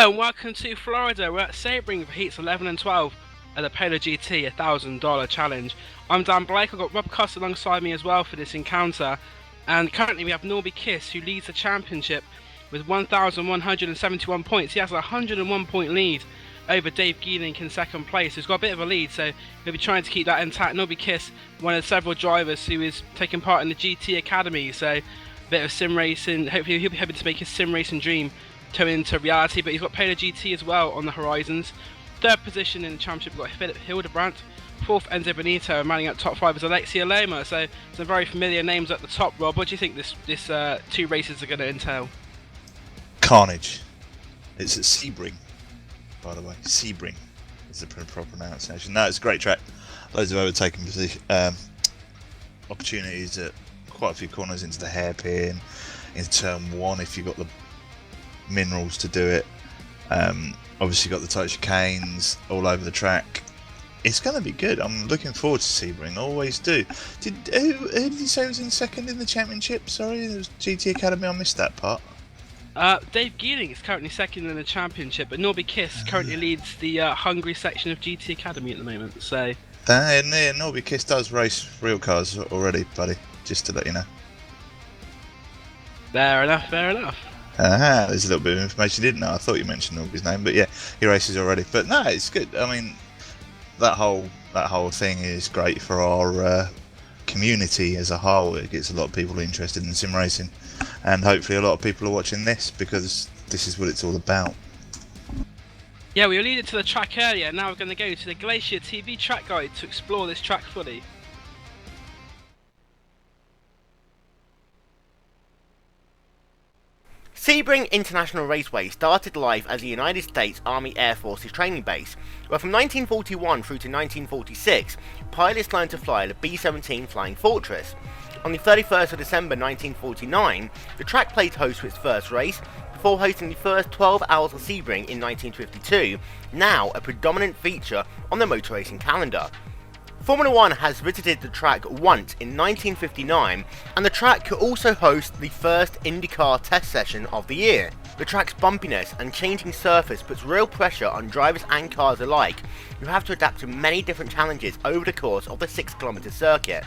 Hello and welcome to Florida. We're at Sebring for heats 11 and 12 at the PolarGT $1,000 challenge. I'm Dan Blake. I've got Rob Cost alongside me as well for this encounter. And currently we have Norby Kiss, who leads the championship with 1,171 points. He has a 101 point lead over Dave Geelink in second place. He's got a bit of a lead, so he'll be trying to keep that intact. Norby Kiss, one of several drivers who is taking part in the GT Academy, so a bit of sim racing. Hopefully he'll be hoping to make his sim racing dream turn into reality, but he's got PolarGT as well on the horizons. Third position in the championship, we've got Philip Hildebrandt. Fourth, Enzo Benito, and manning at top 5 is Alexia Loma, so some very familiar names at the top. Rob, what do you think this two races are going to entail? Carnage. It's at Sebring, by the way. Sebring is the proper pronunciation. No, it's a great track. Loads of overtaking opportunities at quite a few corners into the hairpin, into turn 1 if you've got the minerals to do it. Obviously got the tight chicanes all over the track. It's going to be good. I'm looking forward to Sebring. Always do. Who did you say was in second in the championship? Sorry, it was GT Academy. I missed that part. Dave Geelink is currently second in the championship, but Norby Kiss currently leads the Hungary section of GT Academy at the moment. So Norby Kiss does race real cars already, buddy. Just to let you know. Fair enough. Fair enough. There's a little bit of information you didn't know. I thought you mentioned Norby's name, but yeah, he races already. But no, it's good. I mean, that whole thing is great for our community as a whole. It gets a lot of people interested in sim racing, and hopefully a lot of people are watching this because this is what it's all about. Yeah, we alluded to the track earlier. Now we're going to go to the GlacierTV track guide to explore this track fully. Sebring International Raceway started life as the United States Army Air Force's training base, where from 1941 through to 1946, pilots learned to fly the B-17 Flying Fortress. On the 31st of December 1949, the track played host to its first race, before hosting the first 12 hours of Sebring in 1952, now a predominant feature on the motor racing calendar. Formula 1 has visited the track once in 1959, and the track could also host the first IndyCar test session of the year. The track's bumpiness and changing surface puts real pressure on drivers and cars alike, who have to adapt to many different challenges over the course of the 6-kilometer circuit.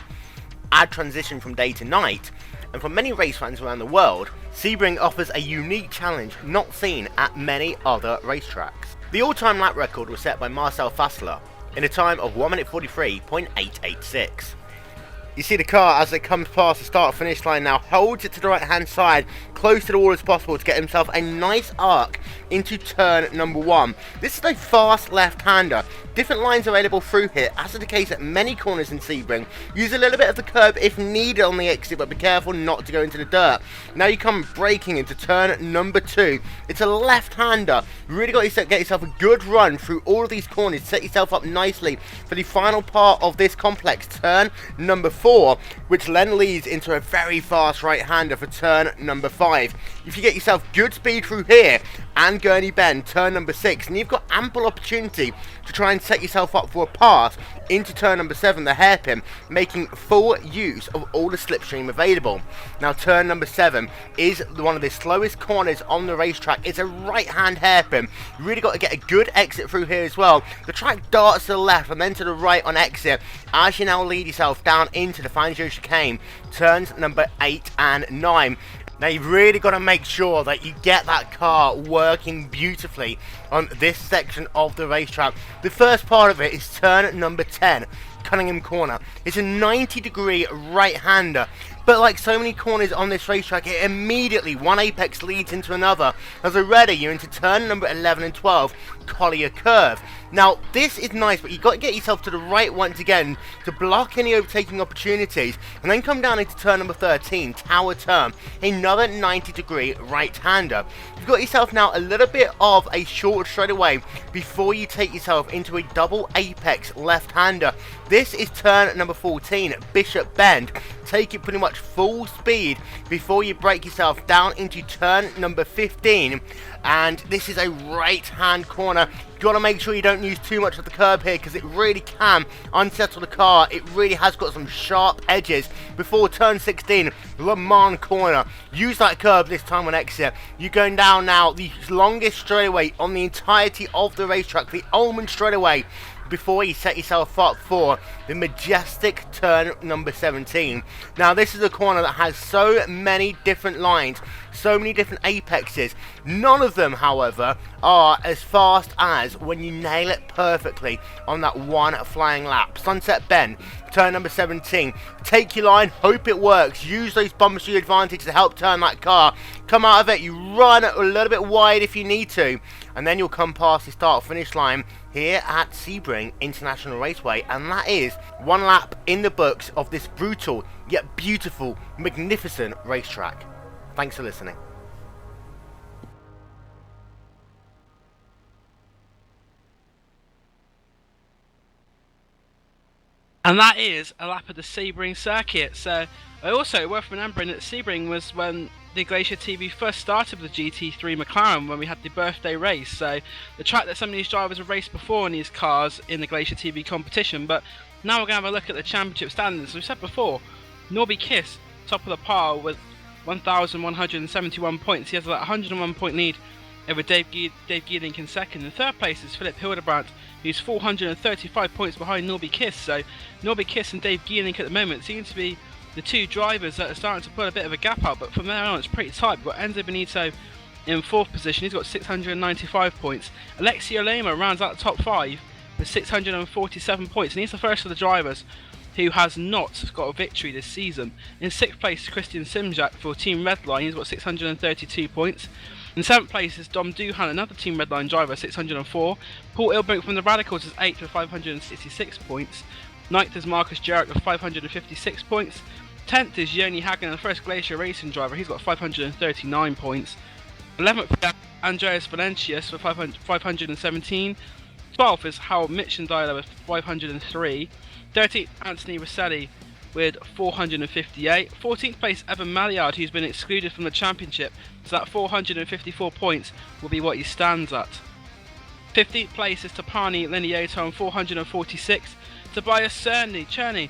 Add transition from day to night, and for many race fans around the world, Sebring offers a unique challenge not seen at many other racetracks. The all-time lap record was set by Marcel Fassler, in a time of 1 minute 43.886. You see the car as it comes past the start finish line now, holds it to the right hand side, close to the wall as possible to get himself a nice arc into turn number 1. This is a fast left-hander. Different lines available through here, as is the case at many corners in Sebring. Use a little bit of the curb if needed on the exit, but be careful not to go into the dirt. Now you come braking into turn number 2. It's a left-hander. You really got to get yourself a good run through all of these corners, set yourself up nicely for the final part of this complex, turn number 4, which then leads into a very fast right-hander for turn number 5. If you get yourself good speed through here and Gurney Bend, turn number 6, and you've got ample opportunity to try and set yourself up for a pass into turn number 7, the hairpin, making full use of all the slipstream available. Now turn number 7 is one of the slowest corners on the racetrack. It's a right-hand hairpin. You really got to get a good exit through here as well. The track darts to the left and then to the right on exit as you now lead yourself down into the Fangio chicane, turns number 8 and 9. Now you've really got to make sure that you get that car working beautifully on this section of the racetrack. The first part of it is turn number 10, Cunningham Corner. It's a 90-degree right-hander, but like so many corners on this racetrack, it immediately, one apex leads into another, as already you're into turn number 11 and 12, Collier Curve. Now this is nice, but you've got to get yourself to the right once again to block any overtaking opportunities, and then come down into turn number 13, Tower Turn, another 90-degree right-hander. You've got yourself now a little bit of a short straightaway before you take yourself into a double apex left-hander. This is turn number 14, Bishop Bend, take it pretty much full speed before you break yourself down into turn number 15. And this is a right-hand corner. You got to make sure you don't use too much of the curb here, because it really can unsettle the car. It really has got some sharp edges. Before turn 16, Le Mans corner. Use that curb this time on exit. You're going down now the longest straightaway on the entirety of the racetrack, the Ullman straightaway, before you set yourself up for the majestic turn number 17. Now this is a corner that has so many different lines, so many different apexes. None of them, however, are as fast as when you nail it perfectly on that one flying lap. Sunset Bend, turn number 17. Take your line, hope it works. Use those bumps to your advantage to help turn that car. Come out of it, you run a little bit wide if you need to, and then you'll come past the start finish line here at Sebring International Raceway, and that is one lap in the books of this brutal yet beautiful, magnificent racetrack. Thanks for listening. And that is a lap of the Sebring circuit. So also worth remembering that Sebring was when the GlacierTV first started with the GT3 McLaren, when we had the birthday race. So the track that some of these drivers have raced before in these cars in the GlacierTV competition. But now we're going to have a look at the championship standings. As we said before, Norby Kiss, top of the pile with 1,171 points. He has a 101 point lead over Dave Geelink in second. In third place is Philip Hildebrandt, who's 435 points behind Norby Kiss. So Norby Kiss and Dave Geelink at the moment seem to be the two drivers that are starting to put a bit of a gap out, but from there on it's pretty tight. We've got Enzo Benito in fourth position, he's got 695 points. Alexio Lema rounds out the top 5 with 647 points, and he's the first of the drivers who has not got a victory this season. In sixth place is Christian Simjak for Team Redline, he's got 632 points. In 7th place is Dom Duhan, another Team Redline driver, 604. Paul Ilbrink from the Radicals is 8th with 566 points. 9th is Marcus Jarrett with 556 points. 10th is Yoni Hagen, the first Glacier Racing driver, he's got 539 points. 11th is Andreas Valencius with 517. 12th is Harold Mitchendiler with 503. 13th, Anthony Rosselli with 458. 14th place, Evan Maillard, who's been excluded from the championship, so that 454 points will be what he stands at. 15th place is Tapani Leniotto on 446. Tobias Cherney,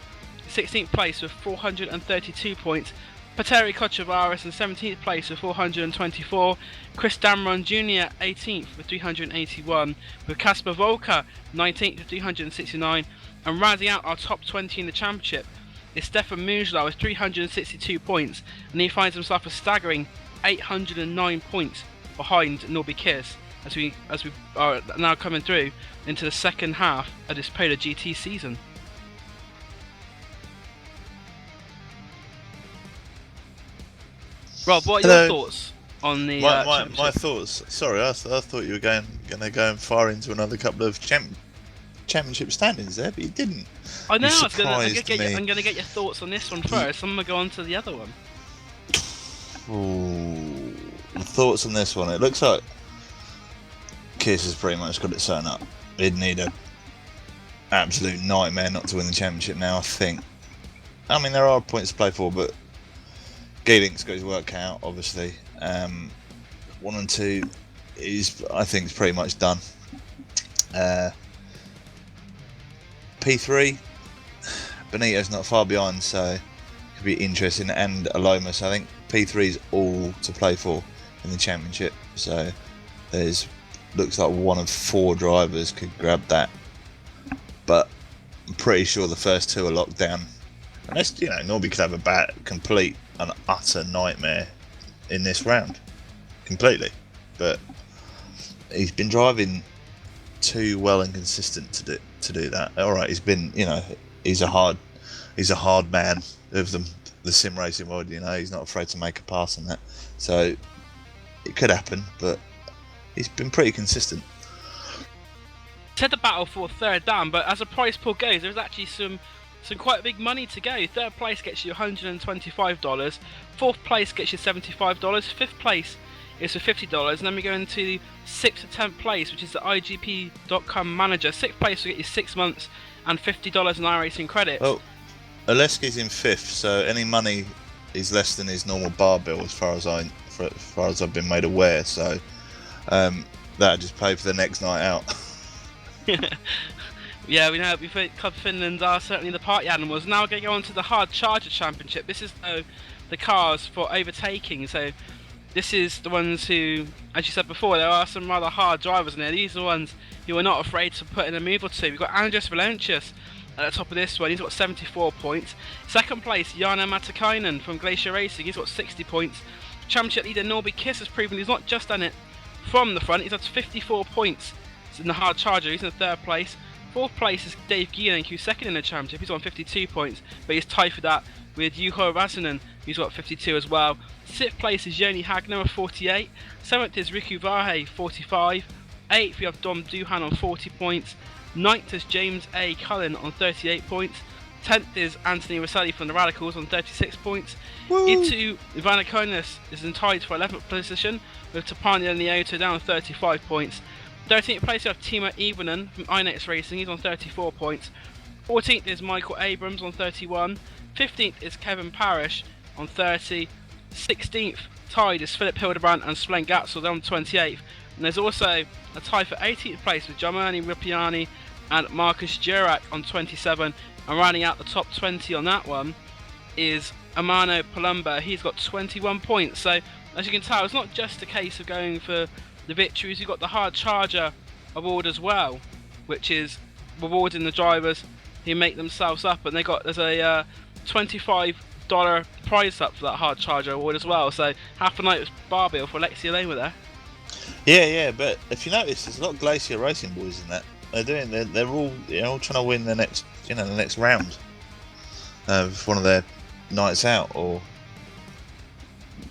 16th place with 432 points. Pateri Kochevaris in 17th place with 424. Chris Damron Jr. 18th with 381. With Kasper Volker 19th with 369. And rounding out our top 20 in the championship is Stefan Mujla with 362 points, and he finds himself a staggering 809 points behind Norby Kiss as we are now coming through into the second half of this PolarGT season. Rob, what are your thoughts on the my thoughts? Sorry, I thought you were going to go far into another couple of championship standings there, but you didn't. I know. I'm going to get your thoughts on this one first. I'm going to go on to the other one. Ooh, thoughts on this one? It looks like Kiss has pretty much got it sewn up. He'd need a absolute nightmare not to win the championship now, I think. I mean, there are points to play for, but Geelink's got his work out, obviously. 1 and 2 is, I think, is pretty much done. P3, Benito's not far behind, so it could be interesting, and Aloma, so I think P3 is all to play for in the championship, so there's looks like 1 of 4 drivers could grab that, but I'm pretty sure the first 2 are locked down, unless, Norby could have a complete and utter nightmare in this round, completely, but he's been driving too well and consistent to do that. All right, he's been, he's a hard man of the sim racing world. He's not afraid to make a pass on that. So it could happen, but he's been pretty consistent. Said the battle for third down, but as the prize pool goes, there's actually some quite big money to go. Third place gets you $125. Fourth place gets you $75. Fifth place is for $50, and then we go into 6th to 10th place, which is the IGP.com manager. 6th place will get you 6 months and $50 in iRacing credits. Oh, Oleski's in 5th, so any money is less than his normal bar bill, as far as I've been made aware. So that'll just pay for the next night out. Yeah, we know Club Finland are certainly the party animals. Now we're going to go on to the Hard Charger Championship. This is the cars for overtaking. So this is the ones who, as you said before, there are some rather hard drivers in there. These are the ones who are not afraid to put in a move or two. We've got Andres Valencius at the top of this one. He's got 74 points. Second place, Jarno Matikainen from Glacier Racing. He's got 60 points. Championship leader Norby Kiss has proven he's not just done it from the front. He's had 54 points in the Hard Charger. He's in 3rd place. 4th place is Dave Gieling, who's 2nd in the championship. He's on 52 points, but he's tied for that with Juho Rasanen, who's got 52 as well. 6th place is Joni Hagner with 48. 7th is Riku Vahe, 45. 8th we have Dom Duhan on 40 points. 9th is James A. Cullen on 38 points. 10th is Anthony Rosselli from the Radicals on 36 points. Itu Ivanakonis is tied for 11th position with Tapani and Leoto down on 35 points. 13th place we have Timo Ivanen from Inex Racing, he's on 34 points. 14th is Michael Abrams on 31. 15th is Kevin Parrish on 30. 16th tied is Philip Hildebrand and Sven Gatzel on 28th. And there's also a tie for 18th place with Giovanni Ripiani and Marcus Jurak on 27. And rounding out the top 20 on that one is Amano Palumba. He's got 21 points. So as you can tell, it's not just a case of going for the victories. You've got the Hard Charger award as well, which is rewarding the drivers who make themselves up, and there's a $25 prize up for that Hard Charger award as well. So half a night was bar bill for Alexia Lane with there. Yeah, but if you notice, there's a lot of Glacier Racing boys in that. They're all trying to win the next round of one of their nights out or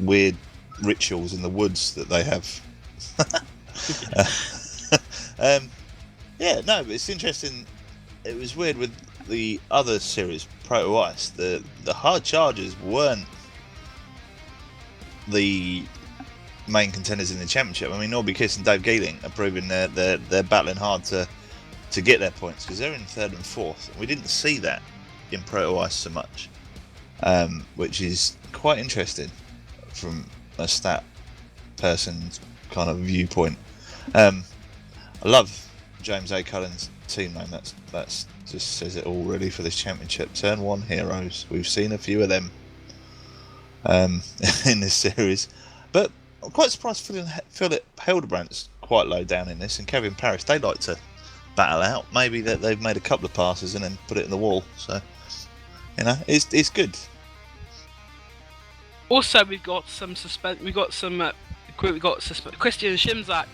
weird rituals in the woods that they have. But it's interesting. It was weird with the other series, Proto Ice. The Hard Chargers weren't the main contenders in the championship. I mean, Norby Kiss and Dave Geeling are proving they're battling hard to get their points, because they're in 3rd and 4th. We didn't see that in Proto Ice so much, which is quite interesting from a stat person's kind of viewpoint. I love James A. Cullen's team name. That's just says it all really for this championship. Turn 1 heroes. We've seen a few of them in this series, but I'm quite surprised Philip Hildebrandt's quite low down in this, and Kevin Parrish, they like to battle out. Maybe that they've made a couple of passes and then put it in the wall. So it's good. Also, we've got Christian Shimzak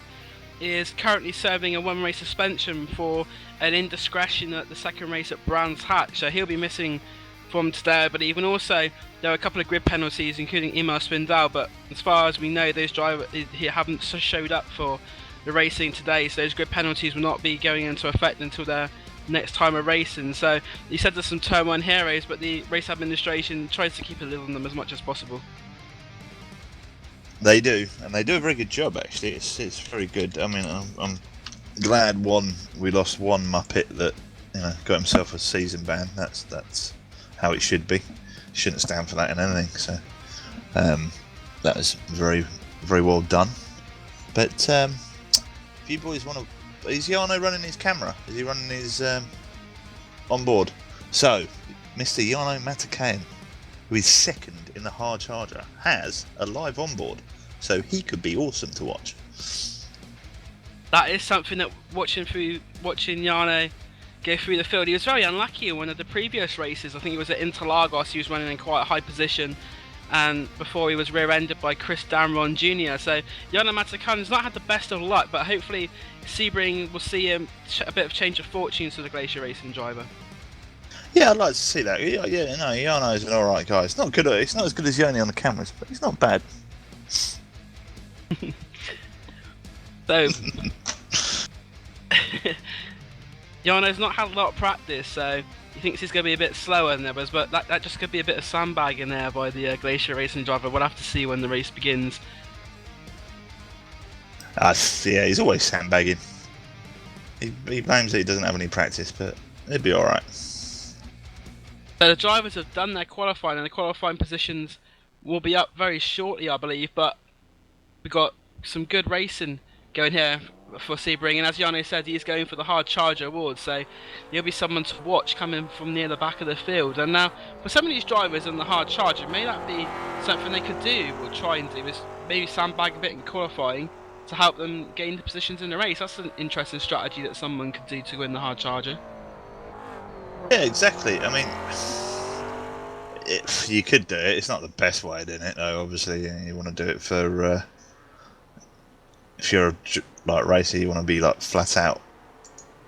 is currently serving a 1-race suspension for an indiscretion at the 2nd race at Brands Hatch, so he'll be missing from today, I believe. And also, there are a couple of grid penalties, including Emil Spindal, but as far as we know, those drivers haven't showed up for the racing today, so those grid penalties will not be going into effect until their next time of racing. So he said there's some Turn 1 heroes, but the race administration tries to keep a lid on them as much as possible. They do, and they do a very good job. Actually, it's very good. I mean, I'm glad we lost one Muppet that got himself a season ban. That's how it should be. Shouldn't stand for that in anything. So that was very, very well done. But if you boys want to, is Jarno running his camera? Is he running his onboard? So, Mr. Jarno Matikainen, who is 2nd in the Hard Charger, has a live onboard, so he could be awesome to watch. That is something that watching Jarno go through the field, he was very unlucky in one of the previous races. I think it was at Interlagos. He was running in quite a high position, and before he was rear-ended by Chris Damron Jr. So Jarno Matikainen's not had the best of luck, but hopefully Sebring will see him a bit of change of fortunes to the Glacier Racing driver. Yeah, I'd like to see that. Jarno's an alright guy. It's not as good as Yoni on the cameras, but he's not bad. So Jarno's not had a lot of practice, so he thinks he's going to be a bit slower than others, but that just could be a bit of sandbagging there by the Glacier Racing driver. We'll have to see when the race begins. Yeah, he's always sandbagging. He claims that he doesn't have any practice, but he'll be alright. So the drivers have done their qualifying, and the qualifying positions will be up very shortly, I believe. But we've got some good racing going here for Sebring, and as Yano said, he's going for the Hard Charger Award, so he'll be someone to watch coming from near the back of the field. And now, for some of these drivers on the Hard Charger, may that be something they could do, or try and do, is maybe sandbag a bit in qualifying to help them gain the positions in the race. That's an interesting strategy that someone could do to win the Hard Charger. Yeah, exactly. I mean, if you could do it, it's not the best way of doing it, though. Obviously, you want to do it for if you're a racer, you want to be like flat out,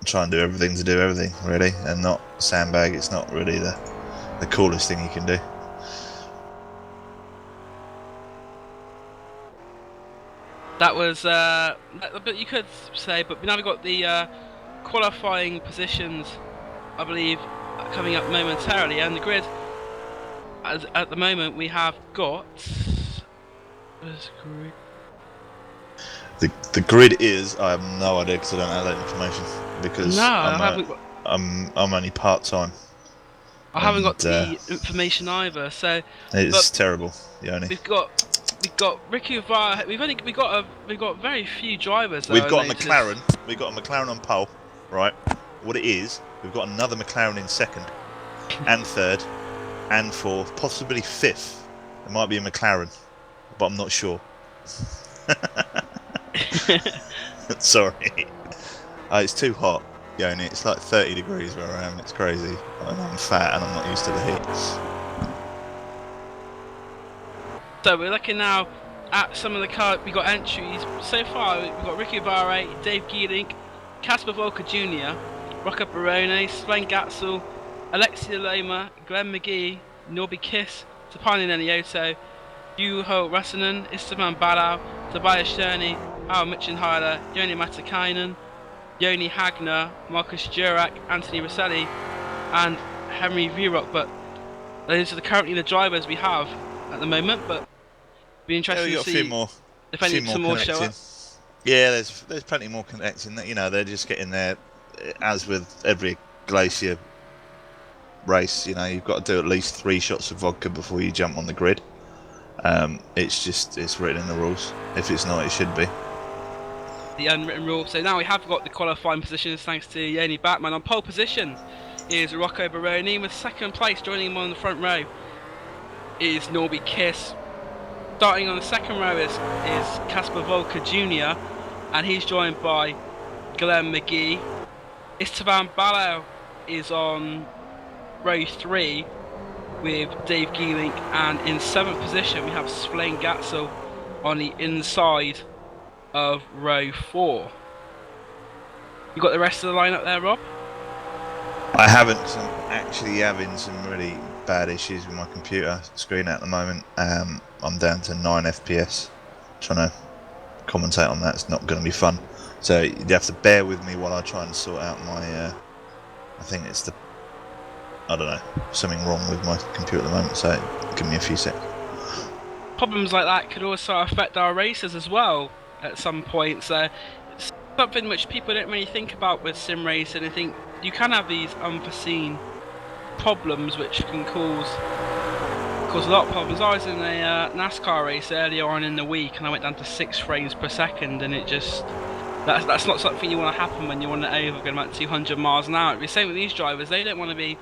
try and do everything to do everything, really, and not sandbag. It's not really the coolest thing you can do. That was, but you could say, but now we've got the qualifying positions, I believe, coming up momentarily, and the grid, at the moment, we have got. Where's the grid? The grid is, I have no idea because I don't have that information because No, I haven't. I'm only part time. I haven't got the information either. So it's terrible. We've got Ricky Var. We've got very few drivers. Though, we've got a McLaren. We've got a McLaren on pole, right? What it is, we've got another McLaren in second, and third, and fourth, possibly fifth. There might be a McLaren, but I'm not sure. Sorry. It's too hot, Yoni. It's like 30 degrees where I am. It's crazy. And I'm fat and I'm not used to the heat. So we're looking now at some of the cars. We got entries so far. We've got Ricky Barre, Dave Geelink, Casper Volker Jr., Rocco Barone, Sven Gatzel, Alexia Loma, Glenn McGee, Norby Kiss, Tapani Nenioto, Juho Rasanen, Istvan Balau, Tobias Sherney, Al Mitchenheiler, Joni Matakainen, Joni Hagner, Marcus Jurak, Anthony Rosselli, and Henry Vierok. But those are currently the drivers we have at the moment. But be interesting to see if any some more show up. Yeah, there's plenty more connecting. You know, they're just getting there. As with every Glacier race, you know, you've got to do at least 3 shots of vodka before you jump on the grid. It's written in the rules. If it's not, it should be. The unwritten rule. So now we have got the qualifying positions thanks to Yoni Batman. On pole position is Rocco Baroni, with second place joining him on the front row is Norby Kiss. Starting on the second row is Casper Volker Jr. and he's joined by Glenn McGee. Istvan Balau is on row 3 with Dave Geelink, and in 7th position we have Sven Gatzel on the inside of row 4. You got the rest of the lineup there, Rob? I haven't, because I'm actually having some really bad issues with my computer screen at the moment. I'm down to 9 FPS. Trying to commentate on that, it's not going to be fun. So you have to bear with me while I try and sort out my, I think it's I don't know, something wrong with my computer at the moment, so give me a few seconds. Problems like that could also affect our races as well at some point, so it's something which people don't really think about with sim racing. I think you can have these unforeseen problems which can cause a lot of problems. I was in a NASCAR race earlier on in the week and I went down to 6 frames per second, and it just... That's not something you want to happen when you want to over going about 200 miles an hour. It's the same with these drivers. They don't want to be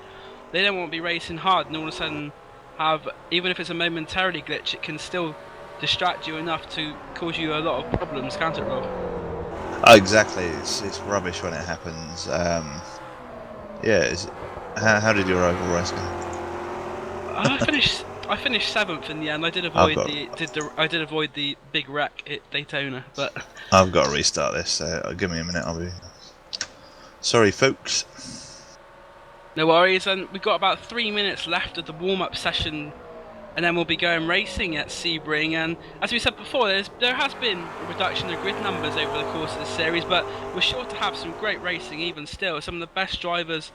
racing hard and all of a sudden have, even if it's a momentarily glitch, it can still distract you enough to cause you a lot of problems, can't it, Rob? Oh, exactly. It's rubbish when it happens. Yeah. How did your overall race go? I finished 7th in the end. I did avoid the big wreck at Daytona, but I've got to restart this. So give me a minute. I'll be sorry, folks. No worries. And we've got about 3 minutes left of the warm-up session, and then we'll be going racing at Sebring. And as we said before, there has been a reduction of grid numbers over the course of the series, but we're sure to have some great racing even still. Some of the best drivers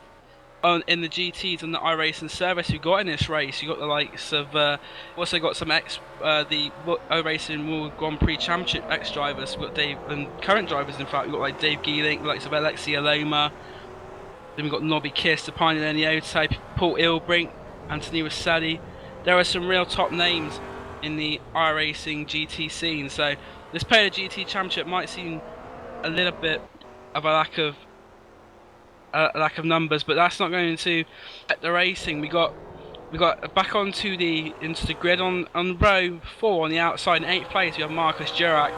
in the GTs and the iRacing service we've got in this race. You've got the likes of, also got some the iRacing World Grand Prix Championship ex-drivers. We've got Dave, and current drivers in fact. We've got like Dave Geelink, the likes of Alexia Loma. Then we've got Nobby Kiss, Tapani Lenioto, Paul Ilbrink, Anthony Rosselli. There are some real top names in the iRacing GT scene, so this PolarGT Championship might seem a little bit of a lack of numbers, but that's not going to affect the racing. We got back onto into the grid on row 4 on the outside in 8th place. We have Marcus Durack.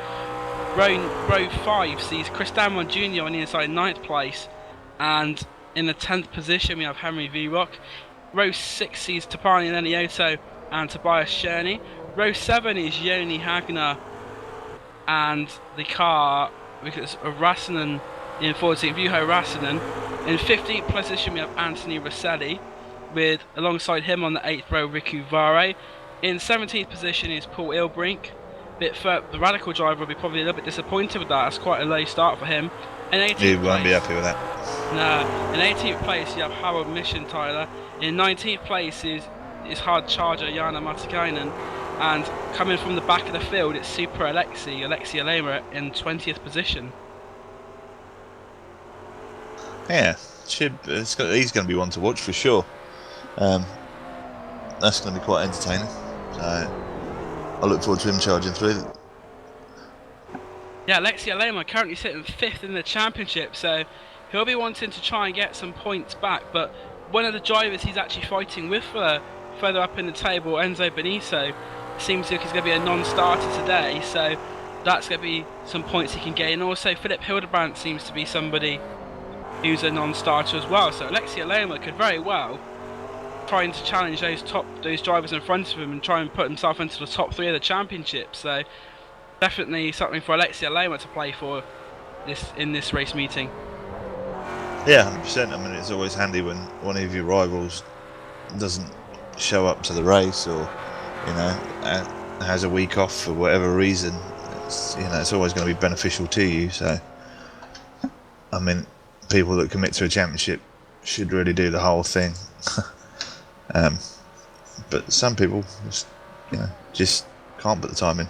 Row 5 sees Chris Damon Jr. on the inside in 9th place, and in the 10th position we have Henry V. Rock. Row 6 sees Tapani Lenioto and Tobias Sherney. Row 7 is Joni Hagner and the car because of Rassinen in 14th, Juho Rassinen. In 15th position we have Anthony Rosselli, with alongside him on the 8th row Riku Vare. In 17th position is Paul Ilbrink. The Radical driver will be probably a little bit disappointed with that. That's quite a low start for him. In 18th He won't be happy with that. No. In 18th place you have Harold Mission-Tyler. In 19th place is hard charger Jana Matikainen. And coming from the back of the field it's Super Alexia Lema in 20th position. Yeah, he's going to be one to watch for sure. That's going to be quite entertaining. So I look forward to him charging through. Yeah, Alexia Lema currently sitting 5th in the championship, so he'll be wanting to try and get some points back. But one of the drivers he's actually fighting with further up in the table, Enzo Benito, seems like he's going to be a non-starter today, so that's going to be some points he can gain. And also Philip Hildebrandt seems to be somebody who's a non-starter as well, so Alexia Lema could very well trying to challenge those drivers in front of him and try and put himself into the top 3 of the championship. So definitely something for Alexia Lema to play for in this race meeting. Yeah, 100%. I mean, it's always handy when one of your rivals doesn't show up to the race, or has a week off for whatever reason. It's always going to be beneficial to you. So I mean, people that commit to a championship should really do the whole thing. But some people just can't put the time in.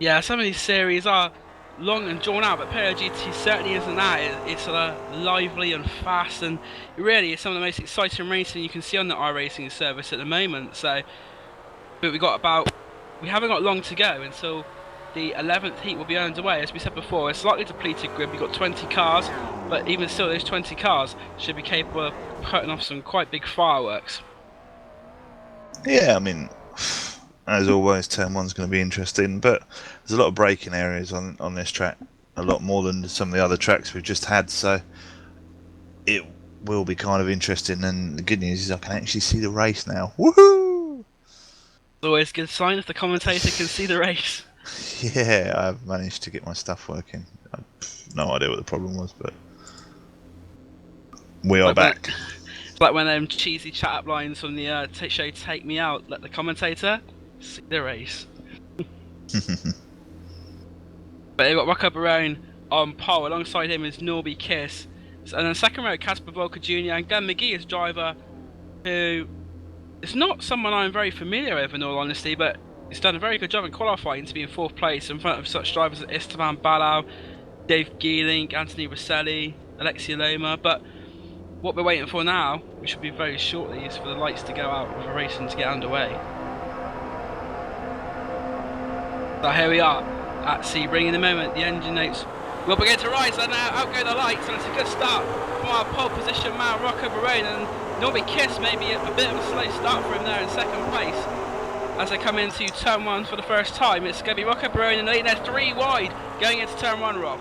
Yeah, some of these series are long and drawn out, but PolarGT certainly isn't that. It's lively and fast, and really it's some of the most exciting racing you can see on the iRacing service at the moment. So, but we haven't got long to go until the 11th heat will be underway. As we said before, it's slightly depleted grid. We've got 20 cars, but even still, those 20 cars should be capable of putting off some quite big fireworks. Yeah, I mean, as always, turn 1's going to be interesting, but there's a lot of braking areas on this track, a lot more than some of the other tracks we've just had, so it will be kind of interesting. And the good news is I can actually see the race now. Woohoo! It's always a good sign if the commentator can see the race. Yeah, I've managed to get my stuff working. I've no idea what the problem was, but we are back. It's like when them cheesy chat up lines from the show Take Me Out, let the commentator see the race. But they've got Rocco Barone on pole. Alongside him is Norby Kiss. And then second row, Casper Volker Jr. and Glenn McGee is driver who is not someone I'm very familiar with in all honesty, but he's done a very good job in qualifying to be in 4th place in front of such drivers as Esteban Balau, Dave Geeling, Anthony Rosselli, Alexia Loma. But what we're waiting for now, which will be very shortly, is for the lights to go out and for racing to get underway. So here we are at Sebring. In a moment, the engine notes will begin to rise, and now out go the lights, and it's a good start from our pole position man Rocco Barone, and Norby Kiss maybe a bit of a slow start for him there in 2nd place. As they come into turn 1 for the first time, it's going to be Rocco Barone in the lead. They're 3 wide going into turn 1, Rob.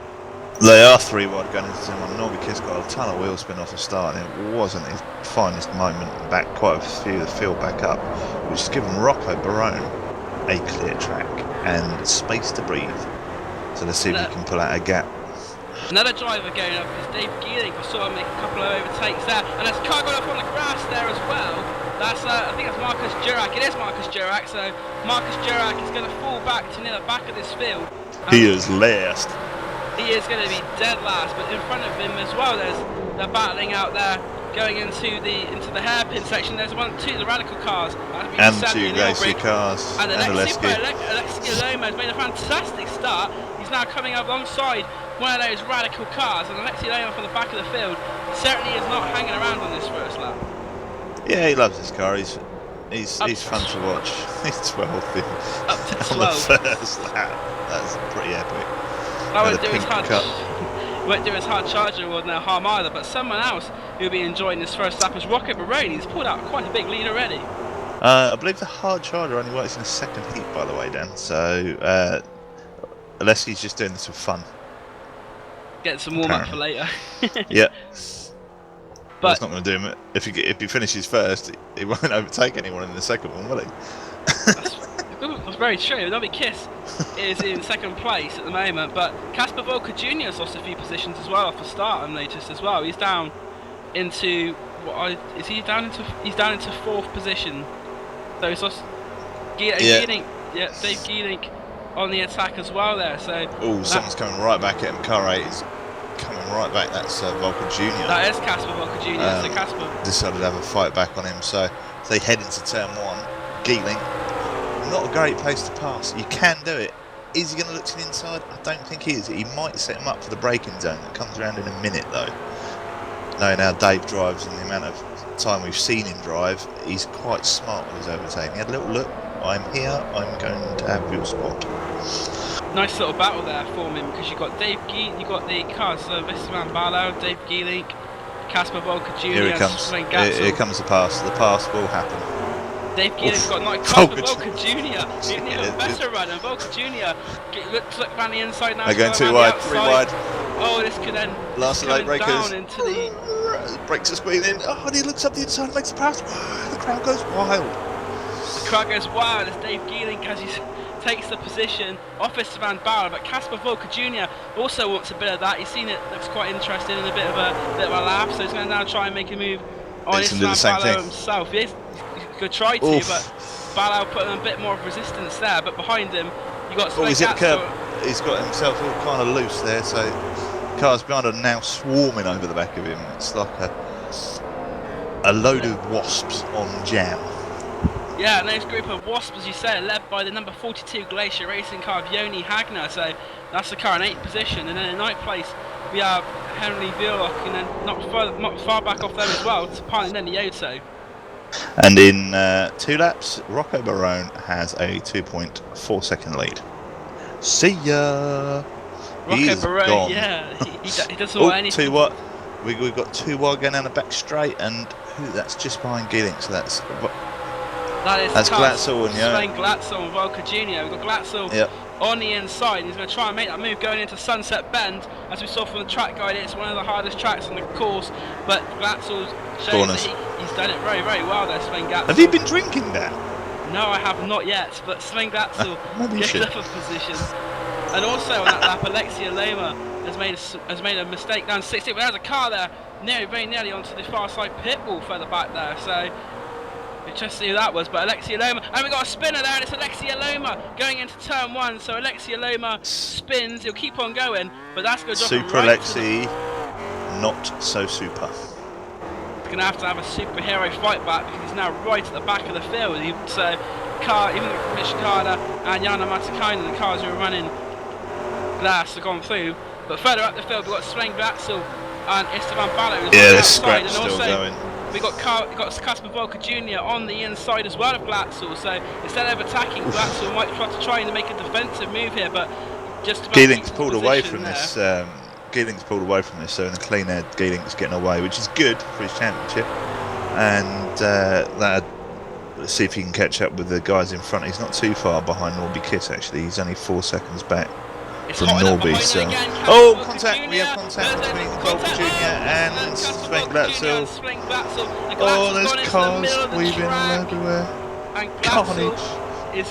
They are 3 wide going into turn 1. Norby Kiss got a ton of wheel spin off the start, and it wasn't his finest moment. Back quite a few of the field back up, which has given Rocco Barone a clear track and space to breathe. So let's see if we can pull out a gap. Another driver going up is Dave Geeling. We saw him make a couple of overtakes there, and there's a car going up on the grass there as well. That's I think that's Marcus Durack. It is Marcus Durack. So Marcus Durack is going to fall back to near the back of this field. He is last. He is going to be dead last, but in front of him as well, they're battling out there, going into the hairpin section. There's the Radical cars, and 2 Glacier cars, and Alexia Loma has made a fantastic start. He's now coming up alongside one of those Radical cars, and Alexia Loma from the back of the field certainly is not hanging around on this first lap. Yeah, he loves his car. He's Up fun to watch. He's 12th up to on the 12. first lap. That's pretty epic. I And won't the do his pink hard. cup. Won't do his hard charger or no harm either. But someone else who'll be enjoying this first lap is Rocket Barone. He's pulled out quite a big lead already. I believe the hard charger only works in a second heat, by the way, Dan. So unless he's just doing this for fun. Get some warm up for later. Yeah. But that's not going to do him. If he finishes first, he won't overtake anyone in the second one, will he? that's very true. Nobby Kiss is in second place at the moment, but Casper Volker Jr. has lost a few positions as well off the start. I've noticed as well. He's down into he's down into fourth position. So he's lost. Dave Geelink on the attack as well there. So someone's coming right back at him. Car 8 is coming right back. That's Volker Jr. That is Casper Volker Jr. So Casper decided to have a fight back on him. So they head into turn 1. Geelink, not a great place to pass. You can do it. Is he going to look to the inside? I don't think he is. He might set him up for the braking zone. That comes around in a minute though. Knowing how Dave drives and the amount of time we've seen him drive, he's quite smart with his overtaking. He had a little look. I'm here. I'm going to have your spot. Nice little battle there for him because you got Dave Geelink, you got the cars, Esteban Barlow, Dave Geelink, Casper Volker Jr. Here he comes. Here comes the pass. The pass will happen. Dave Geelink's got Casper Volker Jr. He's even better runner. Volker Jr. Looks like around the inside now. They're going too wide. 3 wide. Oh, this could end. Last late breakers. Down into the brakes are speeding. Oh, and he looks up the inside and makes the pass. The crowd goes wild. The crowd goes wild as Dave Geelink as he takes the position off Esteban Barrow, but Casper Volker Jr. also wants a bit of that. He's seen it, looks quite interested in a bit of a laugh, so he's going to now try and make a move on Esteban Barrow himself. He could try to, but Barrow put in a bit more of resistance there. But behind him, you got. He's hit the curb. He's got himself all kind of loose there, so cars behind are now swarming over the back of him. It's like a load of wasps on jam. Yeah, a nice group of wasps, as you said, led by the number 42 Glacier Racing car of Yoni Hagner. So that's the car in 8th position, and then in 9th place we have Henry Vierlock, and then not far back off them as well, Tapani and then Yoto. And in 2 laps, Rocco Barone has a 2.4 second lead. See ya. Rocco Barone, gone. yeah, he doesn't want anything. Too what? We've got 2 wide going down the back straight, and that's just behind Geelink, so that's Glatzel and Sven Glatzel and Volker Jr. We've got Glatzel on the inside. He's going to try and make that move going into Sunset Bend. As we saw from the track guide, it's one of the hardest tracks on the course, but Glatzel shows that he's done it very, very well there, Sven Glatzel. Have you been drinking that? No, I have not yet, but Sven Glatzel gets up a position. And also on that lap, Alexia Loma has made a mistake down 60, but there's a car there very nearly onto the far side pit wall further back there, so just see who that was. But Alexia Loma, and we got a spinner there, and it's Alexia Loma going into turn 1. So Alexia Loma spins, he'll keep on going, but that's going to drop Super right Alexi, not so super. We're going to have a superhero fight back because he's now right at the back of the field. So even Rich Carter and Jana Matikainen, the cars who are running glass have gone through. But further up the field, we've got Sven Glatzel and Esteban Barrow. Yeah, the scrap's still going. We got Casper Volker Jr. on the inside as well of Glatzel, so instead of attacking, Glatzel might try and make a defensive move here, but just about Geelink's pulled away from this. Geelink's pulled away from this, so in a clean air, Geelink's getting away, which is good for his championship. And let's see if he can catch up with the guys in front. He's not too far behind Norby Kiss, actually. He's only 4 seconds back from Norby. So, contact! We have contact between Volker Jr. and Sven Glatzel. Oh, there's cars weaving all everywhere. And Carnage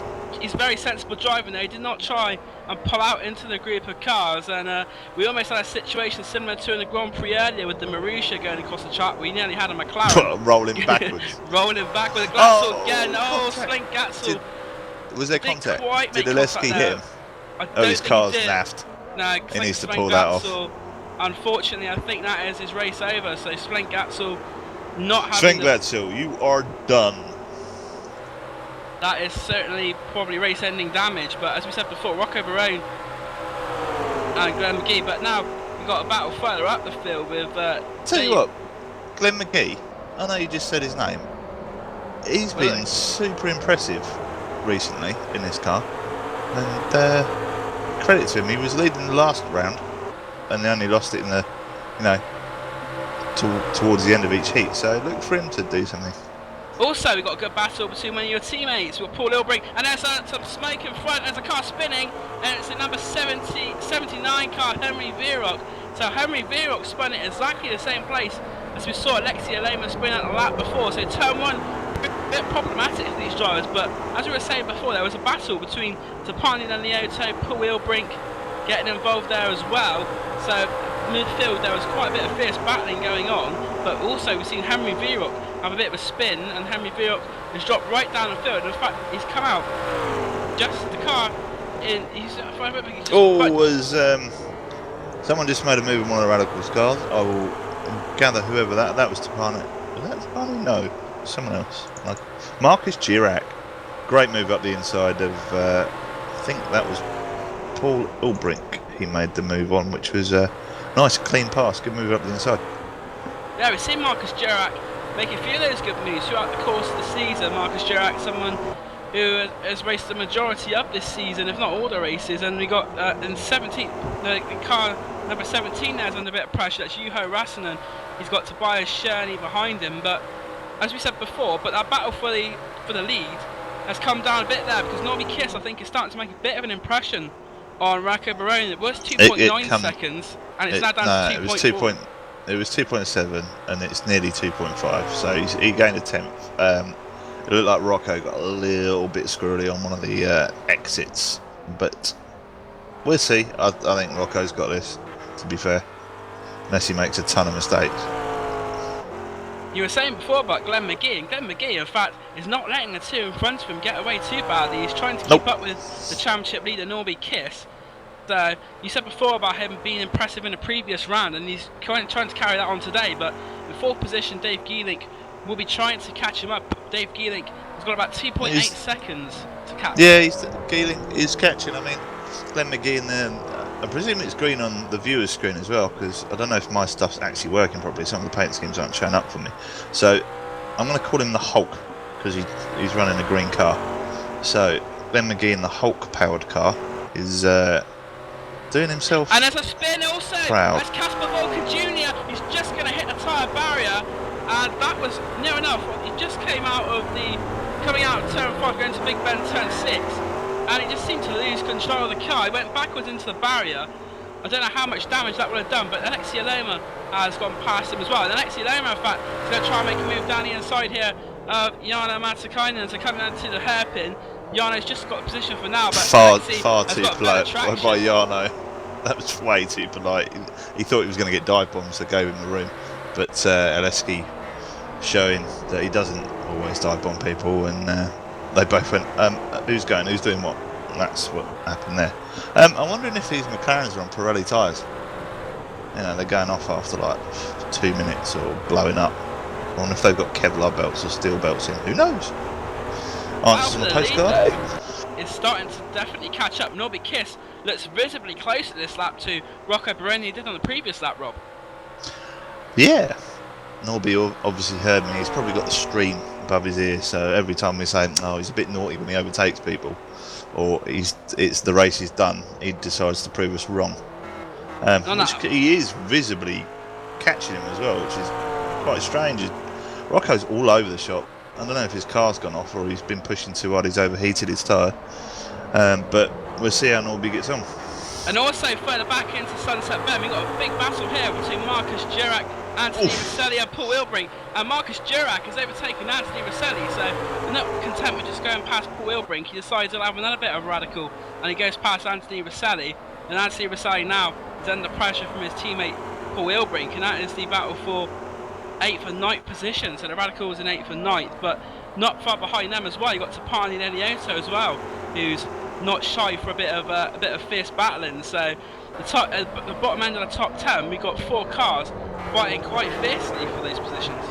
is very sensible driving there. He did not try and pull out into the group of cars, and we almost had a situation similar to in the Grand Prix earlier with the Marussia going across the track. We nearly had a McLaren rolling backwards. Rolling back with a Glatzel again. Sven Glatzel. Was there contact? Did Oleski hit him? Oh, his car's naffed. No, he needs to pull that off. Unfortunately, I think that is his race over. So Sven Glatzel not having. Sven Glatzel, you are done. That is certainly probably race-ending damage. But as we said before, Rocco Barone and Glenn McGee. But now we've got a battle further up the field with. Tell you what, Glenn McGee. I know you just said his name. he's Really? been super impressive recently in this car, and credit to him. He was leading the last round, and they only lost it in the, you know, towards the end of each heat. So look for him to do something. Also, we've got a good battle between one of your teammates. We've got Paul Ilbrink, and there's some smoke in front. There's a car spinning, and it's the number 79 car, Henry Vierock. So Henry Vierock spun it exactly the same place as we saw Alexia Lehman spin out the lap before. So turn one, a bit problematic for these drivers. But as we were saying before, there was a battle between Tapani and Lioto, Paul Ilbrink getting involved there as well. So midfield, there was quite a bit of fierce battling going on. But also, we've seen Henry Vierock have a bit of a spin, and Henry Vierock has dropped right down the field. In fact, he's come out just the car in. He's someone just made a move in one of the Radicals cars. I will gather whoever that was. Tapani. Was that Tapani? No, someone else. Like Marcus Girac. Great move up the inside of. I think that was Paul Ulbrink. He made the move on, which was a nice clean pass. Good move up the inside. Yeah, we've seen Marcus Girac making a few of those good moves throughout the course of the season. Marcus Girac, someone who has raced the majority of this season, if not all the races, and we got in 17, the car number 17 there's under a bit of pressure. That's Juho Rasanen. He's got Tobias Sherney behind him, but as we said before, but that battle for the lead has come down a bit there because Norby Kiss, I think, is starting to make a bit of an impression on Racco Baroni. It was 2.9 seconds, and it's now down to 2.4. It was 2.7 and it's nearly 2.5, so he gained a tenth. It looked like Rocco got a little bit squirrely on one of the exits, but we'll see. I think Rocco's got this, to be fair, unless he makes a ton of mistakes. You were saying before about Glenn McGee, and Glenn McGee, in fact, is not letting the two in front of him get away too badly. He's trying to keep up with the championship leader, Norby Kiss. So, you said before about him being impressive in the previous round, and he's trying to carry that on today. But in fourth position, Dave Geelink will be trying to catch him up. Dave Geelink has got about 2.8 seconds to catch. Yeah, Geelink is catching. I mean, Glenn McGee in there. I presume it's green on the viewer's screen as well, because I don't know if my stuff's actually working properly. Some of the paint schemes aren't showing up for me. So I'm going to call him the Hulk, because he's running a green car. So Glenn McGee in the Hulk-powered car is doing himself and there's a spin also. Proud. That's Casper Volker Jr. He's just going to hit the tyre barrier, and that was near enough. He just came out of coming out of turn 5, going to Big Ben turn 6, and he just seemed to lose control of the car. He went backwards into the barrier. I don't know how much damage that would have done, but Alexia Loma has gone past him as well. And Alexia Loma, in fact, is going to try and make a move down the inside here of Jana Matsakainen to come down to the hairpin. Jano's just got a position for now, but far too polite by Jano. That was way too polite. He thought he was going to get dive bombs, so gave him the room. But Aleski showing that he doesn't always dive bomb people, and they both went, who's going, who's doing what? And that's what happened there. I'm wondering if these McLarens are on Pirelli tyres. You know, they're going off after like 2 minutes or blowing up. I wonder if they've got Kevlar belts or steel belts in. Who knows? Answers on the postcard. It's starting to definitely catch up. Norby Kiss looks visibly closer this lap to Rocco Baroni did on the previous lap, Rob. Yeah. Norby obviously heard me. He's probably got the stream above his ear, so every time we say, oh, he's a bit naughty when he overtakes people, or it's the race is done, he decides to prove us wrong. He is visibly catching him as well, which is quite strange. Rocco's all over the shop. I don't know if his car's gone off or he's been pushing too hard, he's overheated his tyre. But we'll see how Norby gets on. And also further back into Sunset Bend, we've got a big battle here between Marcus Girac, Anthony Rosselli and Paul Ilbrink. And Marcus Girac has overtaken Anthony Rosselli, so not content with just going past Paul Ilbrink, he decides he'll have another bit of radical, and he goes past Anthony Rosselli. And Anthony Rosselli now is under pressure from his teammate Paul Ilbrink, and that is the battle for 8th and 9th position. So the Radicals in 8th and 9th, but not far behind them as well. You've got Tapani and Elioto as well, who's not shy for a bit of fierce battling. So the bottom end of the top 10, we've got 4 cars fighting quite fiercely for those positions.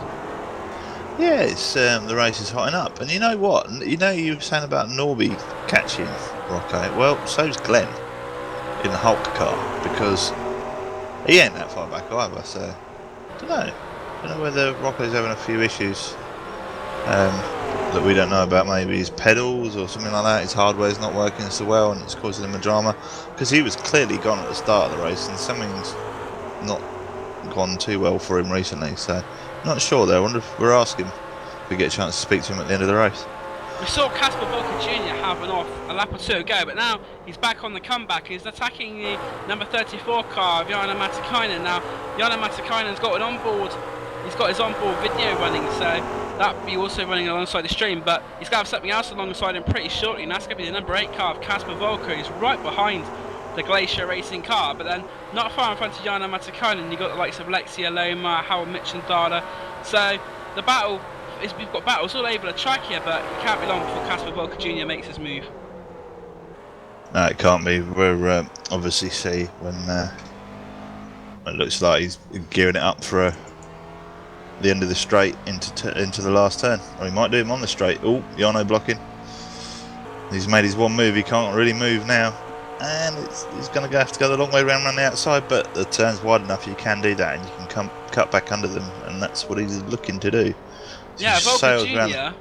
Yeah, it's the race is hotting up, and you know what? You know you were saying about Norby catching Rocco. Well, so's Glenn in the Hulk car, because he ain't that far back either. So I don't know whether Rocco's having a few issues that we don't know about. Maybe his pedals or something like that. His hardware's not working so well, and it's causing him a drama. Because he was clearly gone at the start of the race, and something's not gone too well for him recently. So, not sure there. I wonder if we're asking if we get a chance to speak to him at the end of the race. We saw Casper Volker Jr. having off a lap or two ago, but now he's back on the comeback. He's attacking the number 34 car of Jarno Matikainen. Now, Jarno Matikainen's got an onboard. He's got his onboard video running, so that'll be also running alongside the stream. But he's going to have something else alongside him pretty shortly, and that's going to be the number 8 car of Casper Volker. He's right behind the Glacier Racing car, but then not far in front of Jarno Matikainen. You've got the likes of Lexia Loma, Howard Mitchendala. So the battle. We've got battles all over the track here, but it can't be long before Casper Volker Jr. makes his move. No, it can't be. We'll obviously see when it looks like he's gearing it up for the end of the straight into the last turn. Or he might do him on the straight. Oh, Jarno blocking. He's made his one move. He can't really move now. And he's going to have to go the long way around the outside, but the turn's wide enough you can do that, and you can cut back under them, and that's what he's looking to do. Yeah, Volker Jr.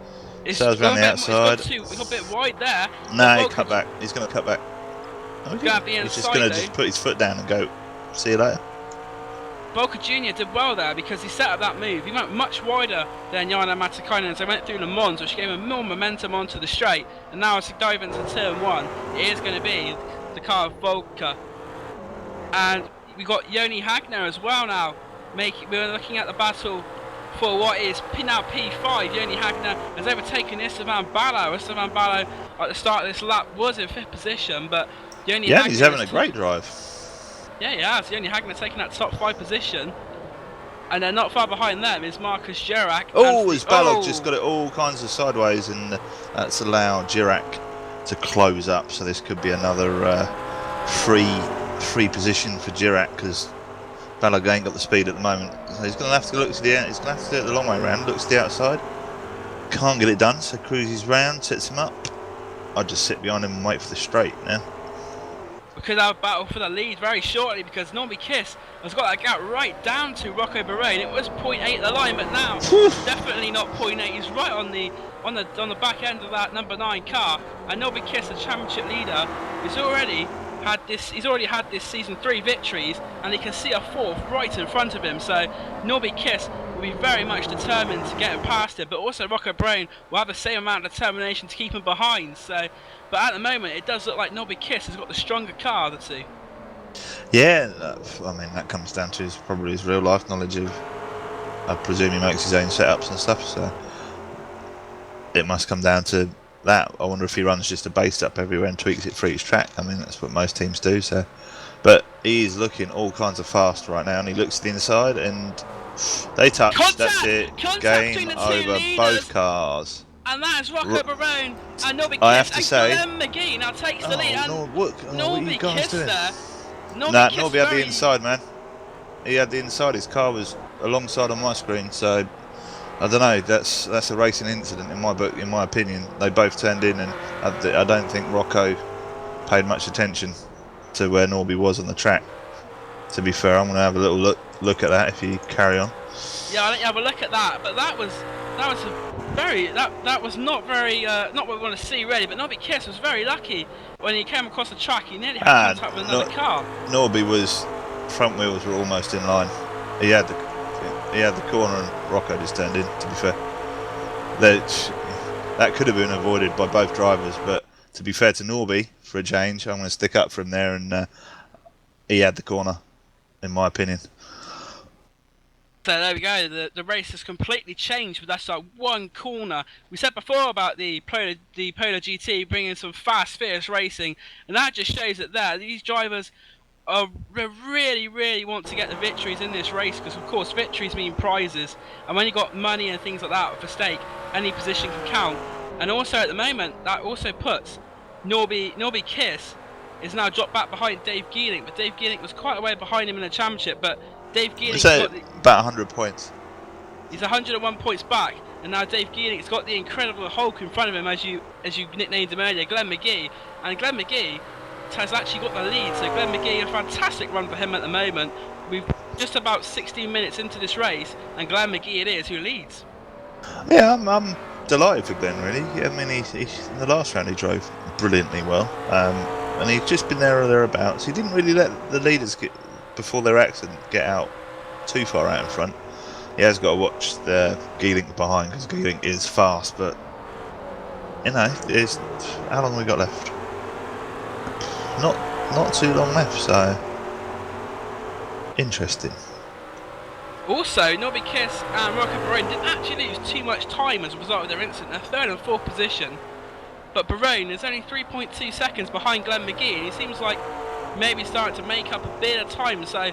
Sails around the outside. We've got a bit wide there. No, he cut back. He's going to cut back. He's just going to just put his foot down and go, see you later. Volker Jr. did well there because he set up that move. He went much wider than Jarno Matikainen as they went through Le Mans, which gave him more momentum onto the straight. And now as he dives into turn 1, it is going to be the car of Volker. And we got Joni Hagner as well now. We're looking at the battle for what is now P5. Joni Hagner has overtaken Esteban Ballo. Esteban Ballo at the start of this lap was in 5th position, but Joni Hagner he's having a great drive. Yeah, he has. Joni Hagner taking that top 5 position. And then not far behind them is Marcus Gerac. Oh, as Balog just got it all kinds of sideways, and that's allowed Gerac to close up. So this could be another free position for Gerac, because Balog ain't got the speed at the moment. So he's going to have to look to the he's going to have to do it the long way around. Looks to the outside. Can't get it done, so cruises round, sets him up. I'll just sit behind him and wait for the straight now. We could have a battle for the lead very shortly, because Norby Kiss has got that gap right down to Rocco Bahrain. It was 0.8 at the line, but now definitely not 0.8. He's right on the back end of that number 9 car, and Norby Kiss, the championship leader, he's already had this season 3 victories, and he can see a 4th right in front of him. So Norby Kiss will be very much determined to get him past it, but also Rocco Bahrain will have the same amount of determination to keep him behind. So, but at the moment it does look like Norby Kiss has got the stronger car of the two. Yeah, I mean that comes down to probably his real life knowledge of. I presume he makes his own setups and stuff, so it must come down to that. I wonder if he runs just a base up everywhere and tweaks it for each track. I mean, that's what most teams do. So, but he's looking all kinds of fast right now, and he looks to the inside, and they touch. Contact! That's it. Contact Game over both cars. And that is Rocco Bahrain and Norby Kiss. I have to say, Glenn McGee now takes the lead. What are you guys Kiss doing? there. Norby had the inside, man. He had the inside. His car was alongside on my screen, so I don't know. That's a racing incident in my book. In my opinion, they both turned in, and I don't think Rocco paid much attention to where Norby was on the track. To be fair, I'm going to have a little look at that if you carry on. Yeah, I'll let you have a look at that. But that was not very not what we want to see really. But Norby Kiss was very lucky when he came across the track. He nearly had contact with another car. Norby was front wheels were almost in line. He had the corner, and Rocco just turned in. To be fair, that could have been avoided by both drivers. But to be fair to Norby, for a change, I'm going to stick up for him there, and he had the corner, in my opinion. So there we go. The race has completely changed with that one corner. We said before about the Polar GT bringing some fast, fierce racing, and that just shows that these drivers really want to get the victories in this race, because of course victories mean prizes, and when you got money and things like that for stake, any position can count. And also at the moment that also puts Norby Kiss is now dropped back behind Dave Geeling, but Dave Geeling was quite a way behind him in the championship. But Dave Geeling's got about 100 points. He's 101 points back, and now Dave Geeling's got the incredible Hulk in front of him, as you nicknamed him earlier, Glenn McGee, and Glenn McGee has actually got the lead. So Glenn McGee, a fantastic run for him at the moment. We've just about 16 minutes into this race, and Glenn McGee it is who leads. Yeah, I'm delighted for Glenn, really. I mean, he in the last round he drove brilliantly well, and he'd just been there or thereabouts. He didn't really let the leaders get before their accident get out too far out in front. He has got to watch the Geelink behind because Geelink is fast, but you know, how long have we got left? Not too long left, so interesting. Also, Nobby Kiss and Rocco Barone didn't actually lose too much time as a result of their incident. They're third and fourth position, but Barone is only 3.2 seconds behind Glenn McGee, and he seems like maybe starting to make up a bit of time. So, I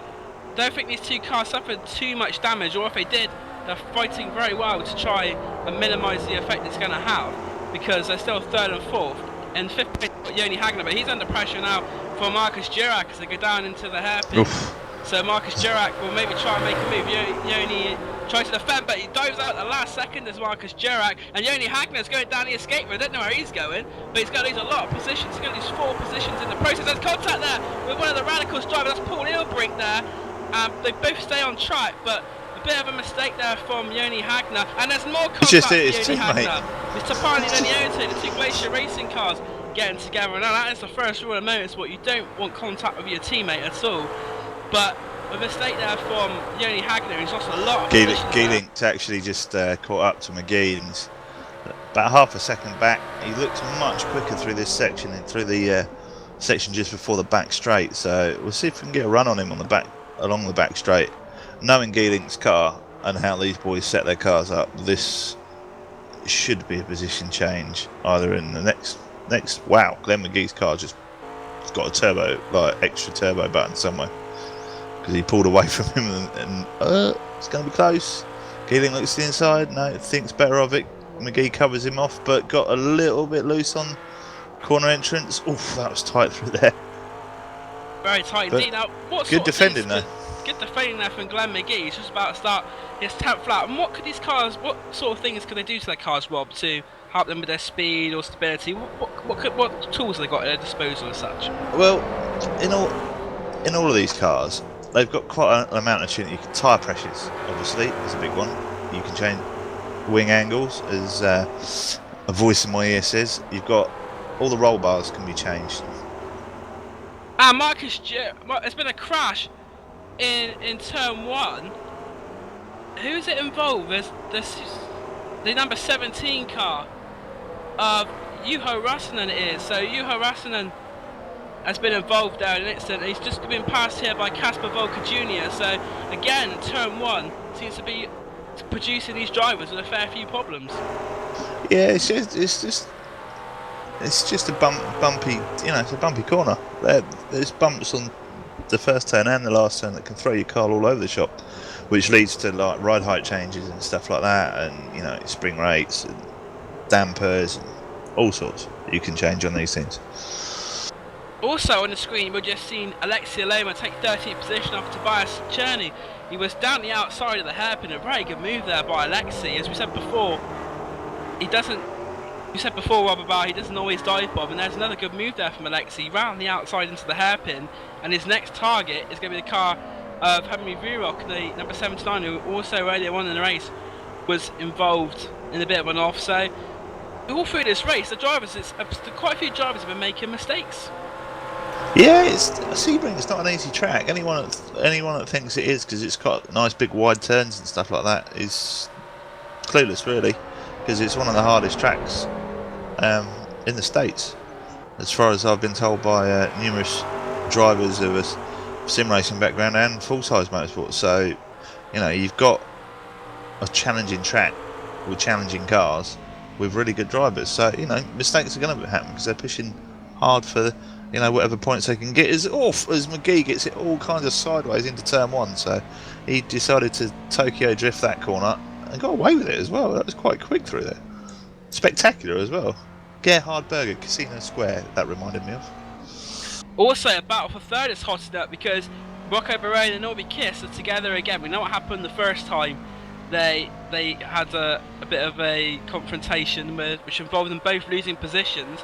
don't think these two cars suffered too much damage, or if they did, they're fighting very well to try and minimise the effect it's going to have, because they're still third and fourth. And fifth, Yoni Hagner, but he's under pressure now for Marcus Durack as they go down into the hairpin. Oof. So Marcus Durack will maybe try and make a move. Yoni tries to defend, but he dives out at the last second as Marcus Durack. And Yoni Hagner's going down the escape road. I don't know where he's going, but he's going to lose a lot of positions. He's going to lose 4 positions in the process. There's contact there with one of the Radicals drivers. That's Paul Ilbrink there. They both stay on track, but a bit of a mistake there from Yoni Hagner. And there's more contact for Yoni Hagner. It's Tapani and Yoni, the two Glacier racing cars, getting together. Now that is the first rule of motorsport. You don't want contact with your teammate at all. But a mistake there from Yoni Hagner, who's lost a lot of Geelink's actually just caught up to McGee, and he's about half a second back. He looks much quicker through this section and through the section just before the back straight. So we'll see if we can get a run on him on the back along the back straight. Knowing Geelink's car and how these boys set their cars up, this should be a position change either in the next. Wow, Glenn McGee's car just got a turbo, like extra turbo button somewhere, because he pulled away from him and it's going to be close. Geelink looks to the inside, no, thinks better of it. McGee covers him off, but got a little bit loose on corner entrance. Oof, that was tight through there. Very tight indeed. Now, what good defending there. Good defending there from Glenn McGee. He's just about to start his 10th lap. And what sort of things could they do to their cars, Rob, to help them with their speed or stability? What tools have they got at their disposal as such? Well, in all of these cars, they've got quite an amount of tuning. You can tyre pressures, obviously, is a big one. You can change wing angles, as a voice in my ear says. You've got all the roll bars can be changed. And there's been a crash in turn 1. Who's it involved? There's the number 17 car of Juho Rassinen it is. So Juho Rassinen has been involved there in an incident. He's just been passed here by Casper Volker Jr. So again, turn 1 seems to be producing these drivers with a fair few problems. Yeah, it's just a bumpy, you know, it's a bumpy corner. There's bumps on the first turn and the last turn that can throw your car all over the shop, which leads to like ride height changes and stuff like that, and you know, spring rates and dampers and all sorts you can change on these things. Also on the screen, we've just seen Alexia Loma take 13th position off Tobias Cherney. He was down the outside of the hairpin. A very good move there by Alexi. As we said before, Rob, about he doesn't always dive bomb, and there's another good move there from Alexi. Round the outside into the hairpin, and his next target is going to be the car of Henry Vurock, the number 79, who also earlier on in the race was involved in a bit of an off. So all through this race, quite a few drivers have been making mistakes. Yeah, Sebring. It's not an easy track. Anyone that thinks it is because it's got nice big wide turns and stuff like that is clueless, really, because it's one of the hardest tracks in the States, as far as I've been told by numerous drivers of a sim racing background and full-size motorsport. So, you know, you've got a challenging track with challenging cars with really good drivers. So, you know, mistakes are going to happen because they're pushing hard for, you know, whatever points they can get. As McGee gets it all kinds of sideways into turn 1, so he decided to Tokyo drift that corner and got away with it as well. That was quite quick through there. Spectacular as well. Gerhard Berger, Casino Square, that reminded me of. Also, a battle for third is hotted up because Rocco Barone and Norby Kiss are together again. We know what happened the first time. They had a bit of a confrontation which involved them both losing positions.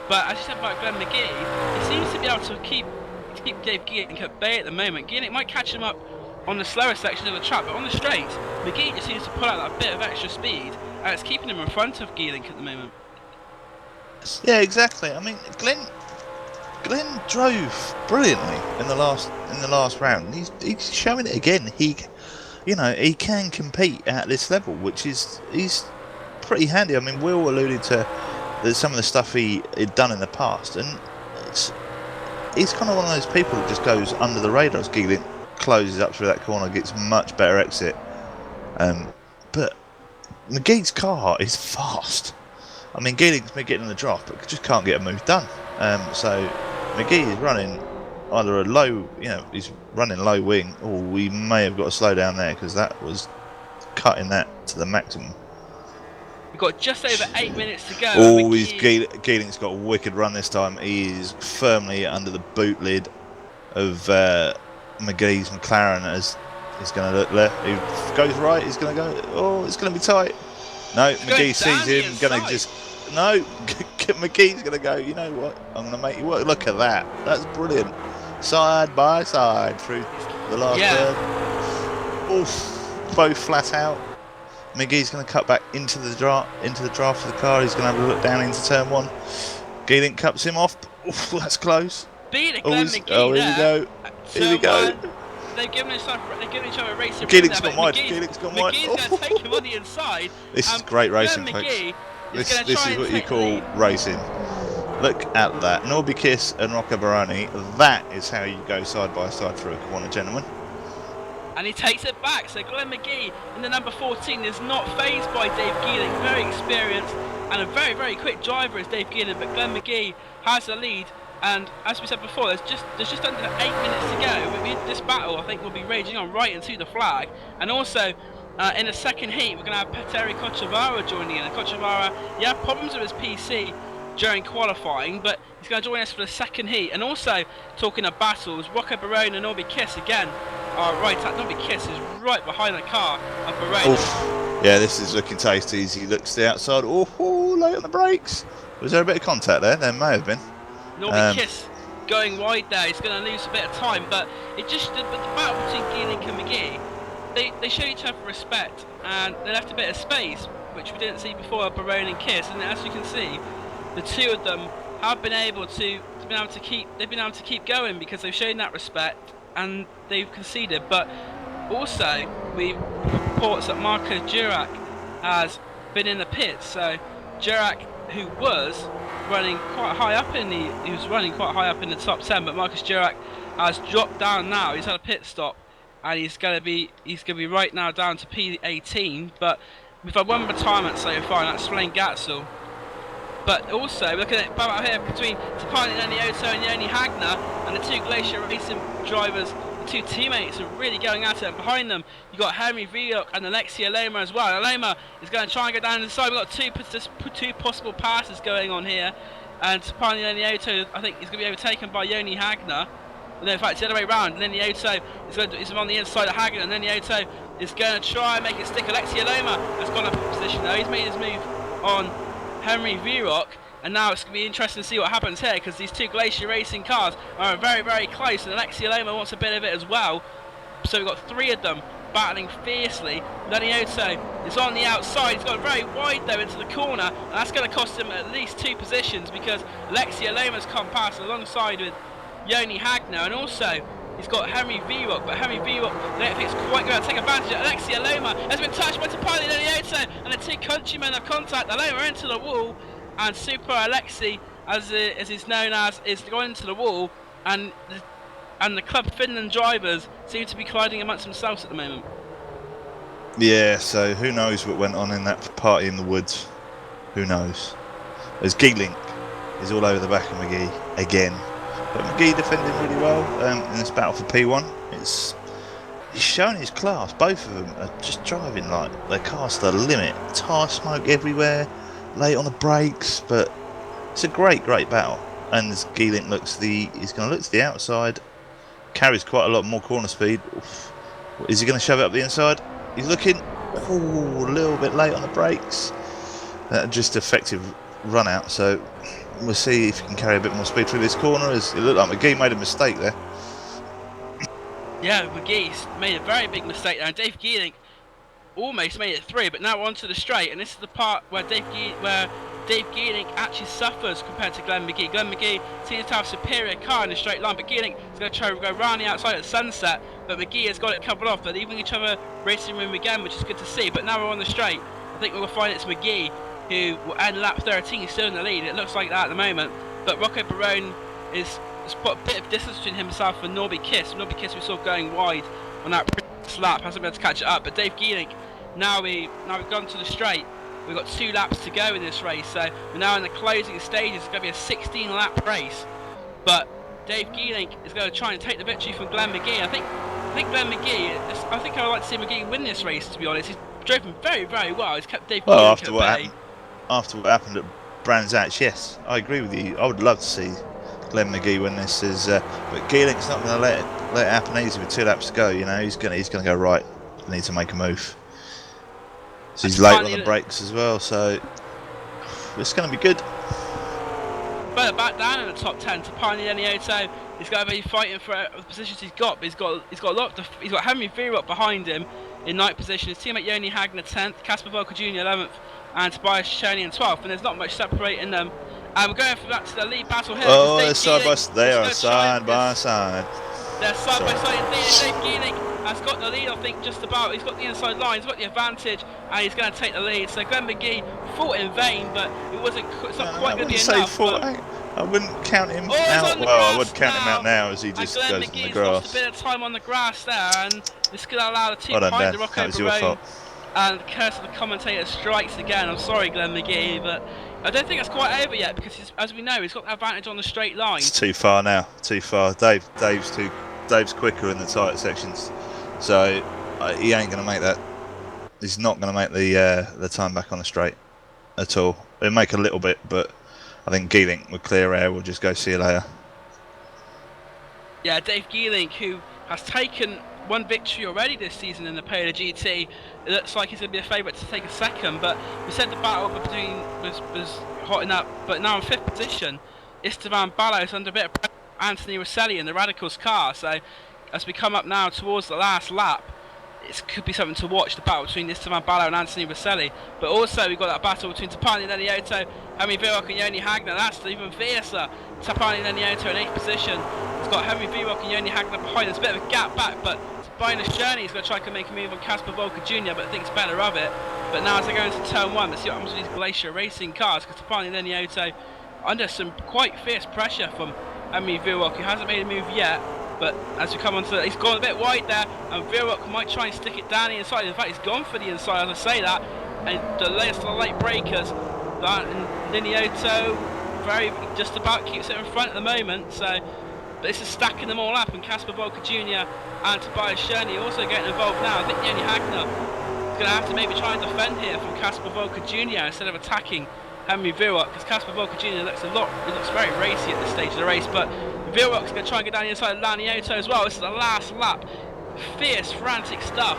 But as you said about Glenn McGee, he seems to be able to keep Geelink at bay at the moment. Geelink might catch him up on the slower sections of the track, but on the straight, McGee just seems to pull out that bit of extra speed and it's keeping him in front of Geelink at the moment. Yeah, exactly. I mean, Glenn drove brilliantly in the last round. He's showing it again. He can compete at this level, which he's pretty handy. I mean, Will alluded to some of the stuff he had done in the past, and he's kind of one of those people that just goes under the radar as Geelink closes up through that corner, gets much better exit. But McGee's car is fast. I mean, Geelink's been getting in the draft, but just can't get a move done. So McGee is running either a low, he's running low wing, or we may have got to slow down there because that was cutting that to the maximum. We've got just over 8 minutes to go. Oh, Geelink's got a wicked run this time. He is firmly under the boot lid of McGee's McLaren as he's going to look left. He goes right, he's going to go, oh, it's going to be tight. No, McGee sees him, going to just, no, McGee's going to go, you know what, I'm going to make you work. Look at that, that's brilliant. Side by side through the last third. Oof, both flat out. McGee's going to cut back into the draft of the car. He's going to have a look down into turn one. Geelink cuts him off. Oof, that's close. Beat it, Glenn McGee. Oh, here we go. Here we go. They've given each other a race. Geelink's gone wide. Geelink's gone wide. McGee's going to take him on the inside. This is great racing, folks. This is what you call racing. Look at that. Norby Kiss and Rocco Baroni. That is how you go side by side through a corner, gentlemen. And he takes it back. So Glenn McGee in the number 14 is not phased by Dave Geelink. Very experienced and a very, very quick driver is Dave Geelink. But Glenn McGee has the lead. And as we said before, there's just under 8 minutes to go. This battle, I think, will be raging on right into the flag. And also, in the second heat, we're going to have Petteri Cochavara joining in. And Cochavara, problems with his PC during qualifying, but he's going to join us for the second heat. And also, talking of battles, Rocco Barone and Norby Kiss again are right at Norby Kiss is right behind the car of Barone. Yeah, this is looking tasty as he looks to the outside. Oh, late on the brakes. Was there a bit of contact there? There may have been. Norby Kiss going wide there. He's going to lose a bit of time, but the battle between Geelink and McGee, they show each other respect, and they left a bit of space, which we didn't see before of Barone and Kiss. And as you can see, the two of them have been able to keep going because they've shown that respect and they've conceded. But also, we reports that Marco Durac has been in the pits. So Durac, who was running quite high up in the top 10, but Marcus Durac has dropped down now. He's had a pit stop, and he's going to be right now down to P18. But we've had one retirement so far, and that's Svein Gatzel. But also looking at battle here between Tapani Lenioto and Joni Hagner, and the two Glacier Racing drivers, the two teammates are really going at it. And behind them, you've got Henry Villok and Alexia Loma as well. And Loma is going to try and go down the side. We've got two possible passes going on here. And Tapani Lenioto, I think, is going to be overtaken by Joni Hagner. No, in fact, it's the other way around. Lenioto is on the inside of Hagner, and Lenioto is going to try and make it stick. Alexia Loma has gone up in position though. He's made his move on Henry Villok, and now it's going to be interesting to see what happens here, because these two Glacier Racing cars are very, very close, and Alexia Loma wants a bit of it as well. So we've got three of them battling fiercely. Lenioto is on the outside. He's got very wide though into the corner, and that's going to cost him at least two positions, because Alexia Loma's come past alongside with Joni Hagner, and also he's got Henry Villok, but Henry Villok, I don't think it's quite going to take advantage of Alexia Loma. Has been touched by Tapani Lenioto, and the two countrymen have contact. Loma into the wall, and Super Alexi, as he's known as, is going into the wall, and the Club Finland drivers seem to be colliding amongst themselves at the moment. Yeah, so who knows what went on in that party in the woods? Who knows? As Geelink is all over the back of McGee again. But McGee defending really well in this battle for P1. He's showing his class. Both of them are just driving like their cars to the limit. Tyre smoke everywhere, late on the brakes, but it's a great battle. And as Geelink he's going to look to the outside, carries quite a lot more corner speed. Oof. Is he going to shove it up the inside? He's looking, a little bit late on the brakes. Just effective run out, so we'll see if he can carry a bit more speed through this corner, as it looked like McGee made a mistake there. Yeah, McGee's made a very big mistake there, and Dave Geelink almost made it through, but now we're onto the straight, and this is the part where Dave Geeling actually suffers compared to Glenn McGee. Glenn McGee seems to have a superior car in the straight line, but Geeling is going to try to go round the outside at Sunset, but McGee has got it covered off. They're leaving each other racing room again, which is good to see, but now we're on the straight. I think we'll find it's McGee who will end lap 13. He's still in the lead, it looks like that at the moment, but Rocco Barone has put a bit of distance between himself and Norby Kiss. Norby Kiss we saw going wide on that previous lap, hasn't been able to catch it up, but Dave Geeling, now we've gone to the straight. We've got 2 laps to go in this race, so we're now in the closing stages. It's going to be a 16-lap race, but Dave Geeling is going to try and take the victory from Glenn McGee. I think Glenn McGee, I think I would like to see McGee win this race, to be honest. He's driven very, very well. He's kept Dave Geeling after what happened at Brands Hatch, yes, I agree with you. I would love to see Glenn McGee win this, but Geeling's not going to let it happen easy with 2 laps to go. You know, he's going to go right. They need to make a move. So he's late on the brakes as well, so it's going to be good. Further back down in the top 10 to Pioneer Leniotto. He's going to be fighting for the positions he's got, but he's got Henry Vierock behind him in 9th position. His teammate Yoni Hagner 10th, Casper Volker Jr. 11th, and Tobias Shoney in 12th. And there's not much separating them. And we're going for that to the lead battle here. Oh, they are side by side. They're side by side. Dave Geeling has got the lead, I think, just about. He's got the inside line, he's got the advantage, and he's going to take the lead. So Glenn McGee fought in vain, but it's not quite going to be enough. I wouldn't count him out. Well, I would count him out now as he just goes in the grass. Lost a bit of time on the grass there, and this could allow the team behind the Rocco Barone. And the curse of the commentator strikes again. I'm sorry, Glenn McGee, but I don't think it's quite over yet because, as we know, he's got the advantage on the straight line. It's too far now. Too far. Dave's quicker in the tighter sections, so he ain't going to make that. He's not going to make the time back on the straight at all. He'll make a little bit, but I think Geeling with clear air will just go see you later. Yeah, Dave Geeling, who has taken 1 victory already this season in the PolarGT. It looks like he's going to be a favourite to take a second, but we said the battle between was hotting up, but now in 5th position, Esteban Ballos under a bit of pressure, Anthony Rosselli in the Radicals car. So as we come up now towards the last lap, it could be something to watch, the battle between Esteban Ballo and Anthony Rosselli. But also we've got that battle between Tapani Leniotto, Henry Vierock and Yoni Hagner. That's even fiercer. Tapani Leniotto in 8th position. He's got Henry Vierock and Yoni Hagner behind. There's a bit of a gap back, but Tobias Shoney is going to try to make a move on Casper Volker Jr., but thinks better of it. But now as they go into turn 1, let's see what happens with these Glacier Racing cars, because Tapani Leniotto under some quite fierce pressure from Henry Vierock, who hasn't made a move yet. But as we come onto he's gone a bit wide there, and Vierock might try and stick it down the inside. In fact, he's gone for the inside as I say that. And the latest of the late breakers, and Leniotto just about keeps it in front at the moment. So but this is stacking them all up, and Casper Volker Jr. and Tobias Shoney also getting involved now. I think Yoni Hagner is going to have to maybe try and defend here from Casper Volker Jr. instead of attacking Henry Vierock, because Casper Volker Jr. looks very racy at this stage of the race. But Vierock's going to try and get down the inside of Leniotto as well. This is the last lap. Fierce, frantic stuff.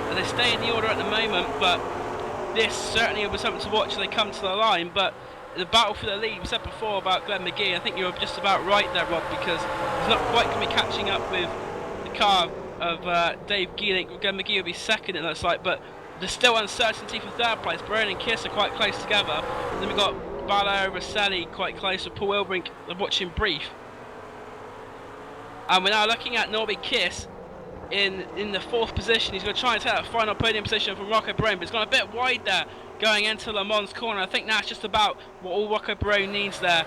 And they stay in the order at the moment, but this certainly will be something to watch as they come to the line. But the battle for the lead, we said before about Glenn McGee, I think you were just about right there, Rob, because he's not quite going to be catching up with the car of Dave Geeling. Glenn McGee will be second, it looks like, but there's still uncertainty for 3rd place. Barone and Kiss are quite close together. And then we've got Ballo, Rosselli quite close with Paul Wilbrink. I'm watching brief. And we're now looking at Norby Kiss in the 4th position. He's going to try and take that final podium position from Rocco Barone, but he's gone a bit wide there going into Le Mans corner. I think that's just about what all Rocco Barone needs there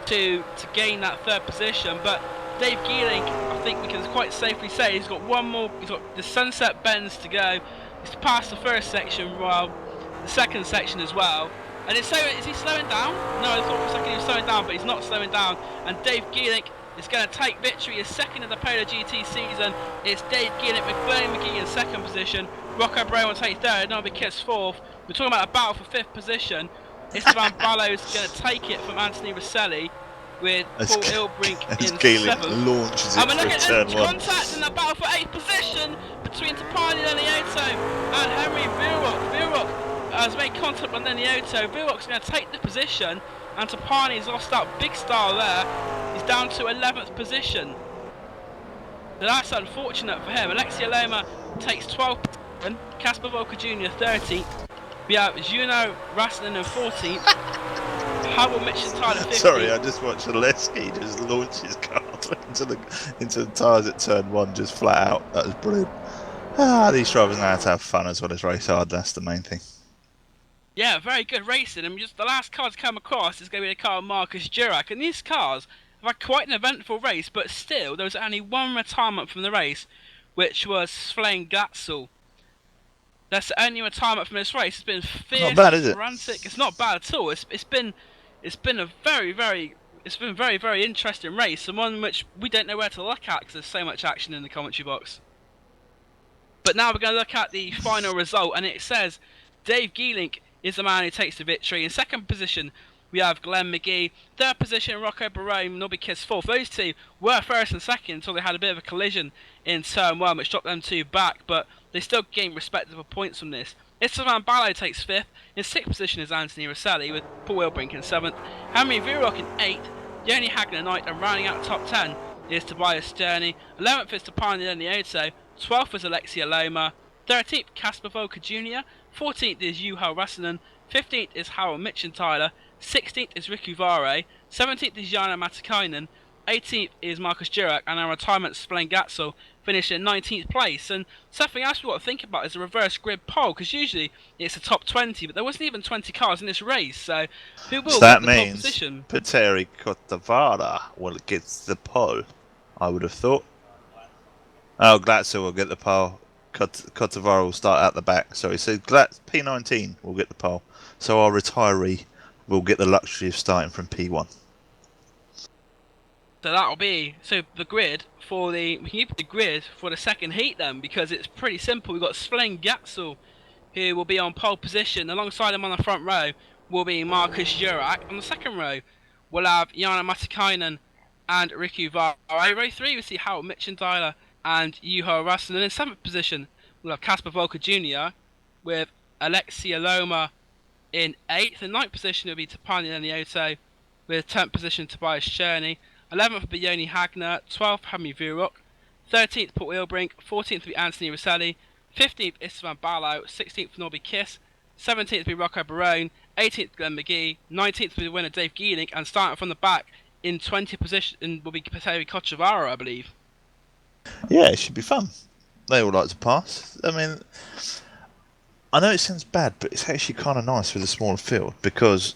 to gain that 3rd position. But Dave Geeling, I think we can quite safely say he's got one more. He's got the Sunset Bends to go. He's passed the 1st section, while the 2nd section as well. And is he slowing down? No, I thought for a second he was slowing down, but he's not slowing down. And Dave Geeling is going to take victory, his 2nd of the PolarGT season. It's Dave Geeling with Glenn McGee in 2nd position. Rocco Barone will take 3rd, Norby Kiss 4th. We're talking about a battle for 5th position. Esteban Ballo is going to take it from Anthony Rosselli, with Paul Ilbrink in 7th. Launches it and we're looking at turn 1. contact in the battle for 8th position between Tapani Leniotto and Henry Vierock. Vierock has made contact with Leniotto. Vierock's going to take the position, and Tapani's lost out big style there. He's down to 11th position. So that's unfortunate for him. Alexia Loma takes 12th position. Casper Volker Jr. 13th. We have Juno Rassinen in 14th. Howell Mitchell Tyler 15th. Sorry, I just watched Zaleski just launch his car into the tyres at turn 1 just flat out. That was brilliant. These drivers know how to have fun as well as race hard. That's the main thing. Yeah, very good racing. And just the last car to come across is going to be the car of Marcus Durack. And these cars have had quite an eventful race, but still, there was only one retirement from the race, which was Svein Gatzel. That's the only retirement from this race. It's been fierce, Not bad, is it? frantic. It's not bad at all. It's been a very interesting race, and one which we don't know where to look at because there's so much action in the commentary box. But now we're going to look at the final result, and it says Dave Geelink is the man who takes the victory. In second position, we have Glenn McGee. Third position, Rocco Barone, Nobby Kiss fourth. Those two were first and second until they had a bit of a collision in turn 1, which dropped them 2 back, but they still gained respectable points from this. Istvan Ballo takes 5th. In 6th position is Anthony Rosselli, with Paul Wilbrink in 7th. Henry Vurock in 8th. Yoni Hagner 9th, and rounding out the top 10 is Tobias Sterney. 11th is Tapani Lenioto. 12th is Alexia Loma. 13th, Casper Volker Jr. 14th is Juho Rassinen. 15th is Harold Mitchentyler. 16th is Riku Vare. 17th is Jana Matikainen. 18th is Marcus Durack, and our retirement Svein Gatzel finished in 19th place. And something else we've got to think about is the reverse grid pole, because usually it's a top 20, but there wasn't even 20 cars in this race, so who will get the pole position? Petteri Kotavara will get the pole, I would have thought. Oh, Glatzel will get the pole. Kotavara will start out the back. Sorry, so P19 will get the pole. So our retiree will get the luxury of starting from P1. So that'll be the grid for the second heat then, because it's pretty simple. We've got Svein Gatzel, who will be on pole position. Alongside him on the front row will be Marcus Durack. On the second row, we'll have Jana Matikainen and Riku Vare. Row 3, we see Harold Mitchentyler and Juho Rassinen. And in 7th position, we'll have Casper Volker Jr. with Alexia Loma in 8th. In 9th position, will be Tapani Lenioto with 10th position Tobias Cherney. 11th will be Yoni Hagner. 12th, Henry Vurock. 13th, Paul Wilbrink. 14th will be Anthony Rosselli. 15th, Istvan Ballo. 16th, Norby Kiss. 17th will be Rocco Barone. 18th, Glenn McGee. 19th will be the winner, Dave Geelink. And starting from the back in 20th position will be Petteri Kotavara, I believe. Yeah, it should be fun. They all like to pass. I mean, I know it sounds bad, but it's actually kind of nice with a smaller field because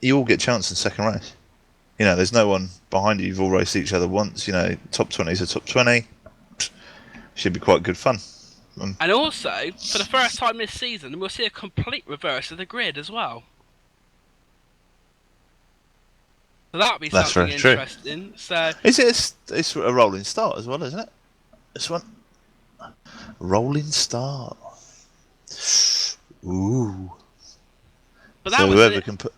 you all get a chance in second race. You know, there's no one behind you. You've all raced each other once. You know, top 20 is a top 20. Should be quite good fun. And also, for the first time this season, we'll see a complete reverse of the grid as well. So that'll be something interesting. So it's a rolling start as well, isn't it? This one, rolling start. Ooh. But that so was whoever it. can put.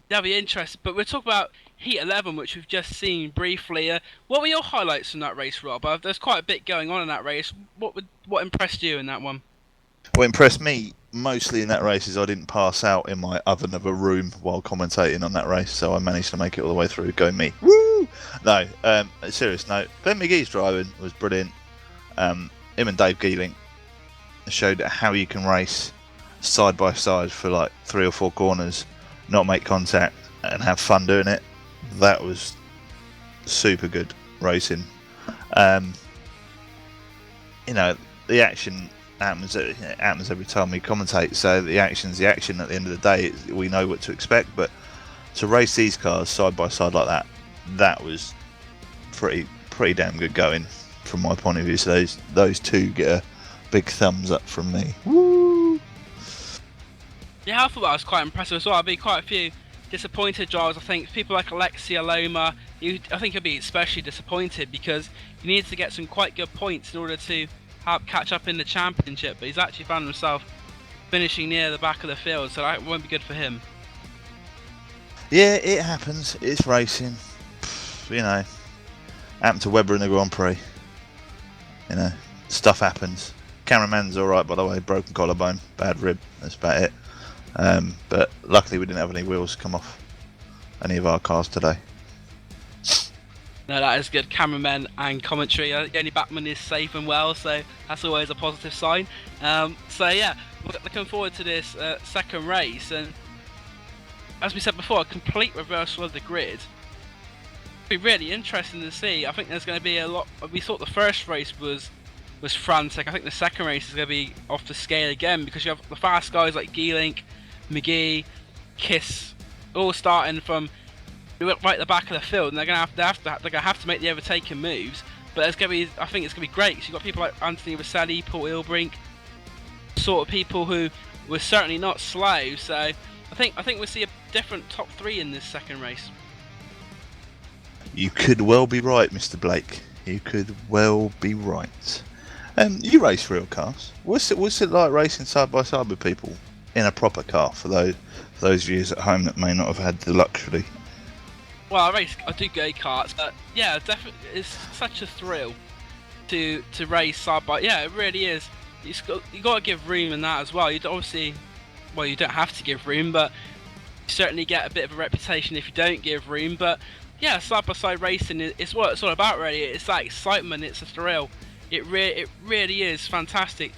That'll be interesting. But we'll talk about Heat 11, which we've just seen briefly. What were your highlights from that race, Rob? There's quite a bit going on in that race. What impressed you in that one? What impressed me mostly in that race is I didn't pass out in my oven of a room while commentating on that race, so I managed to make it all the way through. Go me. Woo! No, serious note. Glenn McGee's driving was brilliant. Him and Dave Geelink showed how you can race side by side for like 3 or 4 corners, not make contact, and have fun doing it. That was super good racing. You know, the action happens every time we commentate, so the action's the action. At the end of the day, we know what to expect, but to race these cars side by side like that was pretty damn good going from my point of view. So those two get a big thumbs up from me. Woo! Yeah, I thought that was quite impressive as well. There'll be quite a few disappointed drivers. I think people like Alexia Loma, I think he'll be especially disappointed because he needs to get some quite good points in order to catch up in the championship, but he's actually found himself finishing near the back of the field, so that won't be good for him. Yeah, it happens. It's racing. You know, happened to Webber in the Grand Prix. You know, stuff happens. Cameraman's all right, by the way. Broken collarbone, bad rib. That's about it. But luckily, we didn't have any wheels come off any of our cars today. No, that is good. Cameramen and commentary. The only backman is safe and well, so that's always a positive sign. So yeah, we're looking forward to this second race, and as we said before, a complete reversal of the grid. It'll be really interesting to see. I think there's going to be a lot. We thought the first race was frantic. I think the second race is going to be off the scale again because you have the fast guys like Geelink, McGee, Kiss, all starting from right at the back of the field, and they're gonna have to make the overtaking moves. But it's gonna be, I think it's gonna be great. So you've got people like Anthony Rosselli, Paul Ilbrink, sort of people who were certainly not slow. So I think we'll see a different top three in this second race. You could well be right, Mr. Blake. You could well be right. You race real cars. What's it like racing side by side with people in a proper car? For those viewers at home that may not have had the luxury. Well, I do go-karts, but yeah, definitely, it's such a thrill to race side by. Yeah, it really is. You got to give room in that as well. You obviously, well, you don't have to give room, but you certainly get a bit of a reputation if you don't give room. But yeah, side by side racing is what it's all about, really. It's that excitement. It's a thrill. It really is fantastic.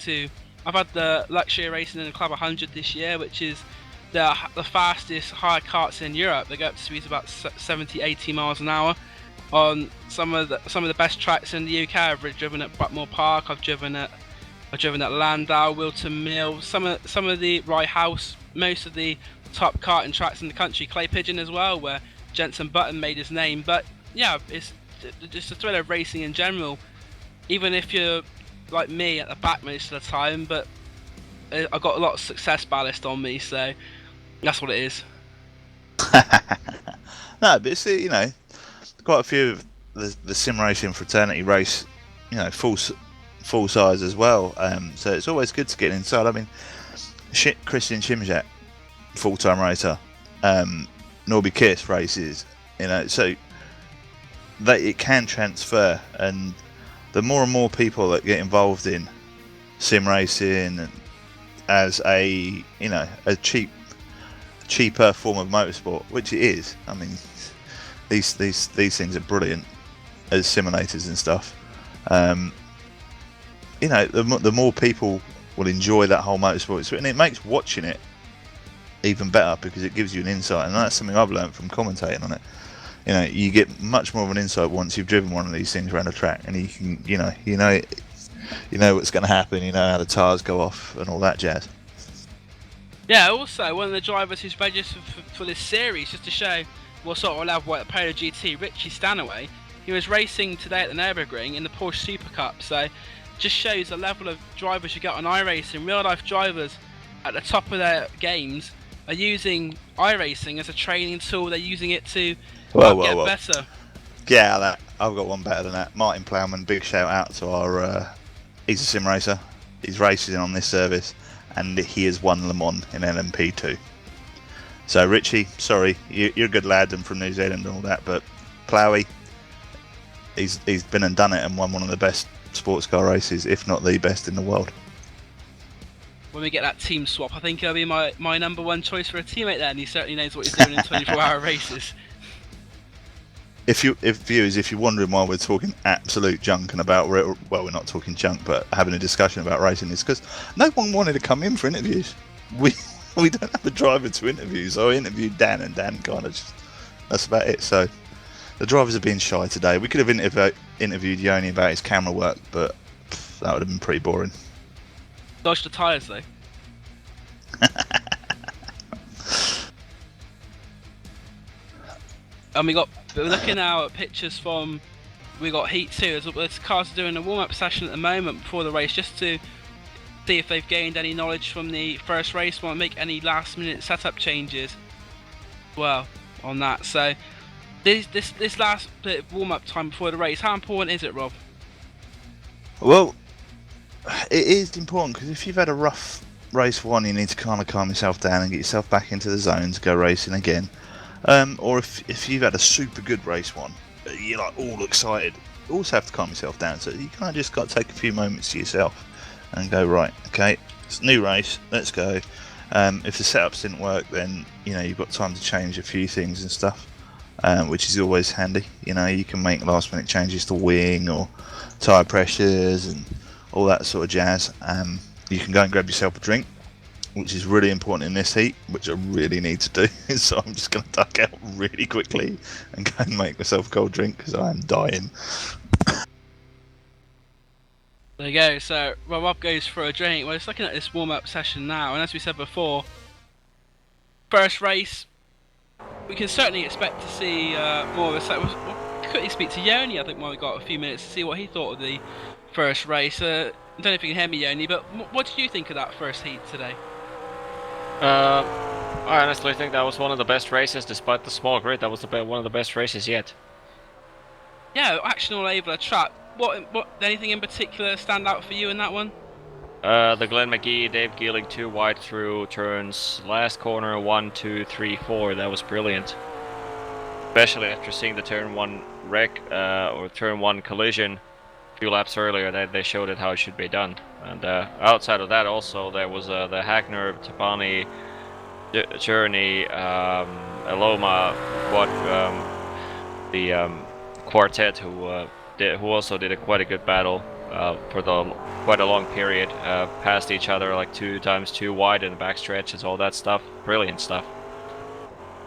I've had the luxury of racing in the Club 100 this year, which is the fastest hire karts in Europe. They go up to speeds about 70, 80 miles an hour on some of the best tracks in the UK. I've driven at Blackmore Park. I've driven at Landau, Wilton Mill, some of the Rye House, most of the top karting tracks in the country. Clay Pigeon as well, where Jenson Button made his name. But yeah, it's just a thrill of racing in general. Even if you're like me at the back most of the time, but I've got a lot of success ballast on me, so that's what it is. No, but it's, you know, quite a few of the sim racing fraternity race, you know, full size as well. So it's always good to get inside. I mean, Christian Shimjak, full-time racer, Norby Kiss races, you know, so that it can transfer, and the more and more people that get involved in sim racing and as a, you know, a cheaper form of motorsport, which it is. I mean, these things are brilliant as simulators and stuff. You know, the more people will enjoy that whole motorsport, and it makes watching it even better because it gives you an insight, and that's something I've learned from commentating on it. You know, you get much more of an insight once you've driven one of these things around a track, and you can, you know what's going to happen. You know how the tires go off and all that jazz. Yeah, also one of the drivers who's registered for this series, just to show what sort of level at PolarGT, Richie Stanaway, he was racing today at the Nürburgring in the Porsche Super Cup. So just shows the level of drivers you get on iRacing. Real life drivers at the top of their games are using iRacing as a training tool. They're using it to get better. Yeah, that I've got one better than that. Martin Plowman, big shout out to our. He's a sim racer. He's racing on this service, and he has won Le Mans in LMP2. So Richie, sorry, you're a good lad and from New Zealand and all that, but Plowy, he's been and done it and won one of the best sports car races, if not the best in the world. When we get that team swap, I think he'll be my number one choice for a teammate there, and he certainly knows what he's doing in 24-hour races. If you're wondering why we're talking absolute junk and about, well, we're not talking junk, but having a discussion about racing, is because no one wanted to come in for interviews. We don't have a driver to interview, so I interviewed Dan, and Dan kind of that's about it. So the drivers are being shy today. We could have interviewed Yoni about his camera work, but that would have been pretty boring. Dodge the tyres though. And we're looking now at pictures from, we got Heat 2, the cars are doing a warm-up session at the moment before the race, just to see if they've gained any knowledge from the first race, want to make any last-minute setup changes well on that. So this last bit of warm-up time before the race, how important is it, Rob? Well, it is important because if you've had a rough race one, you need to kind of calm yourself down and get yourself back into the zone to go racing again. Or if you've had a super good race one, you're like all excited, you also have to calm yourself down. So you kind of just got to take a few moments to yourself and go, right, okay, it's a new race, let's go. If the setups didn't work, then you know you've got time to change a few things and stuff. which is always handy. You know, you can make last minute changes to wing or tyre pressures and all that sort of jazz. You can go and grab yourself a drink, which is really important in this heat, which I really need to do. So I'm just going to duck out really quickly and go and make myself a cold drink because I am dying. There you go. So Rob goes for a drink. We're just looking at this warm-up session now, and as we said before, first race, we can certainly expect to see more of a set. We'll quickly speak to Yoni, I think, when we got a few minutes to see what he thought of the first race. I don't know if you can hear me, Yoni, but what did you think of that first heat today? I honestly think that was one of the best races, despite the small grid. That was one of the best races yet. Yeah, action all over the track. What anything in particular stand out for you in that one? The Glenn McGee, Dave Geeling 2 wide through turns, last corner 1, 2, 3, 4. That was brilliant. Especially after seeing the turn 1 wreck or turn 1 collision a few laps earlier, they showed it how it should be done. And outside of that, also there was the Hackner, Tapani, Journey, Aloma, the quartet who also did quite a good battle for quite a long period, passed each other like 2 times 2 wide in the backstretches, all that stuff. Brilliant stuff.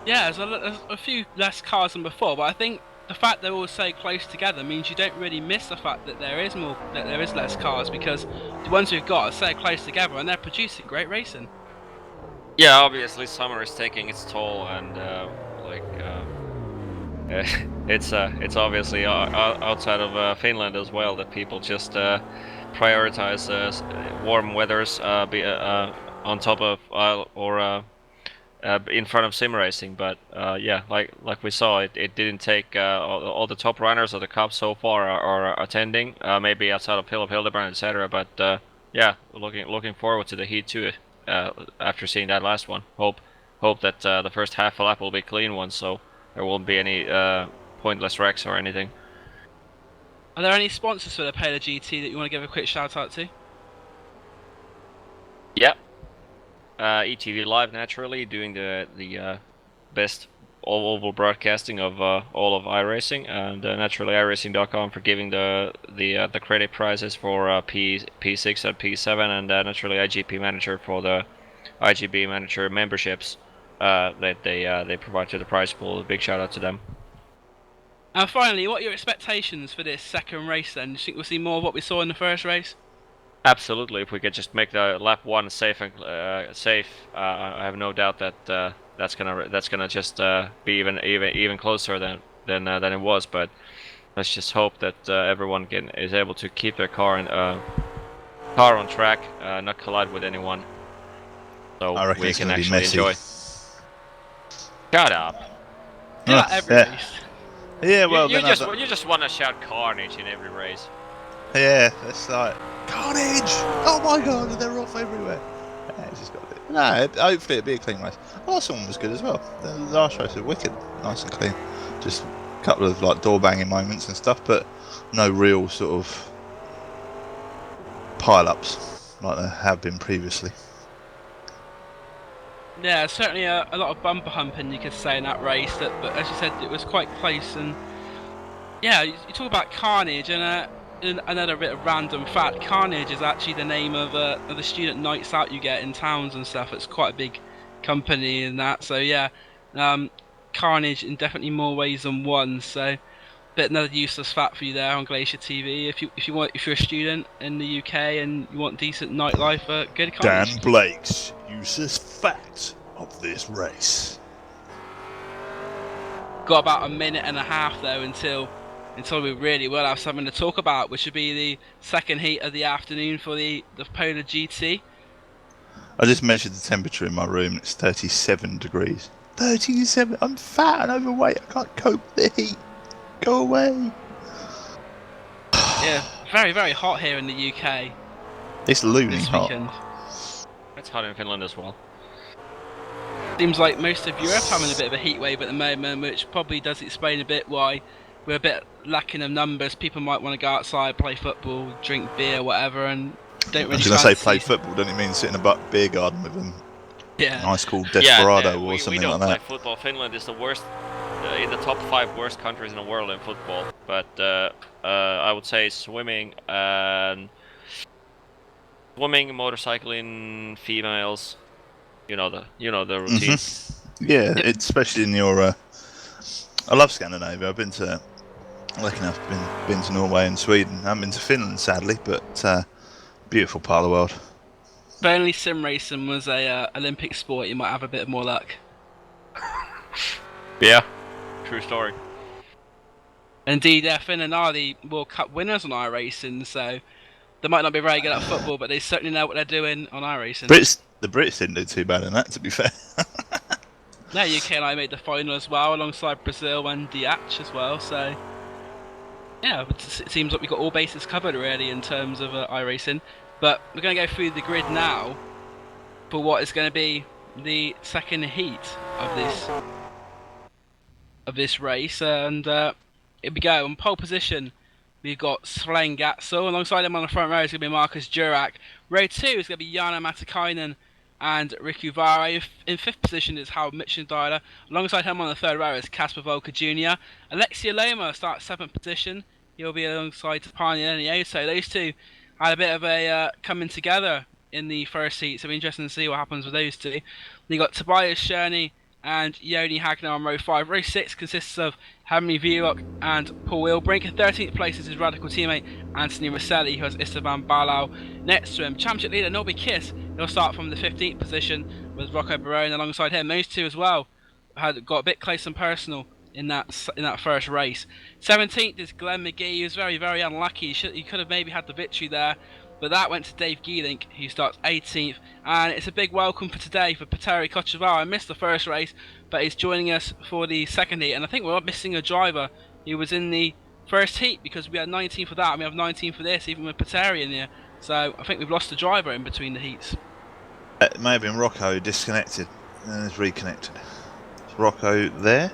Yeah, there's a few less cars than before, but I think the fact they're all so close together means you don't really miss the fact that there is less cars, because the ones we've got are so close together and they're producing great racing. Yeah, obviously summer is taking its toll, and it's obviously outside of Finland as well that people just prioritize warm weathers on top of in front of sim racing. But yeah, like we saw, it didn't take all the top runners of the cup so far are attending. Maybe outside of Hildebrand, etc. But yeah, looking forward to the heat too. After seeing that last one, hope that the first half lap will be clean one, so there won't be any pointless wrecks or anything. Are there any sponsors for the PolarGT that you want to give a quick shout out to? Yeah, ETV Live naturally doing the best all-oval broadcasting of all of iRacing, and naturally iRacing.com for giving the credit prizes for P6 and P7, and naturally IGP Manager for the IGB Manager memberships that they provide to the prize pool. A big shout out to them. And finally, what are your expectations for this second race then? Do you think we'll see more of what we saw in the first race? Absolutely. If we could just make the lap 1 safe and safe, I have no doubt that that's gonna just be even closer than it was. But let's just hope that everyone is able to keep their car on track, not collide with anyone, so we can actually enjoy. Shut up. Yeah, every race. Yeah, well, you just want to shout carnage in every race. Yeah, it's like carnage. Oh my god, they're off everywhere. Yeah, it's just got it. No, hopefully it'll be a clean race. The last one was good as well. The last race was wicked, nice and clean. Just a couple of like door banging moments and stuff, but no real sort of pile-ups like there have been previously. Yeah, certainly a lot of bumper humping, you could say, in that race. But as you said, it was quite close. And yeah, you talk about Carnage, and another bit of random fact: Carnage is actually the name of the student nights out you get in towns and stuff. It's quite a big company in that. So yeah, Carnage in definitely more ways than one. So, bit another useless fact for you there on GlacierTV. If you're a student in the UK and you want decent nightlife, go to Carnage. Dan Blake's useless fact of this race. Got about a minute and a half though until we really will have something to talk about, which would be the second heat of the afternoon for the PolarGT. I just measured the temperature in my room. It's 37 degrees. 37. I'm fat and overweight. I can't cope with the heat. Go away. Yeah, very, very hot here in the UK. It's looming this hot. weekend. It's hot in Finland as well. Seems like most of Europe having a bit of a heat wave at the moment, which probably does explain a bit why we're a bit lacking of numbers. People might want to go outside, play football, drink beer, whatever, and don't really. I was going to say play football. Don't you mean sit in a beer garden with them? Yeah. Nice cool Desperado or we something don't like that. play football. Finland is the worst in the top 5 worst countries in the world in football. But I would say swimming, motorcycling, females. You know the routine. Yeah, it's especially in your. I love Scandinavia. I've been to, lucky enough, been to Norway and Sweden. I haven't been to Finland, sadly, but beautiful part of the world. If only sim racing was a Olympic sport, you might have a bit more luck. Yeah, true story. Indeed, Finland are the World Cup winners on iRacing, so they might not be very good at football, but they certainly know what they're doing on iRacing. The Brits didn't do too bad in that, to be fair. No, UK and I made the final as well, alongside Brazil and Diach as well, so yeah, it seems like we've got all bases covered really in terms of iRacing. But we're going to go through the grid now for what is going to be the second heat of this race, and here we go. On pole position, we've got Sven Gatzel. Alongside him on the front row is going to be Marcus Jurek. Row 2 is going to be Jana Matikainen and Riku Vare. In 5th position is Howard Mitchendiler. Alongside him on the 3rd row is Casper Volker Jr. Alexia Loma starts 7th position. He'll be alongside Tapani Lenio. So those two had a bit of a coming together in the first heat. So it'll be interesting to see what happens with those two. Then you got Tobias Sherney and Yoni Hagner on row 5. Row 6 consists of Henry Vierok and Paul Wilbrink. In 13th place is his radical teammate Anthony Rosselli, who has Esteban Balau next to him. Championship leader Nobby Kiss, he'll start from the 15th position with Rocco Barone alongside him. Those two as well had got a bit close and personal in that first race. 17th is Glenn McGee, who was very, very unlucky. He could have maybe had the victory there, but that went to Dave Geelink, who starts 18th. And it's a big welcome for today for Petteri Kochevar. I missed the first race, but he's joining us for the second heat. And I think we're missing a driver who was in the first heat, because we had 19 for that and we have 19 for this, even with Petteri in here. So I think we've lost a driver in between the heats. It may have been Rocco who disconnected and is reconnected. Is Rocco there?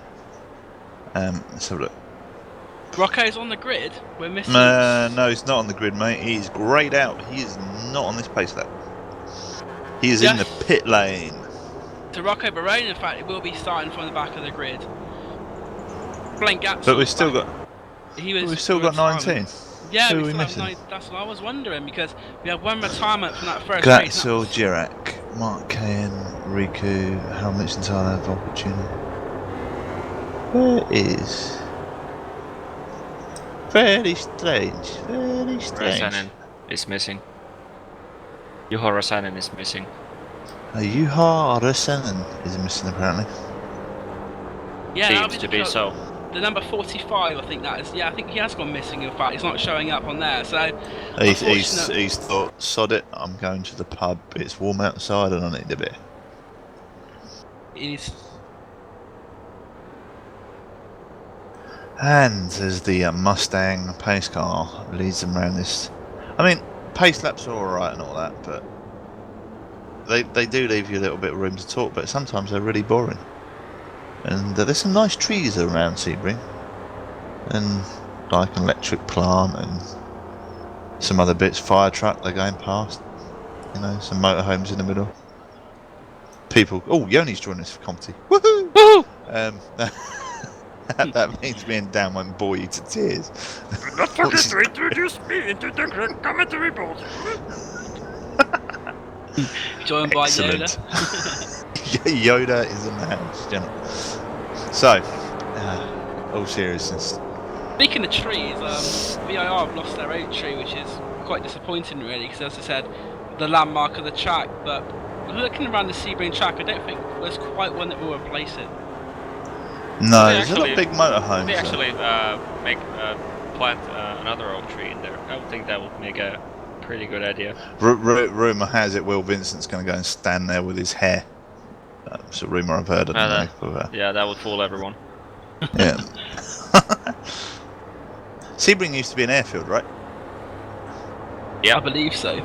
Let's have a look. Rocco's on the grid. We're missing. No, he's not on the grid, mate. He's greyed out. He is not on this pace lap. He is in the pit lane. To Rocco Barone, in fact, it will be starting from the back of the grid. Blaine Gatson. But we've still got. We've still got 19. Yeah, Who we are we still missing? have 9. That's what I was wondering, because we had one retirement from that first race. Glatzel, Jirak, Mark Cahan, Riku, Harold Mitchell-Tyler, Volker Jr. Where is? Very strange. Very strange. Rasanen is missing. Juho Rasanen is missing. Juha Rasanen is missing apparently. Yeah, Seems to be so. The number 45, I think that is. Yeah, I think he has gone missing. In fact, he's not showing up on there. So He's thought, sod it, I'm going to the pub. It's warm outside and I need a bit. And as the Mustang pace car leads them around this, I mean, pace laps are alright and all that, but they do leave you a little bit of room to talk, but sometimes they're really boring. And there's some nice trees around Sebring, and like an electric plant and some other bits, fire truck they're going past, you know, some motorhomes in the middle. People, oh, Yoni's joining us for comedy. Woohoo! Woohoo! That means me and Dan won't bore you to tears. Not forget to introduce me into the commentary board. Joined by Excellent. Yoda. Yoda is in the house, gentlemen. So, all seriousness. Speaking of trees, VIR have lost their own tree, which is quite disappointing really, because as I said, the landmark of the track, but looking around the Sebring track, I don't think there's quite one that will replace it. No, there's a lot of big motorhomes. They actually plant another oak tree in there. I would think that would make a pretty good idea. Rumour has it Will Vincent's going to go and stand there with his hair. It's a rumour I've heard. Yeah, that would fool everyone. Yeah. Sebring used to be an airfield, right? Yeah, I believe so.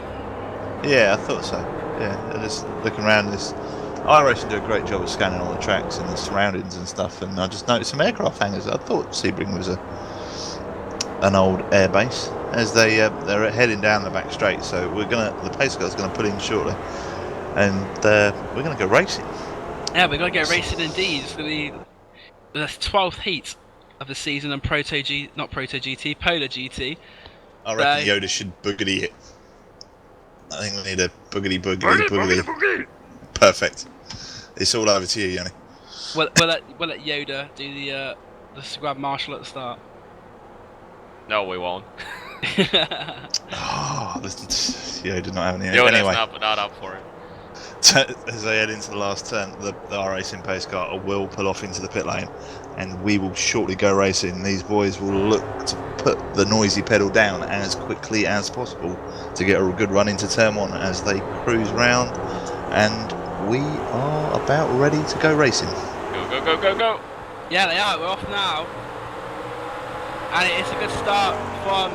Yeah, I thought so. Yeah, just looking around this. iRacing do a great job of scanning all the tracks and the surroundings and stuff, and I just noticed some aircraft hangars. I thought Sebring was an old airbase. As they're heading down the back straight, so the pace car's gonna pull in shortly, and we're gonna go racing. Yeah, we're gonna go racing indeed. It's gonna be the 12th heat of the season on PolarGT. I reckon Yoda should boogity it. I think we need a boogity. Perfect. It's all over to you, Yanni. We'll let Yoda do the Grand Marshal at the start. No, we won't. Yoda not having it. Yoda's Anyway, not up for it. as they head into the last turn, the R-Racing pace car will pull off into the pit lane, and we will shortly go racing. These boys will look to put the noisy pedal down as quickly as possible to get a good run into turn 1 as they cruise round, and we are about ready to go racing. Go. Yeah, they are. We're off now. And it's a good start from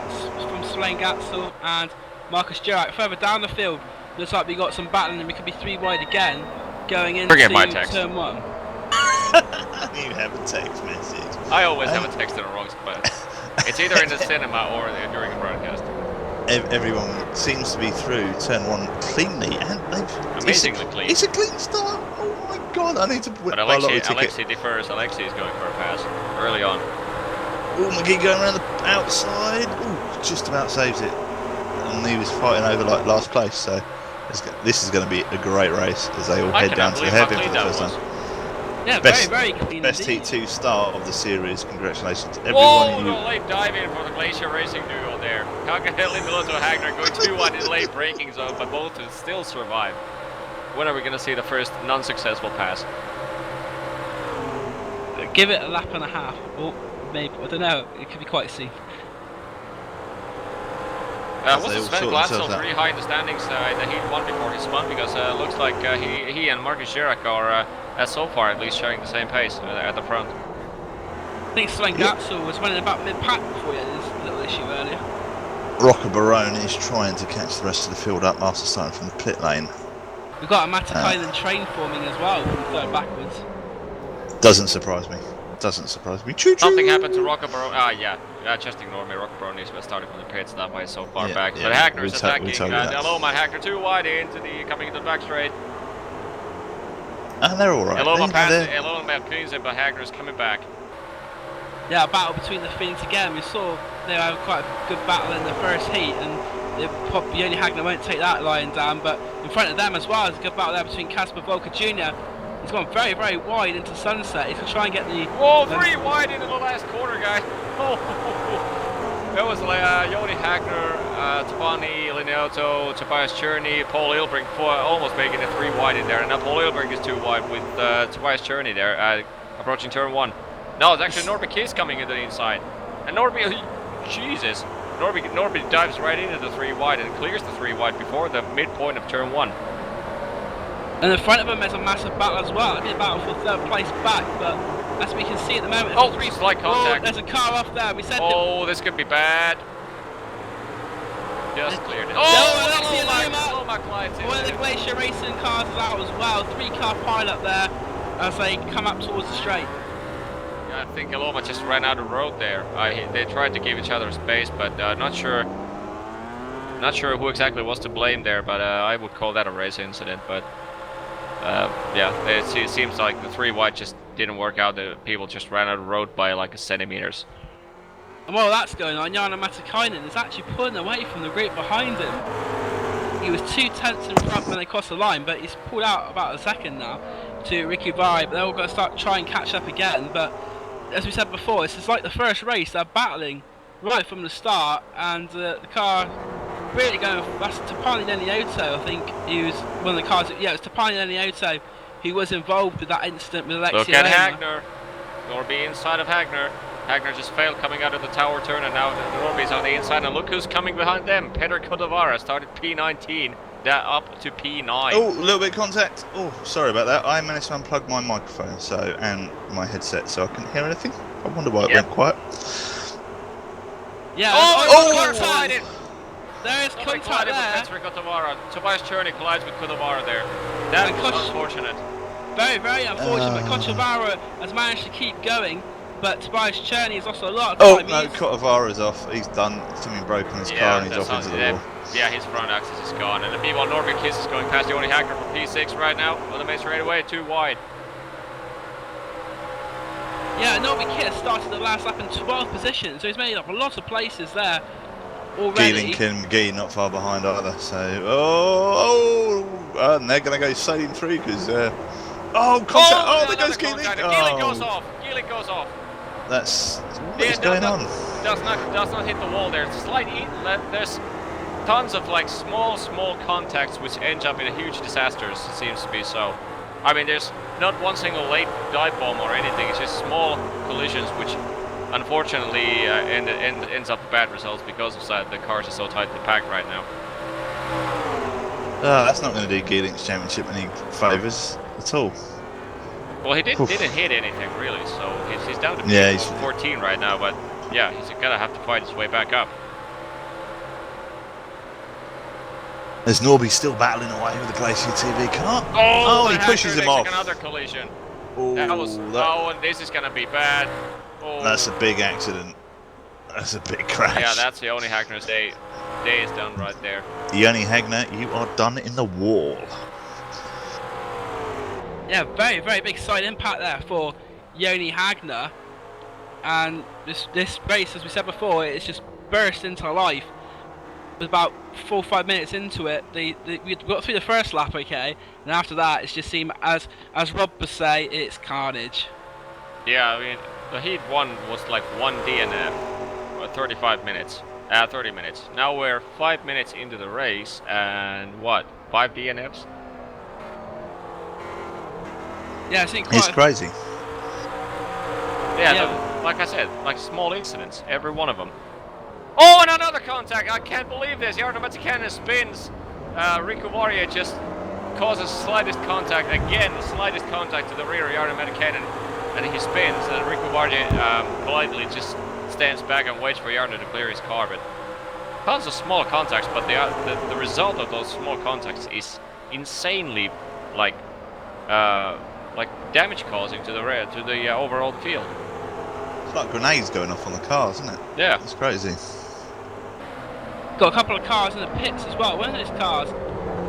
Svein Gatzel and Marcus Jurek. Further down the field, looks like we got some battling and we could be 3 wide again going into turn 1. You have a text message. I always have a text in the wrong spot. It's either in the cinema or during a broadcast. Everyone seems to be through turn 1 cleanly, and amazingly clean. It's a clean start. Oh my god! I need to But Alexei defers. Alexei is going for a pass early on. Oh, McGee going around the outside. Oh, just about saves it. And he was fighting over like last place. So this is going to be a great race as they all head down to the hairpin for the first time. Yeah, best, very clean. Best Heat 2 start of the series. Congratulations to everyone. Whoa, no late diving for the Glacier Racing duo there. Lindelof and Hagner going 2-1 in the late braking zone, but both will still survive. When are we going to see the first non-successful pass? Give it a lap and a half. Or maybe, I don't know. It could be quite soon. Wasn't Sven Glatzel pretty high in the standings in the Heat 1 before he spun? Because it looks like he and Marcus Jurek are, so far at least, sharing the same pace at the front. I think Sven Gatzel was running about mid-pack before he had this little issue earlier. Rocker Barone is trying to catch the rest of the field up after starting from the pit lane. We've got a Matakainen train forming as well from third backwards. Doesn't surprise me. Choo-choo! Something happened to Rocker Barone. Just ignore me. Rocker Barone is starting from the pits. That way so far back. But Hagner is attacking. Aloma Hagner too wide coming into the back straight. And they're alright. Aloma passes. Aloma cleans it, but Hagner is coming back. Yeah, a battle between the Phoenix again. We saw they had quite a good battle in the first heat, and Yoni Hagner won't take that line down. But in front of them as well, there's a good battle there between Casper Volker Jr. He's gone very wide into Sunset. He's going to try and get the... Whoa, 3 wide into the last corner, guys. That was Yoni Hagner, Tavani, Linotto, Tobias Cherney, Paul Ilbrink almost making it 3 wide in there. And now Paul Ilbrink is 2 wide with Tobias Cherney there, approaching turn 1. No, it's actually Norby Kiss coming into the inside. And Norby, Jesus. Norby dives right into the 3 wide and clears the 3 wide before the midpoint of turn 1. And in front of him there's a massive battle as well. It'll be a battle for 3rd place back, but as we can see at the moment, slight contact. There's a car off there. We said this could be bad. Just cleared it. One of the Glacier Racing cars is out as well. 3-car pilot there as they come up towards the straight. I think Aloma just ran out of road there. They tried to give each other space, but not sure who exactly was to blame there. But I would call that a race incident. But it seems like the 3 wide just didn't work out. The people just ran out of road by like a centimeters. And while that's going on, Jana Matakainen is actually pulling away from the group behind him. He was 2 tenths in front when they crossed the line, but he's pulled out about a second now to Ricky Vari. But they're all going to try and catch up again. But as we said before, this is like the first race. They're battling right from the start, and the car really going. That's Tapani Lenioto, I think. He was one of the cars. Yeah, it was Tapani Lenioto who was involved with that incident with Alexia. Look at Hagner. Norby inside of Hagner. Hagner just failed coming out of the tower turn, and now Norby's on the inside. And look who's coming behind them. Peter Kodavara started P19. Up to P9. Oh, a little bit of contact. Oh, sorry about that. I managed to unplug my microphone and my headset, so I couldn't hear anything. I wonder why it went quiet. Yeah. Collided. There is contact there. With Peter Kodavara. Tobias Cherney collides with Kodavara there. That was unfortunate. Very unfortunate. But Kodavara has managed to keep going. But Tobias Cherney has lost a lot of time. No, Kodavara's off. He's done. Something broken in his car and he's off into the wall. Yeah, his front axis is gone. And meanwhile, Norby Kiss is going past Yoni Hagner for P6 right now on the main straightaway, 2 wide. Yeah, Nobby Kiss started the last lap in 12th position, so he's made up a lot of places there already. Geelink and McGee not far behind either. So, and they're going to go sailing through because, contact! Oh, there goes Geelink! Geelink goes Oh, off. Geelink goes off. that's what is going on? Does not hit the wall there. There's tons of like small contacts which end up in a huge disasters. It seems to be so. I mean, there's not one single late dive bomb or anything. It's just small collisions which, unfortunately, ends up bad results because of that. The cars are so tightly packed right now. That's not going to do Geelink's championship any favours at all. Well, he didn't hit anything really, so he's down to he's 14 right now. But yeah, he's gonna have to fight his way back up. As Norby still battling away with the GlacierTV car. Oh, he pushes him off. Another collision. Oh, and this is gonna be bad. Oh. That's a big accident. That's a big crash. Yeah, that's the only Hagner's day is done right there. Yoni Hagner, you are done in the wall. Yeah, very, very big side impact there for Yoni Hagner. And this race, as we said before, it's just burst into life. With about 4 or 5 minutes into it, we got through the first lap, okay, and after that, it's just seemed, as Rob would say, it's carnage. Yeah, I mean, the heat 1 was like 1 DNF, 35 minutes, 30 minutes. Now we're 5 minutes into the race, and what, 5 DNFs? Yeah, it's crazy. Yeah. Like I said, like small incidents, every one of them. Oh, and another contact! I can't believe this. Jarno Matikainen spins. Riku Warrior just causes slightest contact again, the slightest contact to the rear of Jarno Matikainen, and he spins. And Riku Warrior politely just stands back and waits for Jarno to clear his car. But tons of small contacts, but the result of those small contacts is insanely like damage causing to the overall field. It's like grenades going off on the cars, isn't it? Yeah, it's crazy. Got a couple of cars in the pits as well. One of those cars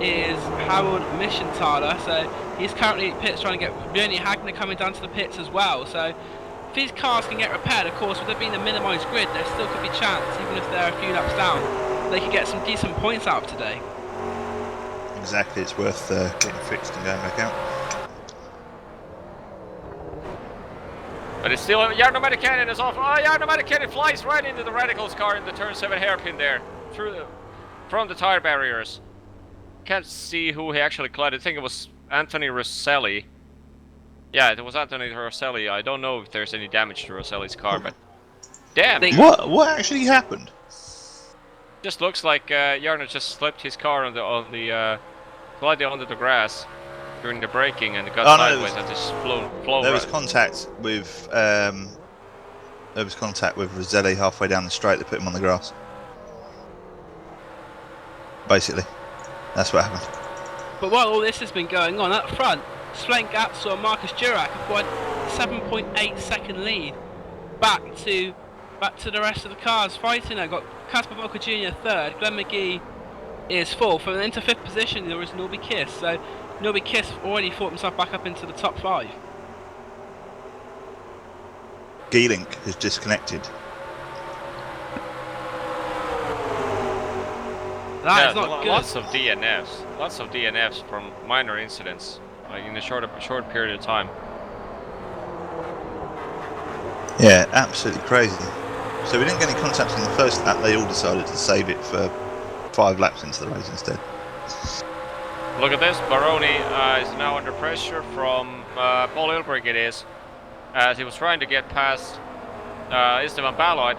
is Harold Mischenthaler, so he's currently at pits trying to get Yoni Hagner coming down to the pits as well. So if these cars can get repaired, of course, with there being a minimised grid, there still could be chance, even if they're a few laps down, they could get some decent points out of today. Exactly, it's worth getting fixed and going back out. But it's still, Jarno Matikainen is off. Oh, Jarno Matikainen flies right into the Radicals car in the turn 7 hairpin there, from the tire barriers. Can't see who he actually collided. I think it was Anthony Rosselli. Yeah, it was Anthony Rosselli. I don't know if there's any damage to Rosselli's car, but damn. What actually happened? Just looks like Jarno just slipped his car on the slightly onto the grass during the braking and got sideways and just flow. There was contact with Rosselli halfway down the straight. They put him on the grass. Basically, that's what happened. But while all this has been going on, up front, Sven Gatso and Marcus Durack have won 7.8 second lead back to the rest of the cars fighting. I've got Casper Volker Jr. third, Glenn McGee is fourth, and then into fifth position there is Norby Kiss. So Norby Kiss already fought himself back up into the top 5. Geelink has disconnected. That is not good. Lots of DNFs from minor incidents, like in a short period of time. Yeah, absolutely crazy. So we didn't get any contact in the first lap. They all decided to save it for 5 laps into the race instead. Look at this. Baroni is now under pressure from Paul Ilbrink. It is, as he was trying to get past Esteban Balo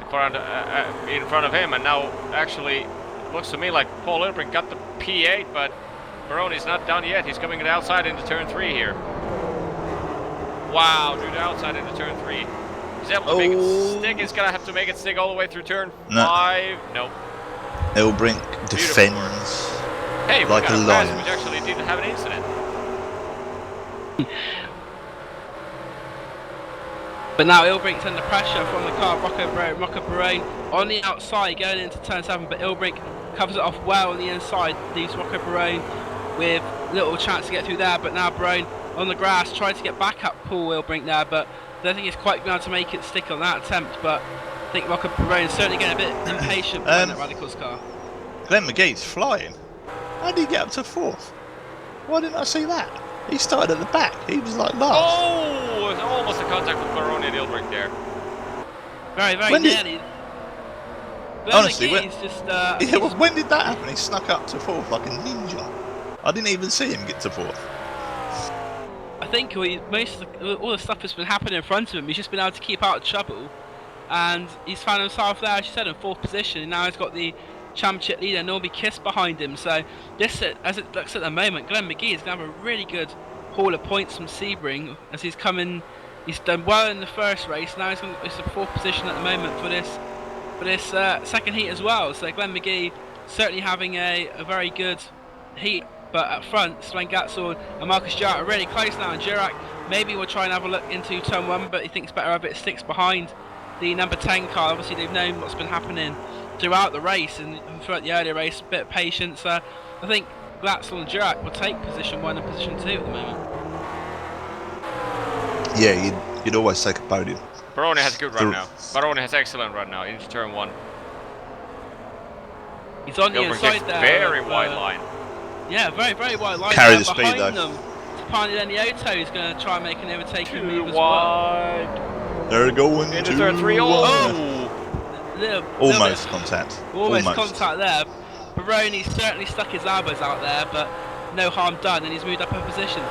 in front of him, and now actually looks to me like Paul Ilbrink got the P8, but Baroni's not done yet. He's coming to the outside into turn 3 here. Wow, drew the outside into turn 3. He's able to make it stick. He's gonna have to make it stick all the way through turn 5. Nope. Ilbrink defends hey, we like got a a pass lion. which actually didn't have an incident. But now Ilbrink's under pressure from the car, Rocco Barone on the outside going into turn 7, but Ilbrink covers it off well on the inside, leaves Rocco Barone with little chance to get through there, but now Barone on the grass trying to get back up Paul Ilbrink there, but don't think he's quite going to make it stick on that attempt, but I think Rocco Perone's certainly getting a bit impatient behind that Radicals car. Glenn McGee's flying. How did he get up to 4th? Why didn't I see that? He started at the back. He was like last. Oh, it's almost a contact with Baroni and Ilbrick there. Very, very When did- nearly. Glenn Honestly, McGee's just... Yeah, well, when did that happen? He snuck up to 4th like a ninja. I didn't even see him get to 4th. I think all the stuff that's been happening in front of him, he's just been able to keep out of trouble, and he's found himself there, as you said, in 4th position, and now he's got the championship leader Norby Kiss behind him. So this, as it looks at the moment, Glenn McGee is going to have a really good haul of points from Sebring as he's coming. He's done well in the first race. Now he's in the 4th position at the moment for this second heat as well. So Glenn McGee certainly having a very good heat. But up front, Sven Gatzel and Marcus Jurek are really close now, and Jurek maybe will try and have a look into turn 1, but he thinks better of it, sticks behind the number 10 car. Obviously they've known what's been happening throughout the race and throughout the earlier race, a bit of patience. I think Glatzel and Jurek will take position 1 and position 2 at the moment. Yeah, you'd always take a podium. Baroni has a good run now. Baroni has excellent run now into turn 1. He's on the Ilbrick inside takes there. very wide line. Yeah, very, very wide line. Carry there the speed, behind though. them. Tapani Lenioto is going to try and make an overtaking move Too as well. wide. They're going Into to turn 3. almost contact. Almost contact there. Baroni's certainly stuck his elbows out there, but no harm done, and he's moved up a position.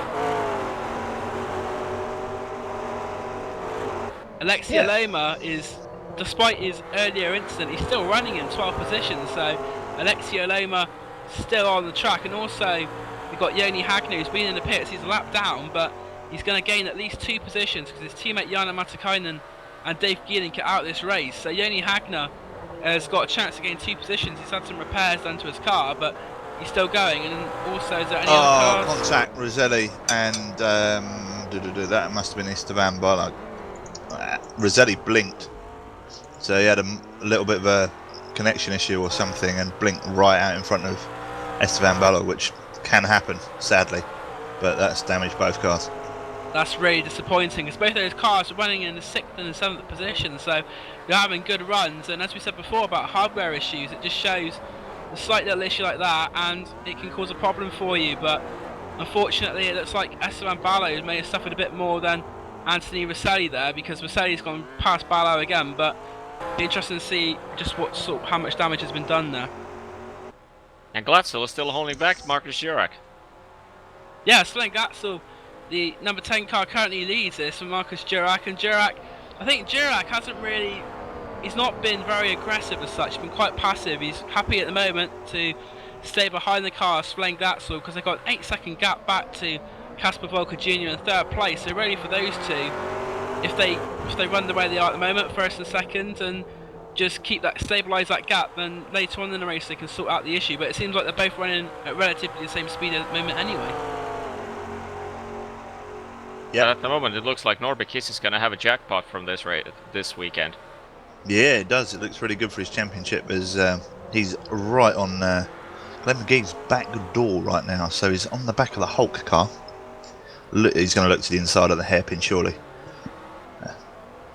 Alexia Loma is, despite his earlier incident, he's still running in 12th position, so Alexia Loma still on the track. And also we've got Joni Hagner, who's been in the pits. He's a lap down, but he's going to gain at least 2 positions because his teammate Jana Matikainen and Dave Geeling get out of this race. So Joni Hagner has got a chance to gain 2 positions. He's had some repairs done to his car, but he's still going. And also, is there any other cars? Contact Roselli and that must have been Esteban Barlow. Roselli blinked, so he had a little bit of a connection issue or something and blinked right out in front of Esteban Barlow, which can happen, sadly, but that's damaged both cars. That's really disappointing, because both of those cars are running in the 6th and the 7th position, so they're having good runs. And as we said before about hardware issues, it just shows a slight little issue like that and it can cause a problem for you. But unfortunately it looks like Esteban Barlow may have suffered a bit more than Anthony Rosselli there, because Rosselli's gone past Barlow again. But it'll be interesting to see just how much damage has been done there. And Glatzel is still holding back Marcus Jurek. Yeah, Sven Gatzel, the number 10 car, currently leads this from Marcus Jurek. And Jurek, I think Jurek hasn't really, he's not been very aggressive as such. He's been quite passive. He's happy at the moment to stay behind the car, Sven Gatzel, because they've got an 8-second gap back to Casper Volker Jr. in 3rd place. So really for those two, if they run the way they are at the moment, 1st and 2nd, and just stabilise that gap, then later on in the race they can sort out the issue. But it seems like they're both running at relatively the same speed at the moment anyway. Yeah, at the moment it looks like Norby Kiss is going to have a jackpot from this weekend. Yeah, it does. It looks really good for his championship, as he's right on Glenn McGee's back door right now, so he's on the back of the Hulk car. He's going to look to the inside of the hairpin, surely.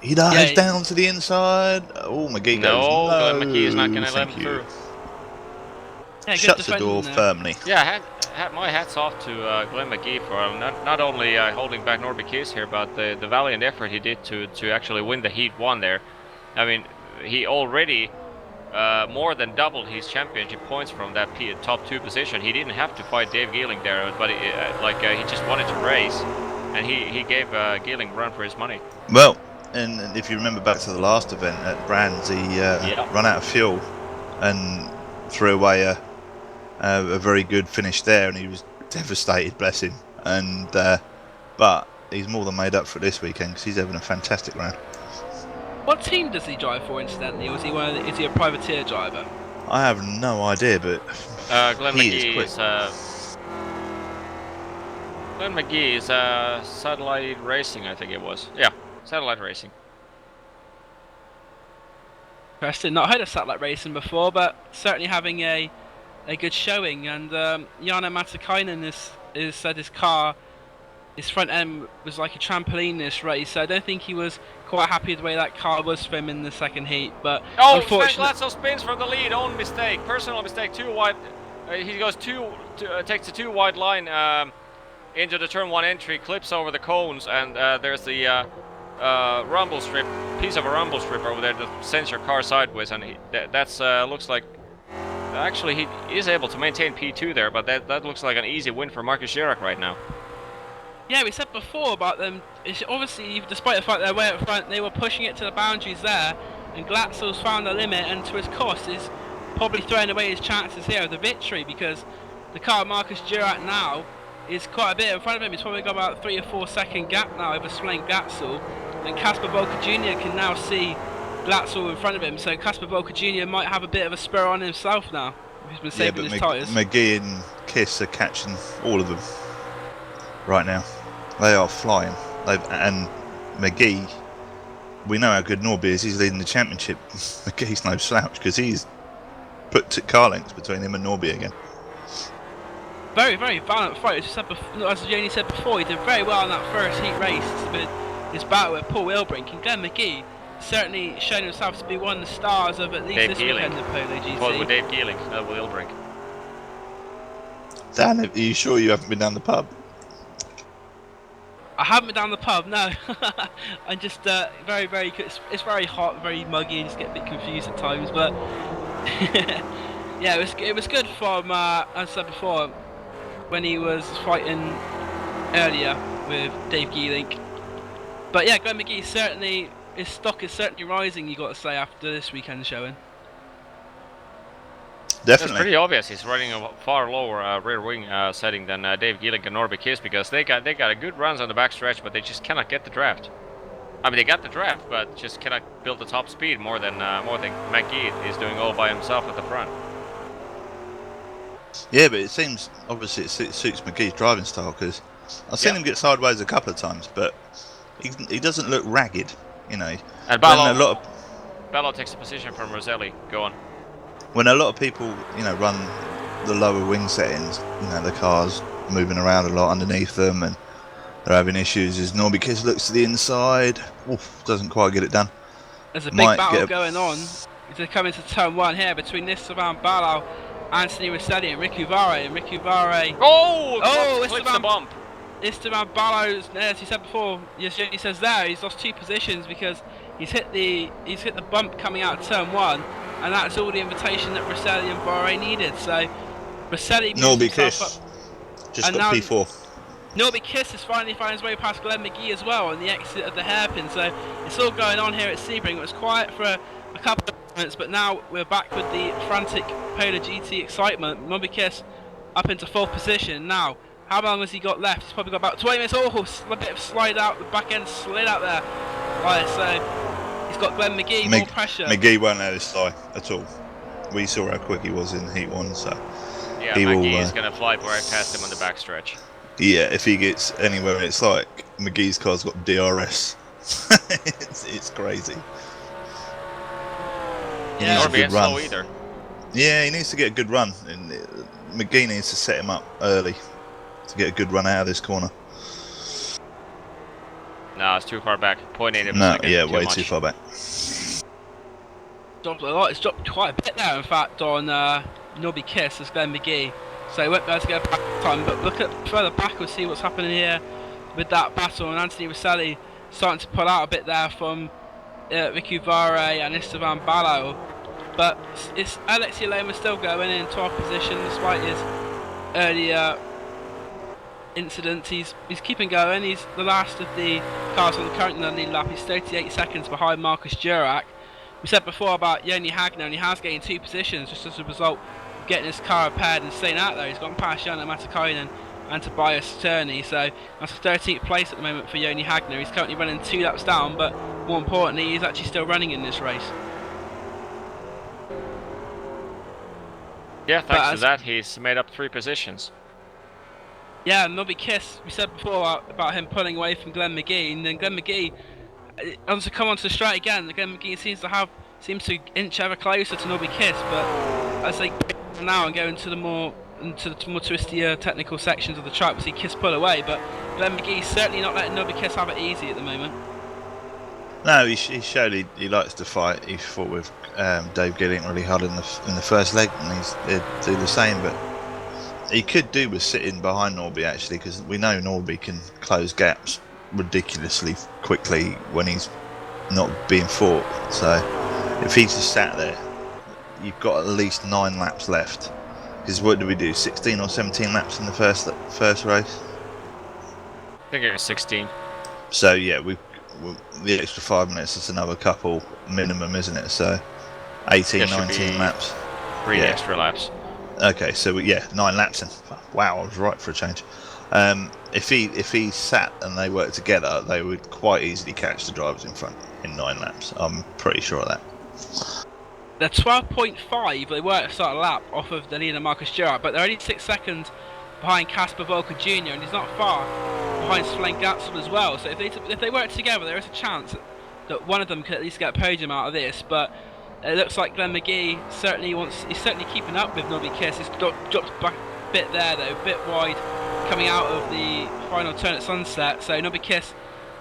He dives down to the inside. Oh, McGee goes, no, Glenn McGee is not going to let him through. Yeah, shuts the door firmly. Yeah, my hat's off to Glenn McGee for not only holding back Norby Kiss here, but the valiant effort he did to actually win the Heat 1 there. I mean, he already more than doubled his championship points from that top 2 position. He didn't have to fight Dave Geeling there, but he just wanted to race, and he gave Geeling a run for his money. Well, and if you remember back to the last event at Brands, he ran out of fuel and threw away a very good finish there, and he was devastated, bless him. And but he's more than made up for it this weekend because he's having a fantastic round. What team does he drive for, incidentally? Or is he a privateer driver? I have no idea, but Glenn McGee is Satellite Racing, I think it was. Yeah, Satellite Racing. Interesting. Not heard of Satellite Racing before, but certainly having a good showing. And Jana Matikainen is said his car his front end was like a trampoline this race, so I don't think he was quite happy with the way that car was for him in the second heat. But Oh, Sven unfortunately, Glatzel spins from the lead. Own mistake, personal mistake. Too wide. He goes takes a too wide line into the turn 1 entry, clips over the cones, and there's the rumble strip, piece of a rumble strip over there that sends your car sideways, and that's looks like. Actually, he is able to maintain P2 there, but that looks like an easy win for Marcus Gerac right now. yeah, we said before about them. It's obviously, despite the fact they're way up front, they were pushing it to the boundaries there, and Glatzel's found the limit, and to his cost is probably throwing away his chances here of the victory, because the car Marcus Gerac now is quite a bit in front of him. He's probably got about 3 or 4 second gap now over Sven Glatzel, and Casper Volker Jr. can now see Glatzel in front of him, so Casper Volker Jr. might have a bit of a spur on himself now. He's been saving his tyres. McGee and Kiss are catching all of them right now. They are flying. And McGee, we know how good Norby is. He's leading the championship. McGee's no slouch because he's put car lengths between him and Norby again. Very, very violent fight. As Joni said before, he did very well in that first heat race with his battle with Paul Wilbrink, and Glenn McGee certainly shown himself to be one of the stars of at least Dave this Keeling. weekend of PolarGT. Well, with Dave Keeling, Wilbrink. Dan, are you sure you haven't been down the pub? I haven't been down the pub, no. I'm just very, very. It's very hot, very muggy, and just get a bit confused at times. But yeah, it was good from as I said before when he was fighting earlier with Dave Keeling. But yeah, Glenn McGee certainly. His stock is certainly rising, you got to say, after this weekend showing. Definitely. It's pretty obvious he's running a far lower rear wing setting than Dave Gillick and Norby Kiss, because they got a good runs on the back stretch, but they just cannot get the draft. I mean, they got the draft, but just cannot build the top speed more than McGee is doing all by himself at the front. Yeah, but it seems obviously it suits McGee's driving style, because I've seen him get sideways a couple of times, but he doesn't look ragged. You know, And Bello takes a position from Roselli. Go on. When a lot of people, you know, run the lower wing settings, you know, the car's moving around a lot underneath them, and they're having issues. As Norby Kiss looks to the inside, doesn't quite get it done. There's a big battle going on. They're coming to turn 1 here between Esteban Balao, Anthony Roselli, and Ricky Vare. And Ricky Vare. Clips the bump. Esteban Balao, as he said before, he says there, he's lost 2 positions because he's hit the bump coming out of turn 1, and that's all the invitation that Roselli and Vare needed. So Roselli Norby Kiss just got P4. Norby Kiss has finally found his way past Glenn McGee as well on the exit of the hairpin. So it's all going on here at Sebring. It was quiet for a couple of minutes, but now we're back with the frantic PolarGT excitement. Norby Kiss up into 4th position now. How long has he got left? He's probably got about 20 minutes. A bit of slide out, the back end slid out there. Right, so he's got Glenn McGee, more pressure. McGee won't let us fly at all. We saw how quick he was in Heat 1, so... Yeah, McGee is going to fly right past him on the backstretch. Yeah, if he gets anywhere, it's like McGee's car's got DRS. it's crazy. Yeah, Norby ain't slow either. Yeah, he needs to get a good run. And McGee needs to set him up early to get a good run out of this corner. No, it's too far back. 0.8 of a no, second. Yeah, way too far back. Dropped a lot. It's dropped quite a bit there, in fact, on Norby Kiss as Glenn McGee. So he won't be able to go back in time. But look at further back, we'll see what's happening here with that battle. And Anthony Roselli starting to pull out a bit there from Ricky Vare and Esteban Balao. But it's Alexi Loma still going in 12th position despite his earlier incident. He's keeping going. He's the last of the cars on the current in the lead lap. He's 38 seconds behind Marcus Gerac. We said before about Joni Hagner, and he has gained 2 positions just as a result of getting his car repaired and staying out there. He's gone past Janne Matikainen and Tobias Turney, so that's a 13th place at the moment for Joni Hagner. He's currently running 2 laps down, but more importantly, he's actually still running in this race. Yeah, thanks to that, he's made up 3 positions. Yeah, Norby Kiss, we said before about him pulling away from Glenn McGee, and then Glenn McGee wants to come onto the straight again. Glenn McGee seems to inch ever closer to Norby Kiss, but as they now and go into the more into the more twistier technical sections of the track, we see Kiss pull away, but Glenn McGee's certainly not letting Nobby Kiss have it easy at the moment. No, he showed he likes to fight. He fought with Dave Gillian really hard in the first leg, and he'd do the same. But he could do with sitting behind Norby actually, because we know Norby can close gaps ridiculously quickly when he's not being fought. So if he just sat there, you've got at least 9 laps left. Because what did we do? 16 or 17 laps in the first race. I think it was 16. So yeah, the extra 5 minutes is another couple minimum, isn't it? So 18, 19 laps. 3 extra laps. Okay, so 9 laps in. Wow, I was right for a change. If he sat and they worked together, they would quite easily catch the drivers in front in 9 laps. I'm pretty sure of that. They're 12.5, they were at the start of the lap off of the leader Marcus Gerard, but they're only 6 seconds behind Casper Volker Jr. and he's not far behind Sven Gatzel as well. So if they work together, there is a chance that one of them could at least get a podium out of this. But it looks like Glenn McGee he's certainly keeping up with Nobby Kiss. He's dropped back a bit there though, a bit wide coming out of the final turn at Sunset. So Nobby Kiss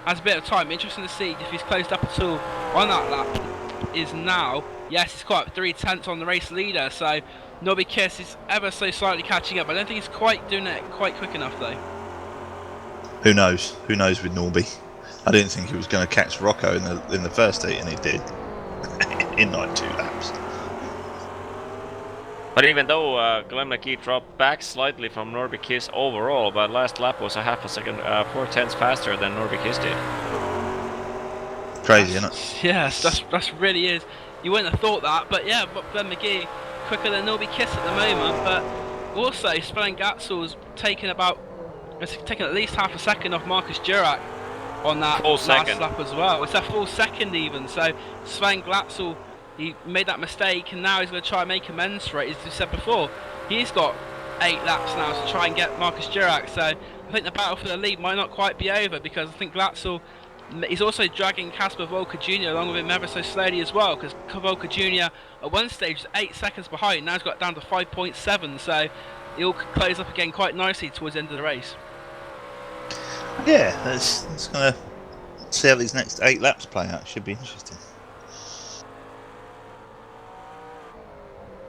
has a bit of time. Interesting to see if he's closed up at all on that lap. Is now, yes, he's quite 3/10 on the race leader. So Nobby Kiss is ever so slightly catching up. I don't think he's quite doing it quite quick enough though. Who knows? Who knows with Norby? I didn't think he was going to catch Rocco in the first heat, and he did in like 2 laps. But even though Glenn McGee dropped back slightly from Norby Kiss overall, but last lap was a half a second, 4/10 faster than Norby Kiss did. Crazy, isn't it? Yes, that's really is. You wouldn't have thought that, but yeah, Glenn McGee quicker than Nobby Kiss at the moment. But also, Sven Gatzel's taken at least half a second off Marcus Jurak on that last lap as well. It's a full second even. So Sven Gatzel, he made that mistake, and now he's going to try and make amends for it. As we said before, he's got 8 laps now to try and get Marcus Jurak. So I think the battle for the lead might not quite be over, because I think Gatzel, he's also dragging Casper Volker Jr. along with him ever so slowly as well, because Volker Jr. at one stage was 8 seconds behind, now he's got down to 5.7, so he'll close up again quite nicely towards the end of the race. Yeah, that's going to see how these next 8 laps play out. Should be interesting.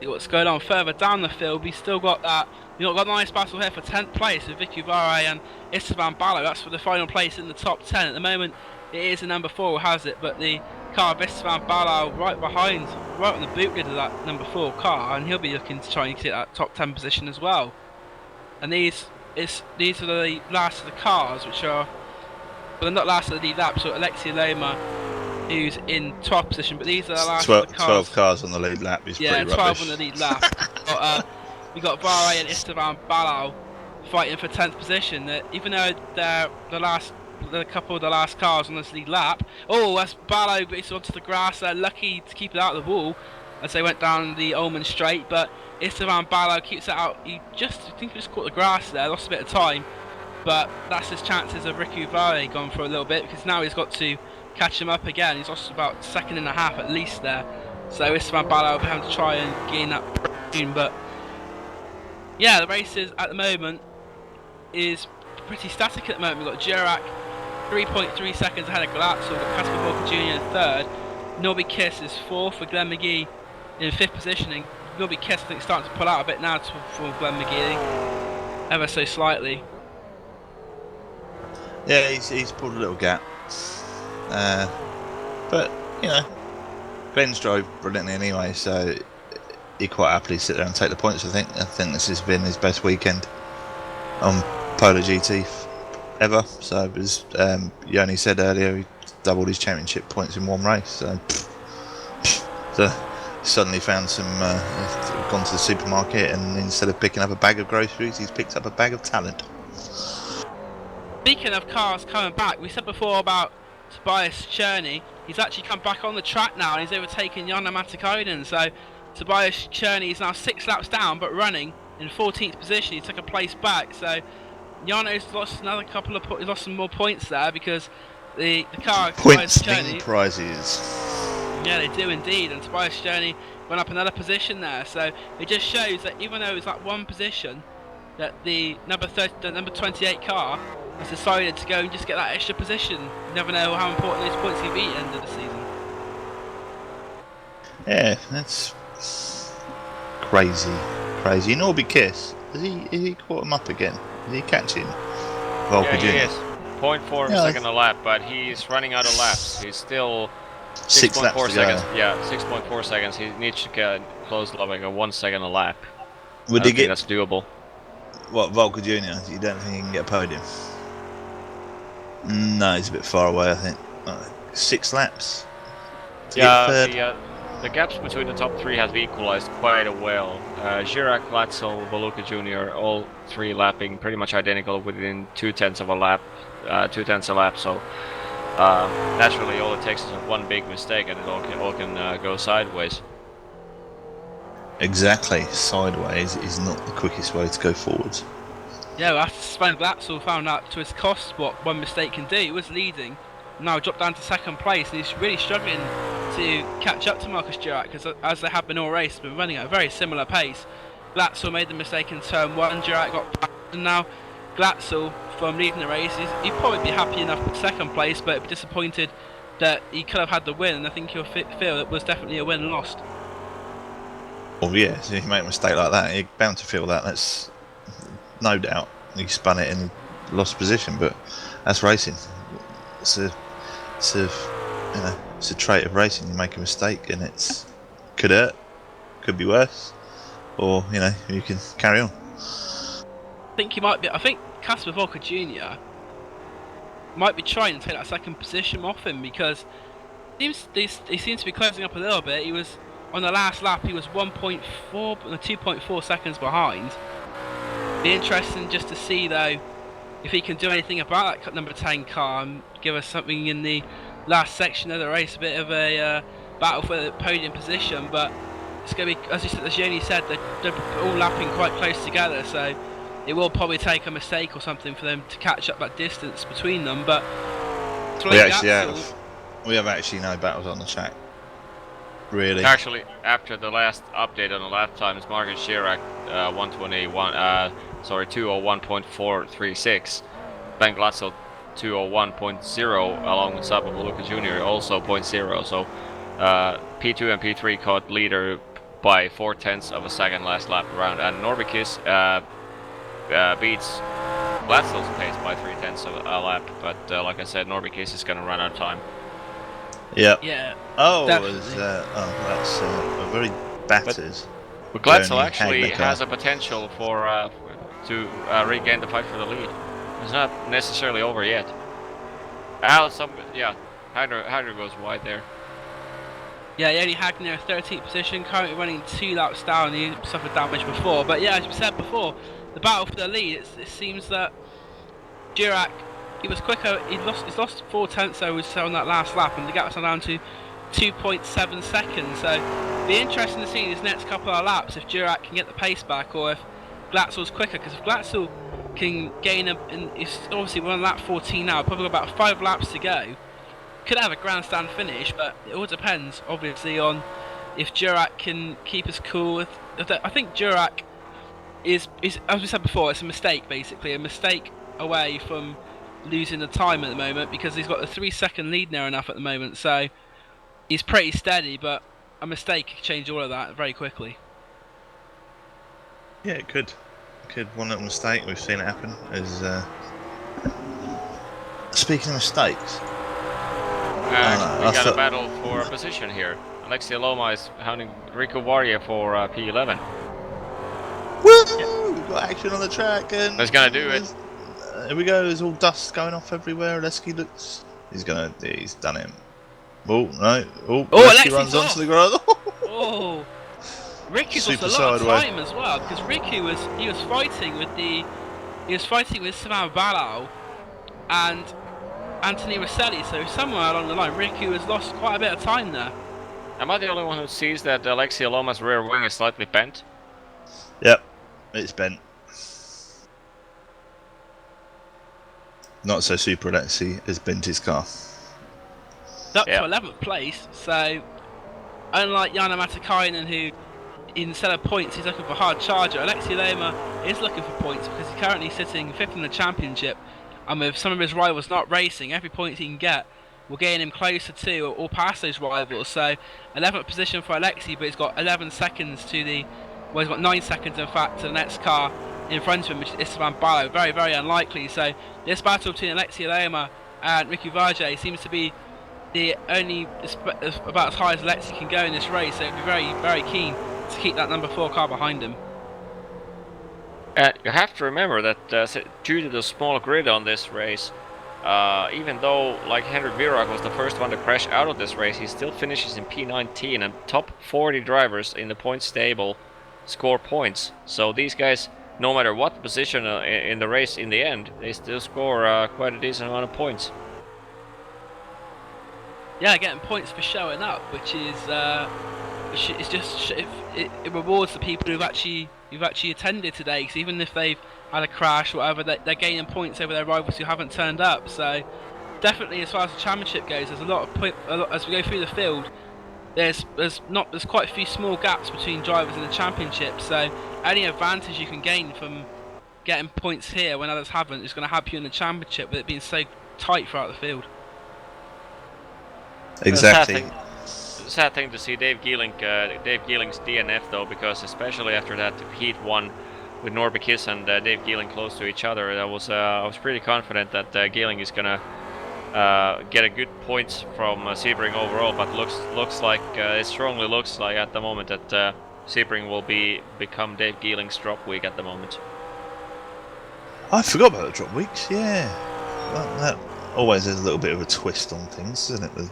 See what's going on further down the field. We've still got that. We've got a nice battle here for 10th place with Vicky Vare and Esteban Ballo. That's for the final place in the top 10. At the moment, it is the number 4 who has it, but the car of Esteban Ballo right behind, right on the boot lid of that number 4 car, and he'll be looking to try and get that top 10 position as well. And these are the last of the cars, which are, well, they're not last of the lead lap. So Alexia Loma, who's in 12th position, but these are the last of the cars. 12 cars on the lead lap is pretty rubbish. 12 on the lead lap. We got Vare and Esteban Ballo fighting for 10th position. Even though they're the couple of the last cars on this lead lap. Oh, that's Ballo gets onto the grass. They're lucky to keep it out of the wall as they went down the Ullman Straight, but Esteban Ballo keeps it out. I think he just caught the grass there, lost a bit of time, but that's his chances of Ricky Vare gone for a little bit, because now he's got to catch him up again. He's lost about 1.5 seconds at least there, so Esteban Ballo will be having to try and gain that soon. But yeah, the races at the moment is pretty static at the moment. We've got Jurak 3.3 seconds ahead of Glatzel, we've got Casper Volker Jr. in 3rd. Nobby Kiss is 4th for Glenn McGee in 5th positioning. Nobby Kiss, I think, starting to pull out a bit now for Glenn McGee, ever so slightly. Yeah, he's pulled a little gap. But, you know, Glenn's drove brilliantly anyway, so he quite happily sit there and take the points, I think. I think this has been his best weekend on PolarGT ever. So, as Yoni said earlier, he doubled his championship points in one race. So suddenly found some, gone to the supermarket, and instead of picking up a bag of groceries, he's picked up a bag of talent. Speaking of cars coming back, we said before about Tobias Cherney. He's actually come back on the track now, and he's overtaken Jana Matikainen. So Tobias Cherney is now 6 laps down, but running in 14th position. He took a place back. So Jano's lost another couple of he lost some more points there, because the car Points Tobias Cherney, mean prizes. yeah, they do indeed. And Tobias Cherney went up another position there. So it just shows that even though it's like one position, that the number 28 car has decided to go and just get that extra position. You never know how important those points can be at the end of the season. Yeah, that's crazy. Norby Kiss, has he caught him up again? Did he catch him? Yeah, he is. 0.4 Yeah, second a lap, but he's running out of laps. He's still 6 laps 6.4 to seconds. go. Yeah, 6.4 seconds. He needs to get close like a 1 second a lap. Would I he think get that's doable. what, Volker Junior? You don't think he can get a podium? No, he's a bit far away. I think 6 laps. To get third. The gaps between the top 3 have equalized quite well. Girac, Glatzel, Voluka Jr. all 3 lapping pretty much identical within 0.2 of a lap. 0.2 a lap. So naturally, all it takes is one big mistake, and it all can go sideways. Exactly, sideways is not the quickest way to go forwards. Yeah, after Sven Glatzel found out to his cost what one mistake can do. He was leading, now dropped down to second place, and he's really struggling to catch up to Marcus Girac, because as they have been all race, been running at a very similar pace. Glatzel made the mistake in turn 1, Girac got back, and now Glatzel, from leading the race, he'd probably be happy enough with second place, but be disappointed that he could have had the win, and I think he'll feel it was definitely a win lost. Well, yeah, so if you make a mistake like that, you're bound to feel that. That's no doubt. He spun it and lost position, but that's racing. It's a trait of racing. You make a mistake and it's could hurt, could be worse, or you can carry on. I think Casper Volker Jr. might be trying to take that second position off him, because he seems to be closing up a little bit. He was on the last lap, he was 2.4 seconds behind. Be interesting just to see though if he can do anything about that number 10 car and give us something in the last section of the race, a bit of a battle for the podium position. But it's going to be, as Joni said, they're all lapping quite close together, so it will probably take a mistake or something for them to catch up that distance between them. But we have actually no battles on the track, really. Actually, after the last update on the lap times, Marcus Girac 201.436, Ben Glatzel 201.0 alongside of Voluka Jr. also 0.0. So P2 and P3 caught leader by 0.4 of a second last lap around, and Norbekis beats Glatzel's pace by 0.3 of a lap. But like I said, Norbekis is going to run out of time. Yep. Yeah. Oh, that's a very battered. But Glatzel actually has a potential to regain the fight for the lead. It's not necessarily over yet. Hydra goes wide there. Yeah, Yanni Hagner, 13th position, currently running 2 laps down. He suffered damage before, but yeah, as we said before, the battle for the lead. It seems that Girac, he was quicker. He's lost 0.4 on that last lap, and the gap's down to 2.7 seconds. So it'll be interesting to see these next couple of laps if Girac can get the pace back, or if Glatzel's quicker. Because if Glatzel can gain it's obviously we're on lap 14 now, probably got about 5 laps to go. Could have a grandstand finish, but it all depends obviously on if Girac can keep us cool. I think Girac is, as we said before, it's a mistake, basically a mistake away from losing the time at the moment, because he's got a 3-second lead near enough at the moment, so he's pretty steady, but a mistake could change all of that very quickly. Yeah, it could. One little mistake, we've seen it happen. Is speaking of mistakes, we got a battle for a position here. Alexia Loma is hounding Rico Warrior for P11. Woo! We've got action on the track, and that's gonna do it. Here we go. There's all dust going off everywhere. Oleski looks. He's done him. Oh no! Oleski runs onto the ground. Oh, Ricky's lost a lot of time as well, because Ricky was fighting with Savan Balao and Anthony Rosselli. So somewhere along the line, Ricky has lost quite a bit of time there. Am I the only one who sees that Alexia Loma's rear wing is slightly bent? Yep, it's bent. Not so super Alexi has bent his car. Up to 11th place, so unlike Jana Matikainen, who instead of points he's looking for hard charger, Alexei Lema is looking for points because he's currently sitting 5th in the championship, and with some of his rivals not racing, every point he can get will gain him closer to or past those rivals. So 11th position for Alexei, but he's got 11 seconds to the, well, he's got 9 seconds in fact to the next car in front of him, which is Esteban Barlow. Very, very unlikely. So this battle between Alexei Lema and Ricky Varjay seems to be the only about as high as Alexei can go in this race. So he'd be very, very keen to keep that number 4 car behind him. You have to remember that due to the small grid on this race, even though like Henrik Virak was the first one to crash out of this race, he still finishes in P19, and top 40 drivers in the points table score points. So these guys, no matter what position in the race in the end, they still score quite a decent amount of points. Yeah, getting points for showing up, which is just it rewards the people who've actually attended today. Because even if they've had a crash or whatever, they're gaining points over their rivals who haven't turned up. So definitely, as far as the championship goes, there's a lot as we go through the field. There's quite a few small gaps between drivers in the championship. So any advantage you can gain from getting points here when others haven't is going to help you in the championship, with it being so tight throughout the field. Exactly. Sad thing to see Dave Geeling's DNF though, because especially after that Heat 1 with Norby Kiss and Dave Geeling close to each other, I was pretty confident that Geeling is gonna get a good points from Sebring overall, but looks like it strongly looks like at the moment that Sebring will become Dave Geeling's drop week at the moment. I forgot about the drop weeks. Yeah, well, that always has a little bit of a twist on things, doesn't it?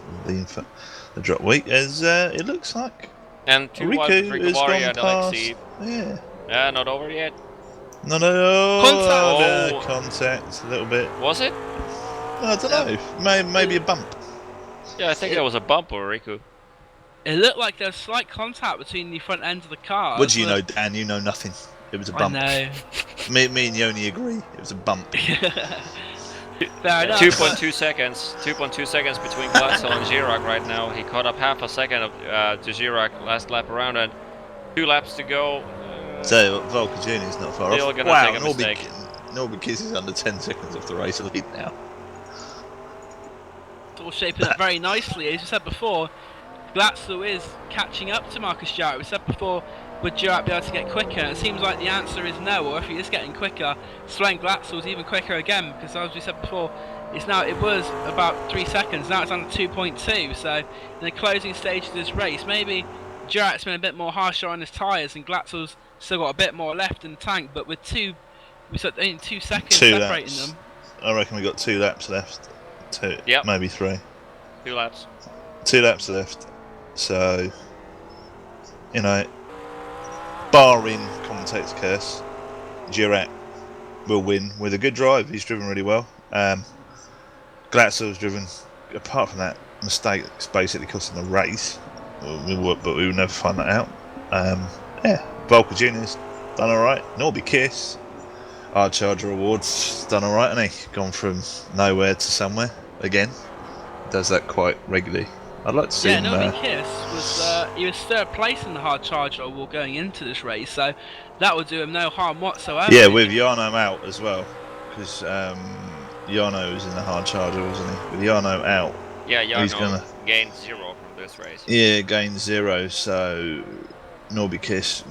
The drop week, as it looks like. And 2 Riku with Rico has Barry gone and past. Alexei. Yeah. Not over yet. No. Contact a little bit. Was it? I don't know. Maybe a bump. Yeah, I think that was a bump over Riku. It looked like there was slight contact between the front ends of the car. What do you know, Dan? You know nothing. It was a bump. I know. Me and Yoni agree. It was a bump. Fair enough. 2.2 seconds. 2.2 seconds between Glatzel and Girac right now. He caught up half a second to Girac last lap around, and 2 laps to go. So Volker Jr. is not far Still off. gonna take a mistake. Norby Kiss is under 10 seconds off the race lead now. It's all shaping up very nicely. As we said before, Glatzel is catching up to Marcus Jarrett. We said before, would Jarrett be able to get quicker? It seems like the answer is no, or if he is getting quicker, Sven Glatzel's even quicker again, because as we said before, it was about 3 seconds, now it's under 2.2, so in the closing stage of this race, maybe Jarrett's been a bit more harsher on his tyres and Glatzel's still got a bit more left in the tank, but with we said only 2 seconds separating them. I reckon we got 2 laps left. Yep. Maybe 3. 2 laps. 2 laps left. So, you know, barring commentator's curse, Girac will win with a good drive. He's driven really well. Glatzel's driven, apart from that mistake that's basically costing the race, but we will never find that out. Yeah, Volker Jr.'s done alright. Norby Kiss, our Charger Awards, done alright, hasn't he? Gone from nowhere to somewhere again. Does that quite regularly. I'd like to see him. Norby Kiss he was 3rd place in the hard charger award going into this race, so that would do him no harm whatsoever. Yeah, with Jarno out as well, because Jarno was in the hard charger, wasn't he? With Jarno out, Yeah, he's gonna gain 0 from this race. Yeah, gain 0. So Norby Kiss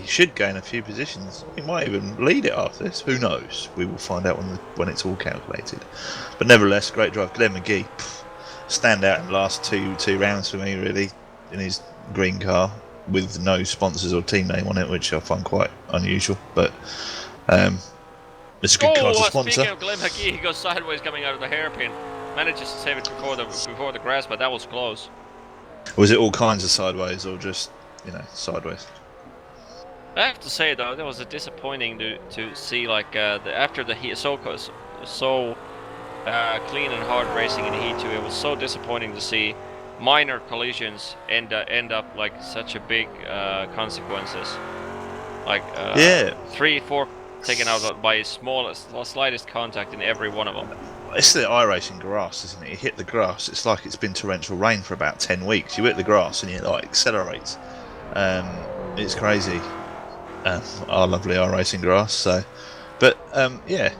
should gain a few positions. He might even lead it after this. Who knows? We will find out when it's all calculated. But nevertheless, great drive. Glenn McGee, stand out in the last two rounds for me, really, in his green car with no sponsors or team name on it, which I find quite unusual. But it's a good car to sponsor. Speaking of Glenn McGee, he goes sideways coming out of the hairpin. Manages to save it before the grass, but that was close. Was it all kinds of sideways or just, sideways? I have to say though, that was disappointing to see like after the heat so clean and hard racing in Heat 2. It was so disappointing to see minor collisions end up like such a big consequences. Like 3-4 taken out by slightest contact in every one of them. It's the iRacing grass, isn't it? You hit the grass, it's like it's been torrential rain for about 10 weeks. You hit the grass and it like accelerates. It's crazy. Our lovely iRacing grass. So, but yeah,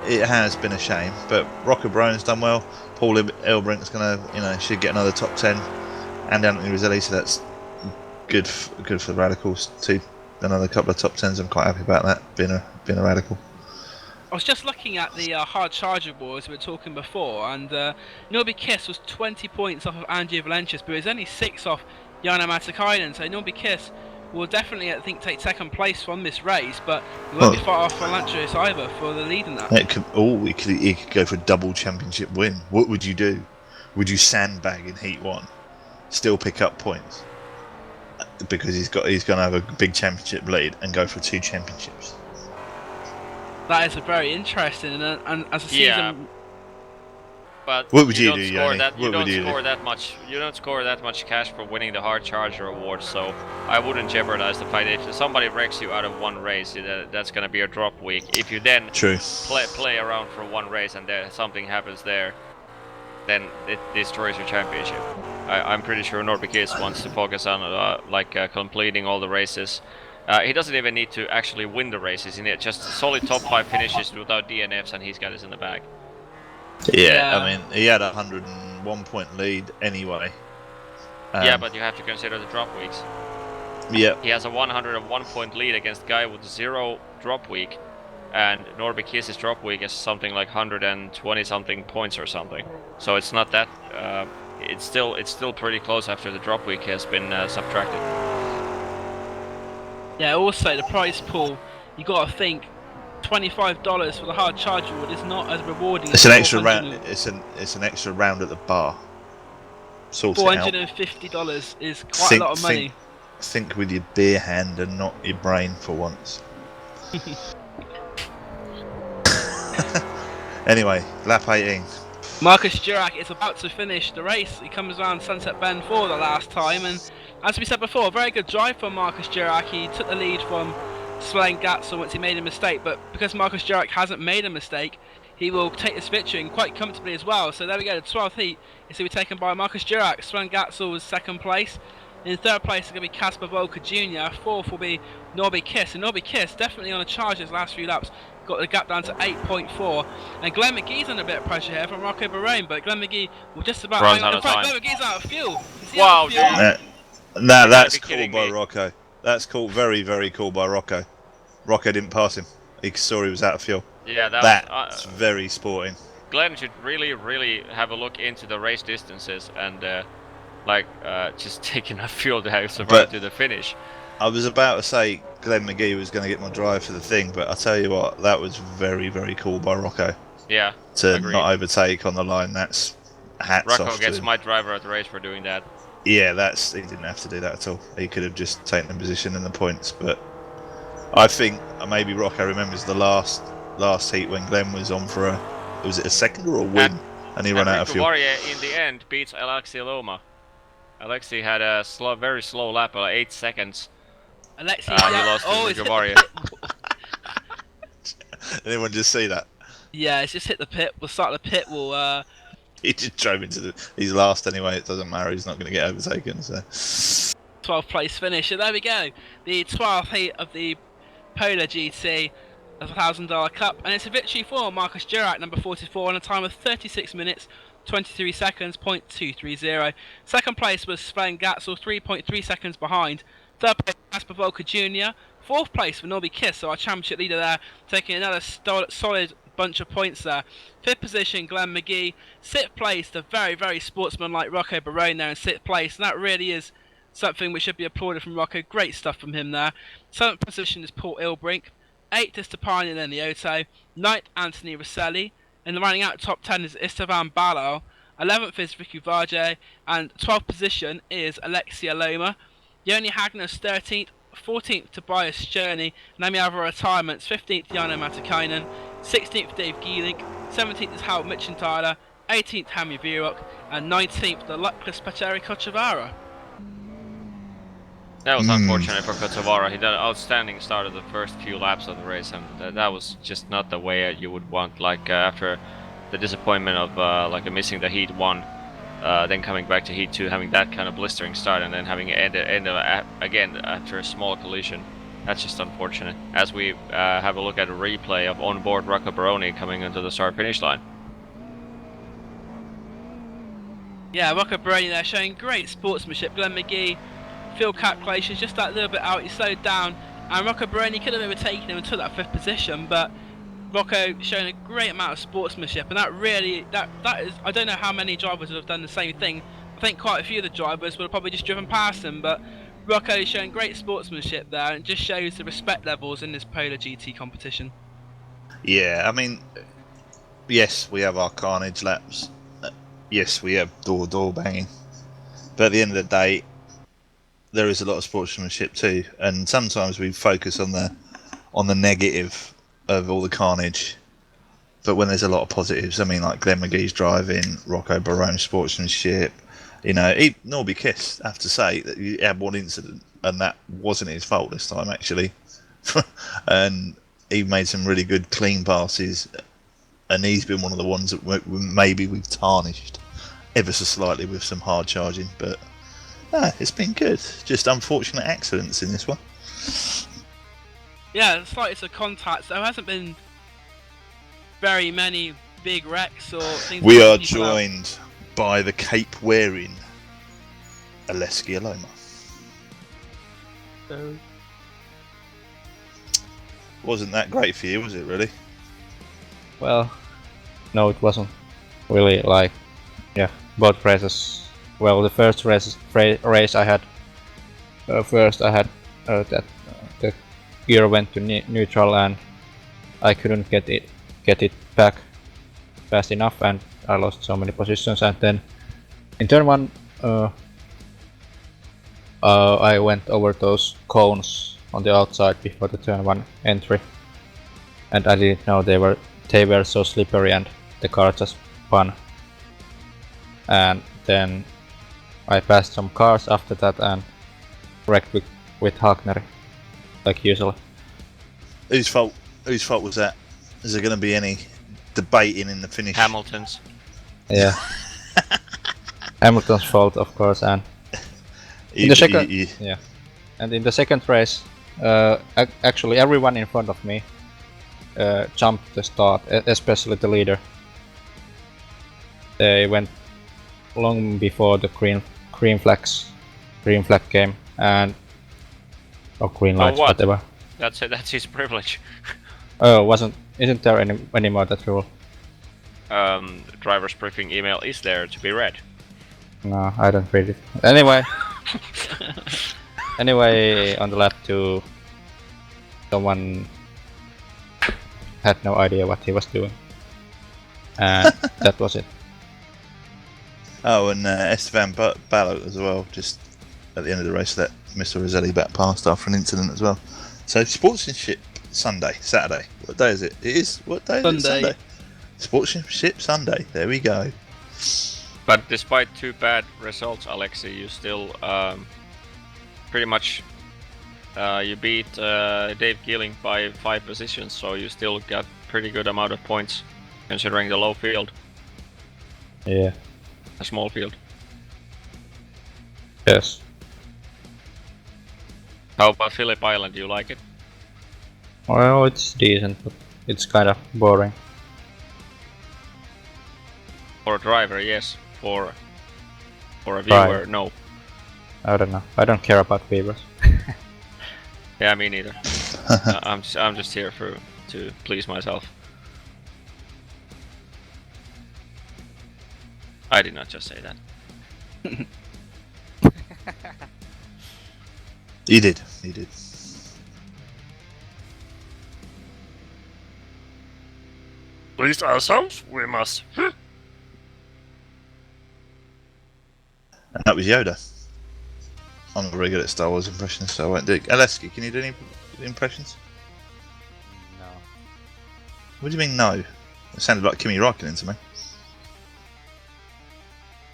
it has been a shame. But Rocco Barone's done well. Paul Elbrink's gonna, should get another top 10, and Anthony Roselli. So that's good for the Radicals too. Another couple of top 10s. I'm quite happy about that. Being a Radical. I was just looking at the hard charger awards we were talking before, and Norby Kiss was 20 points off of Andrew Valencius, but it was only 6 off Jana Matikainen. So Norby Kiss will definitely, I think, take second place from this race, but he won't be far off Valencius either for the lead in that. He could go for a double championship win. What would you do? Would you sandbag in Heat 1, still pick up points because he's going to have a big championship lead and go for 2 championships? That is a very interesting, and as a season. Yeah. But what would you don't do, score Yanni? that. You What don't would you score do? that much. You don't score that much cash for winning the hard charger award. So I wouldn't jeopardize the fight. If somebody wrecks you out of one race, that's going to be a drop week. If you then True. play around for one race and something happens there, then it destroys your championship. I'm pretty sure Norbekis wants to focus on completing all the races. He doesn't even need to actually win the races. He needs just solid top 5 finishes without DNFs, and he's got us in the bag. Yeah, I mean, he had a 101 point lead anyway. Yeah, but you have to consider the drop weeks. Yeah. He has a 101 point lead against a guy with 0 drop week, and Norby Kiss's drop week is something like 120 something points or something. So it's not that. It's still pretty close after the drop week has been subtracted. Yeah. Also, the prize pool, you got to think. $25 for the hard charge award is not as rewarding. It's as an extra round. It's an extra round at the bar. $450 is quite a lot of money. Think with your beer hand and not your brain for once. Anyway, lap 18. Marcus Durack is about to finish the race. He comes around Sunset Bend for the last time, and as we said before, a very good drive from Marcus Durack. He took the lead from Sven Gatzel once he made a mistake, but because Marcus Durack hasn't made a mistake, he will take this victory and quite comfortably as well. So there we go, the 12th heat is to be taken by Marcus Durack. Sven Gatzel was 2nd place. In 3rd place is going to be Casper Volker Jr. 4th will be Norby Kiss, and Norby Kiss definitely on a charge his last few laps. Got the gap down to 8.4, and Glenn McGee's under a bit of pressure here from Rocco Barone, but Glenn McGee will just about runs out of time. Glenn McGee's out of fuel. Wow, dude. That's cool by Rocco. That's cool, very, very cool by Rocco. Rocco didn't pass him. He saw he was out of fuel. Yeah, that's very sporting. Glenn should really have a look into the race distances and just take enough fuel to survive to the finish. I was about to say Glenn McGee was going to get my drive for the thing, but I tell you what, that was very, very cool by Rocco. Yeah, to agreed. Not overtake on the line. That's hats Rocco off. Rocco gets my driver at the race for doing that. Yeah, he didn't have to do that at all. He could have just taken the position and the points, but I think maybe Rocco remembers the last heat when Glenn was on for was it a second or a win, and he ran out of fuel. in the end beats Alexei Loma. Alexei had a very slow lap, 8 seconds. Alexei, he lost to Grigavaria. Anyone just see that? Yeah, it's just hit the pit. We'll start the pit. He just drove into he's last anyway. It doesn't matter. He's not going to get overtaken. So 12th place finish. So there we go. The 12th heat of the PolarGT of the $1,000 Cup, and it's a victory for Marcus Durack, number 44, on a time of 36 minutes 23 seconds, .230. 2nd place was Sven Gatzel, 3.3 seconds behind. 3rd place, Casper Volker Jr. 4th place for Norby Kiss, so our championship leader there, taking another solid bunch of points there. 5th position, Glenn McGee. 6th place, the very, very sportsman-like Rocco Barone there in 6th place, and that really is something which should be applauded from Rocco. Great stuff from him there. 7th position is Paul Ilbrink. 8th is Stepanian and Lioto. 9th, Anthony Rosselli. And the running out top 10 is Istvan Balal. 11th is Ricky Varjay. And 12th position is Alexia Loma. Yoni Hagner's 13th. 14th, Tobias Journey. And then we have our retirements. 15th, Jana Matikainen. 16th, Dave Geelink. 17th is Howard Mitchenthaler. 18th, Hami Virok. And 19th, the luckless Petteri Kochavara. That was unfortunate for Kochavara. He did an outstanding start of the first few laps of the race, and that was just not the way you would want. After the disappointment of like missing the Heat 1, then coming back to Heat 2, having that kind of blistering start, and then having it end again after a small collision. That's just unfortunate. As we have a look at a replay of onboard Rocco Baroni coming into the start-finish line. Yeah, Rocco Baroni there showing great sportsmanship. Glenn McGee, field calculations just that little bit out. He slowed down, and Rocco Baroni could have overtaken him and took that 5th position, but Rocco showing a great amount of sportsmanship, and that really that is, I don't know how many drivers would have done the same thing. I think quite a few of the drivers would have probably just driven past him, but Rocco is showing great sportsmanship there, and just shows the respect levels in this Polar GT competition. Yeah, I mean, yes, we have our carnage laps. Yes, we have door banging. But at the end of the day, there is a lot of sportsmanship too, and sometimes we focus on the negative of all the carnage. But when there's a lot of positives, I mean, like Glenn McGee's driving, Rocco Barone's sportsmanship, Norby Kiss, I have to say that he had one incident, and that wasn't his fault this time, actually. And he made some really good clean passes, and he's been one of the ones that maybe we've tarnished ever so slightly with some hard charging, but it's been good. Just unfortunate accidents in this one. Yeah, slightest of contacts. There hasn't been very many big wrecks or things. We are joined by the cape wearing Aleski Aloma. So, Wasn't that great for you, was it really? Well, no, it wasn't really like, both races. Well, the first race I had, first I had that the gear went to neutral and I couldn't get it back fast enough, and I lost so many positions. And then in turn 1, I went over those cones on the outside before the turn 1 entry, and I didn't know they were so slippery, and the car just spun. And then I passed some cars after that and wrecked with Hagner, like usually. Whose fault was that? Is there going to be any debating in the finish? Hamilton's. Yeah. Hamilton's fault, of course, and in the second, and in the second race, actually everyone in front of me jumped the start, especially the leader. They went long before the green flag came, and or green lights, whatever. That's his privilege. Oh, isn't there anymore that rule? Driver's briefing email is there to be read. No, I don't read it. Anyway, on the lap 2, someone had no idea what he was doing, and that was it. Oh, and Esteban Ballot as well, just at the end of the race, let Mr. Roselli back past after an incident as well. So, sportsmanship Saturday. What day is it? It is. What day is it? Sunday. Sportsmanship Sunday. There we go. But despite 2 bad results, Alexi, you still pretty much you beat Dave Gilling by 5 positions, so you still got pretty good amount of points considering the low field. Yeah. A small field. Yes. How about Phillip Island? Do you like it? Well, it's decent, but it's kind of boring. For a driver, yes. For a viewer, no. I don't know. I don't care about viewers. Yeah, me neither. I'm just here to please myself. I did not just say that. You did. Please ourselves, we must. And that was Yoda. I'm not very good at Star Wars impressions, so I won't do it. Aleski, can you do any impressions? No. What do you mean, no? It sounded like Kimi Räikkönen to me.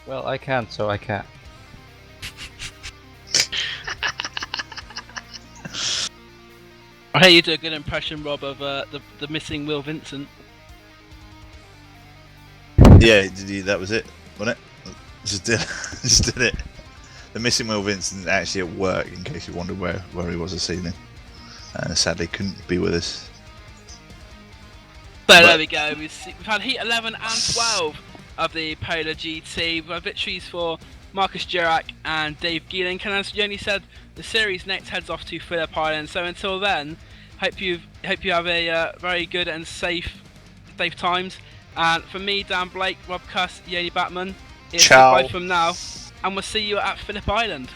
Well, I can't, so I can't. I hear you do a good impression, Rob, of the missing Will Vincent. Yeah, that was it, wasn't it? Just did, just did it. The missing Will Vincent actually at work, in case you wondered where he was this evening. Sadly, couldn't be with us. But there we go. We've had Heat 11 and 12 of the Polar GT. We've had victories for Marcus Durack and Dave Geeling. And as Yoni said, the series next heads off to Phillip Island. So until then, hope you have a very good and safe times. And for me, Dan Blake, Rob Cuss, Yoni Batman, it's Ciao. goodbye from now, and we'll see you at Phillip Island.